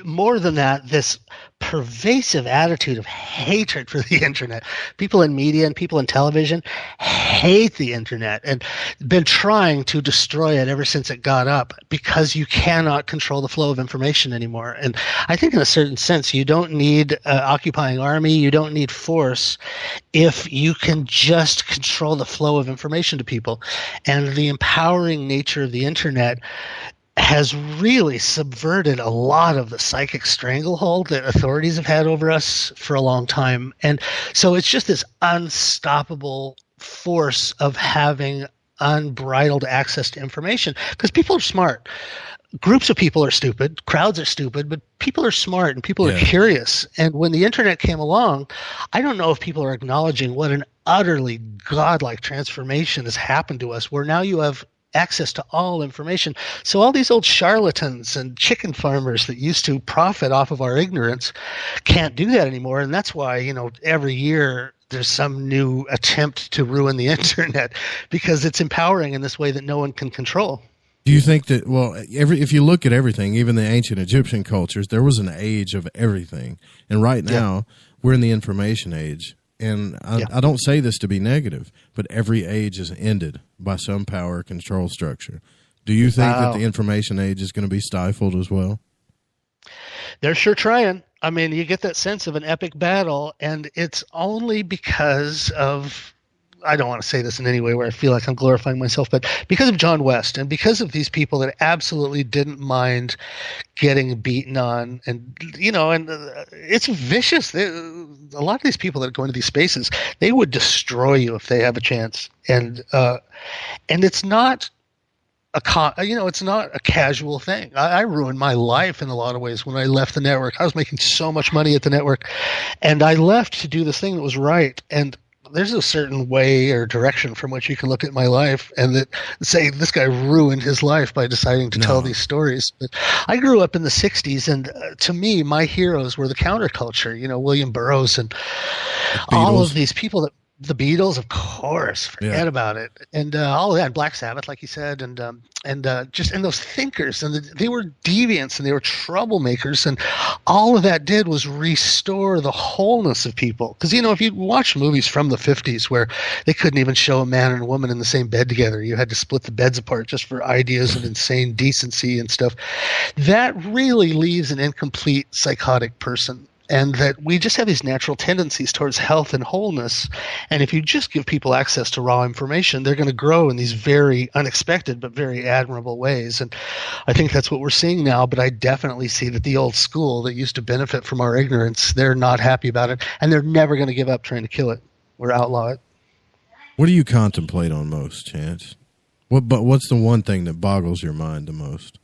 Speaker 16: more than that, this pervasive attitude of hatred for the internet. People in media and people in television hate the internet and been trying to destroy it ever since it got up, because you cannot control the flow of information anymore. And I think in a certain sense, you don't need an occupying army, you don't need force if you can just control the flow of information to people. And the empowering nature of the internet has really subverted a lot of the psychic stranglehold that authorities have had over us for a long time. And so it's just this unstoppable force of having unbridled access to information, because people are smart. Groups of people are stupid, crowds are stupid, but people are smart and people are curious. And when the internet came along, I don't know if people are acknowledging what an utterly godlike transformation has happened to us, where now you have access to all information. So all these old charlatans and chicken farmers that used to profit off of our ignorance can't do that anymore. And that's why, every year there's some new attempt to ruin the internet, because it's empowering in this way that no one can control.
Speaker 8: Do you think that, if you look at everything, even the ancient Egyptian cultures, there was an age of everything. And right now we're in the information age. And I don't say this to be negative, but every age is ended by some power control structure. Do you think that the information age is going to be stifled as well?
Speaker 16: They're sure trying. I mean, you get that sense of an epic battle, and it's only because of, I don't want to say this in any way where I feel like I'm glorifying myself, but because of John West and because of these people that absolutely didn't mind getting beaten on, and it's vicious. A lot of these people that go into these spaces, they would destroy you if they have a chance, and it's not it's not a casual thing. I ruined my life in a lot of ways when I left the network. I was making so much money at the network, and I left to do this thing that was right. And there's a certain way or direction from which you can look at my life and that say this guy ruined his life by deciding to tell these stories. But I grew up in the 60s, and to me, my heroes were the counterculture, William Burroughs and all of these people that, the Beatles, of course, forget about it. And all of that, Black Sabbath, like you said, and those thinkers, and they were deviants and they were troublemakers, and all of that did was restore the wholeness of people. Because if you watch movies from the 50s where they couldn't even show a man and a woman in the same bed together, you had to split the beds apart just for ideas of insane decency and stuff, that really leaves an incomplete psychotic person. And that we just have these natural tendencies towards health and wholeness. And if you just give people access to raw information, they're going to grow in these very unexpected but very admirable ways. And I think that's what we're seeing now. But I definitely see that the old school that used to benefit from our ignorance, they're not happy about it. And they're never going to give up trying to kill it or outlaw it.
Speaker 8: What do you contemplate on most, Chance? What's the one thing that boggles your mind the most?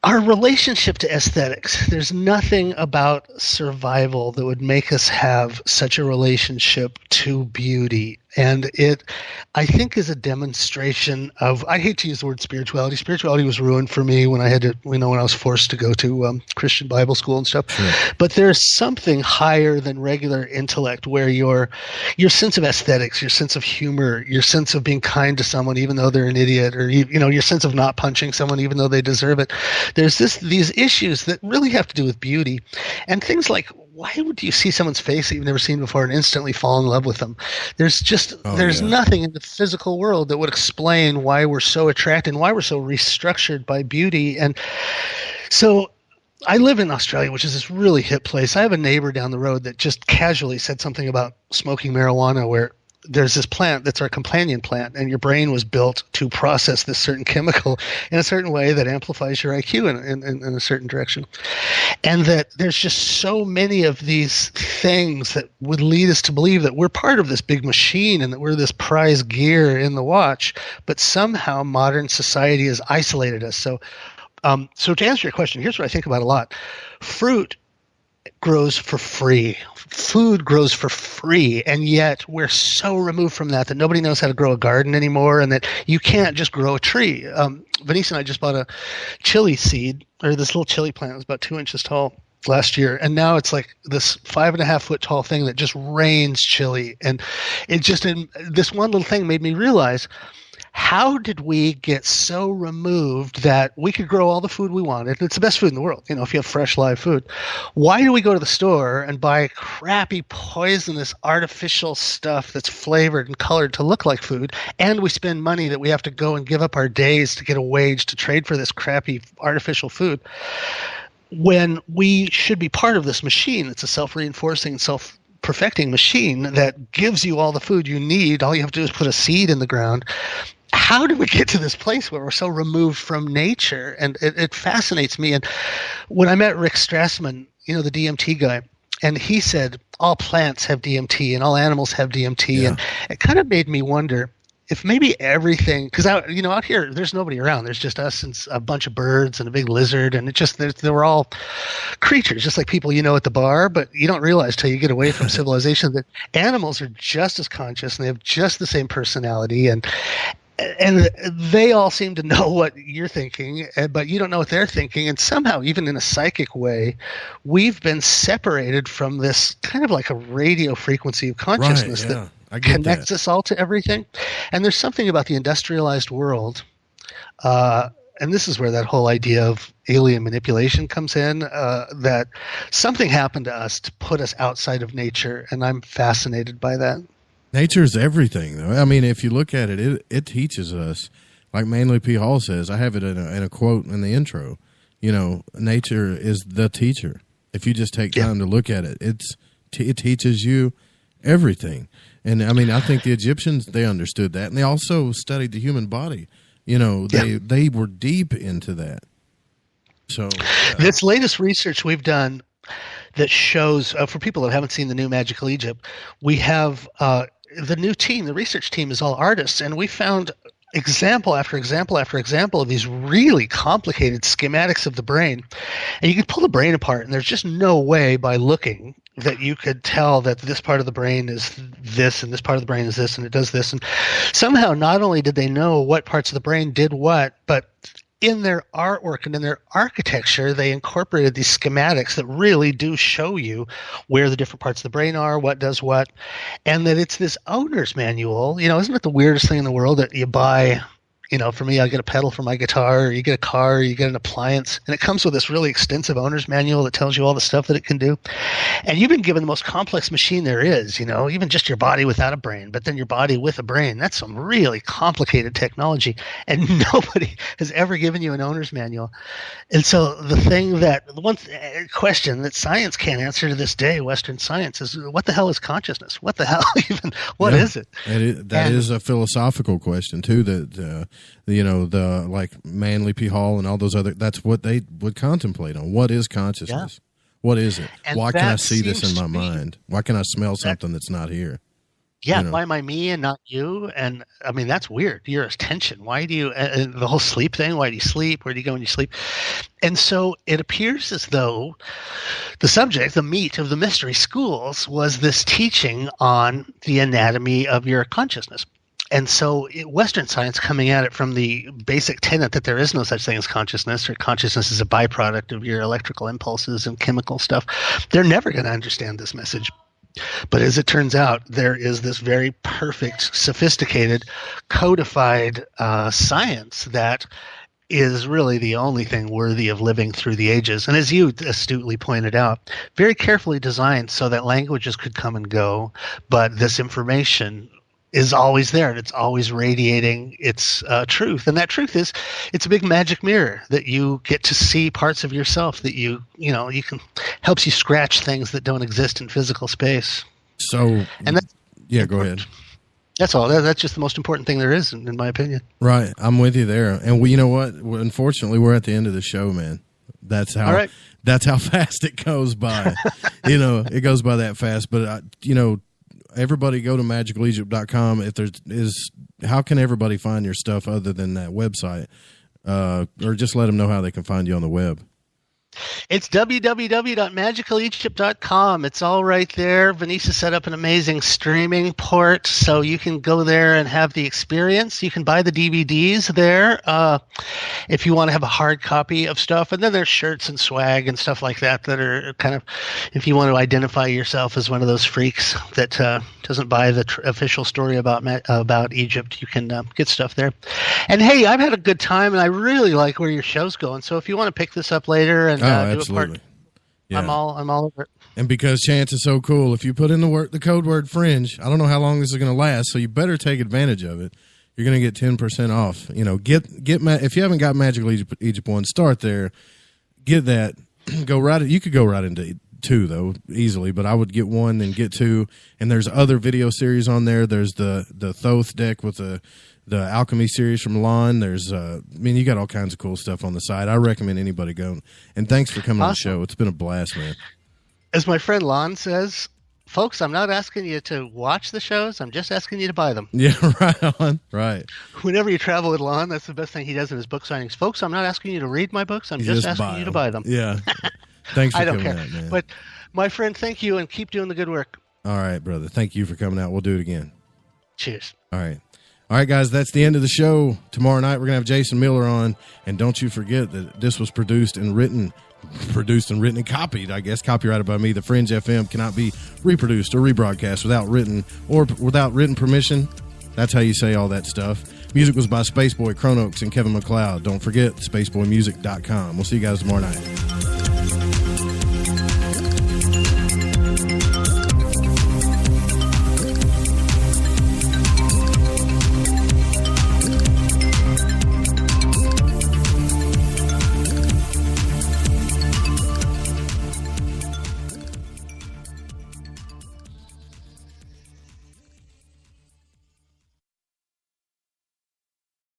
Speaker 16: our relationship to aesthetics. There's nothing about survival that would make us have such a relationship to beauty. And it, I think, is a demonstration of, I hate to use the word spirituality. Spirituality was ruined for me when I had to, when I was forced to go to Christian Bible school and stuff. Sure. But there's something higher than regular intellect where your sense of aesthetics, your sense of humor, your sense of being kind to someone even though they're an idiot, or your sense of not punching someone even though they deserve it. There's these issues that really have to do with beauty, and things like, why would you see someone's face that you've never seen before and instantly fall in love with them? There's nothing in the physical world that would explain why we're so attracted and why we're so restructured by beauty. And so I live in Australia, which is this really hip place. I have a neighbor down the road that just casually said something about smoking marijuana, where there's this plant that's our companion plant, and your brain was built to process this certain chemical in a certain way that amplifies your IQ in a certain direction. And that there's just so many of these things that would lead us to believe that we're part of this big machine and that we're this prize gear in the watch, but somehow modern society has isolated us. So to answer your question, here's what I think about a lot. Fruit grows for free. Food grows for free, and yet we're so removed from that nobody knows how to grow a garden anymore, and that you can't just grow a tree. Vanessa and I just bought a chili seed, or this little chili plant. It was about 2 inches tall last year, and now it's like this 5.5 foot tall thing that just rains chili. And it just, this one little thing made me realize, how did we get so removed that we could grow all the food we wanted? It's the best food in the world, if you have fresh live food. Why do we go to the store and buy crappy, poisonous, artificial stuff that's flavored and colored to look like food, and we spend money that we have to go and give up our days to get a wage to trade for this crappy artificial food, when we should be part of this machine that's a self-reinforcing, self-perfecting machine that gives you all the food you need? All you have to do is put a seed in the ground. How did we get to this place where we're so removed from nature? And it fascinates me. And when I met Rick Strassman, the DMT guy, and he said all plants have DMT and all animals have DMT, yeah. And it kind of made me wonder if maybe everything, because out here there's nobody around. There's just us and a bunch of birds and a big lizard, and they were all creatures, just like people at the bar. But you don't realize till you get away from civilization that animals are just as conscious and they have just the same personality, and they all seem to know what you're thinking, but you don't know what they're thinking. And somehow, even in a psychic way, we've been separated from this kind of like a radio frequency of consciousness that connects us all to everything. And there's something about the industrialized world, and this is where that whole idea of alien manipulation comes in, that something happened to us to put us outside of nature, and I'm fascinated by that.
Speaker 8: Nature's everything, though. I mean, if you look at it, it teaches us. Like Manly P. Hall says, I have it in a quote in the intro. Nature is the teacher. If you just take time to look at it, it teaches you everything. And I mean, I think the Egyptians, they understood that, and they also studied the human body. They were deep into that. So
Speaker 16: this latest research we've done that shows, for people that haven't seen the new Magical Egypt, we have the new team, the research team is all artists, and we found example after example after example of these really complicated schematics of the brain. And you could pull the brain apart, and there's just no way by looking that you could tell that this part of the brain is this and this part of the brain is this and it does this. And somehow not only did they know what parts of the brain did what, but in their artwork and in their architecture, they incorporated these schematics that really do show you where the different parts of the brain are, what does what, and that it's this owner's manual. Isn't it the weirdest thing in the world that you buy? For me, I get a pedal for my guitar, or you get a car, or you get an appliance, and it comes with this really extensive owner's manual that tells you all the stuff that it can do. And you've been given the most complex machine there is, even just your body without a brain, but then your body with a brain. That's some really complicated technology, and nobody has ever given you an owner's manual. And so the one question that science can't answer to this day, Western science, is what the hell is consciousness? What the hell even? What is it?
Speaker 8: That is a philosophical question too. That the like Manly P. Hall and all those other, that's what they would contemplate on. What is consciousness? Yeah. What is it?
Speaker 16: And
Speaker 8: why can I see this in my mind? Why can I smell something that's not here?
Speaker 16: Yeah, why am I me and not you? And I mean, that's weird. Your attention. Why do you, the whole sleep thing, why do you sleep? Where do you go when you sleep? And so it appears as though the subject, the meat of the mystery schools, was this teaching on the anatomy of your consciousness. And so Western science coming at it from the basic tenet that there is no such thing as consciousness, or consciousness is a byproduct of your electrical impulses and chemical stuff, they're never going to understand this message. But as it turns out, there is this very perfect, sophisticated, codified science that is really the only thing worthy of living through the ages. And as you astutely pointed out, very carefully designed so that languages could come and go, but this information is always there, and it's always radiating its truth. And that truth is, it's a big magic mirror that you get to see parts of yourself that you can, helps you scratch things that don't exist in physical space.
Speaker 8: So,
Speaker 16: and that's,
Speaker 8: yeah, go ahead.
Speaker 16: That's all. That's just the most important thing there is, in my opinion.
Speaker 8: Right. I'm with you there. And you know what? Unfortunately, we're at the end of the show, man. That's how,
Speaker 16: all right.
Speaker 8: That's how fast it goes by. It goes by that fast. But, everybody go to magicalegypt.com. If how can everybody find your stuff other than that website? Or just let them know how they can find you on the web.
Speaker 16: It's www.magicalegypt.com. It's all right there. Vanessa set up an amazing streaming port, so you can go there and have the experience. You can buy the DVDs there if you want to have a hard copy of stuff. And then there's shirts and swag and stuff like that are kind of, if you want to identify yourself as one of those freaks that doesn't buy the official story about Egypt, you can get stuff there. And hey, I've had a good time, and I really like where your show's going. So if you want to pick this up later and do
Speaker 8: absolutely.
Speaker 16: a part,
Speaker 8: yeah.
Speaker 16: I'm all over it. And
Speaker 8: because Chance is so cool, if you put in the code word fringe, I don't know how long this is going to last, so you better take advantage of it. You're going to get 10% off. If you haven't got Magical Egypt 1, start there. Get that. You could go right into 2 though easily, but I would get 1 and get 2. And there's other video series on there. There's the Thoth deck with the Alchemy series from Lon. There's you got all kinds of cool stuff on the side. I recommend anybody go. And thanks for coming on the show. It's been a blast, man.
Speaker 16: As my friend Lon says, folks, I'm not asking you to watch the shows. I'm just asking you to buy them.
Speaker 8: Yeah, right on. Right.
Speaker 16: Whenever you travel with Lon, that's the best thing he does in his book signings. Folks, I'm not asking you to read my books. I'm just asking you to buy them.
Speaker 8: Yeah. Thanks for
Speaker 16: coming
Speaker 8: care.
Speaker 16: Out, man. But my friend, thank you, and keep doing the good work.
Speaker 8: All right, brother. Thank you for coming out. We'll do it again.
Speaker 16: Cheers.
Speaker 8: All right. All right, guys, that's the end of the show. Tomorrow night, we're going to have Jason Miller on. And don't you forget that this was produced and written and copied, I guess, copyrighted by me. The Fringe FM cannot be reproduced or rebroadcast without written permission. That's how you say all that stuff. Music was by Spaceboy, Chronox, and Kevin MacLeod. Don't forget, spaceboymusic.com. We'll see you guys tomorrow night.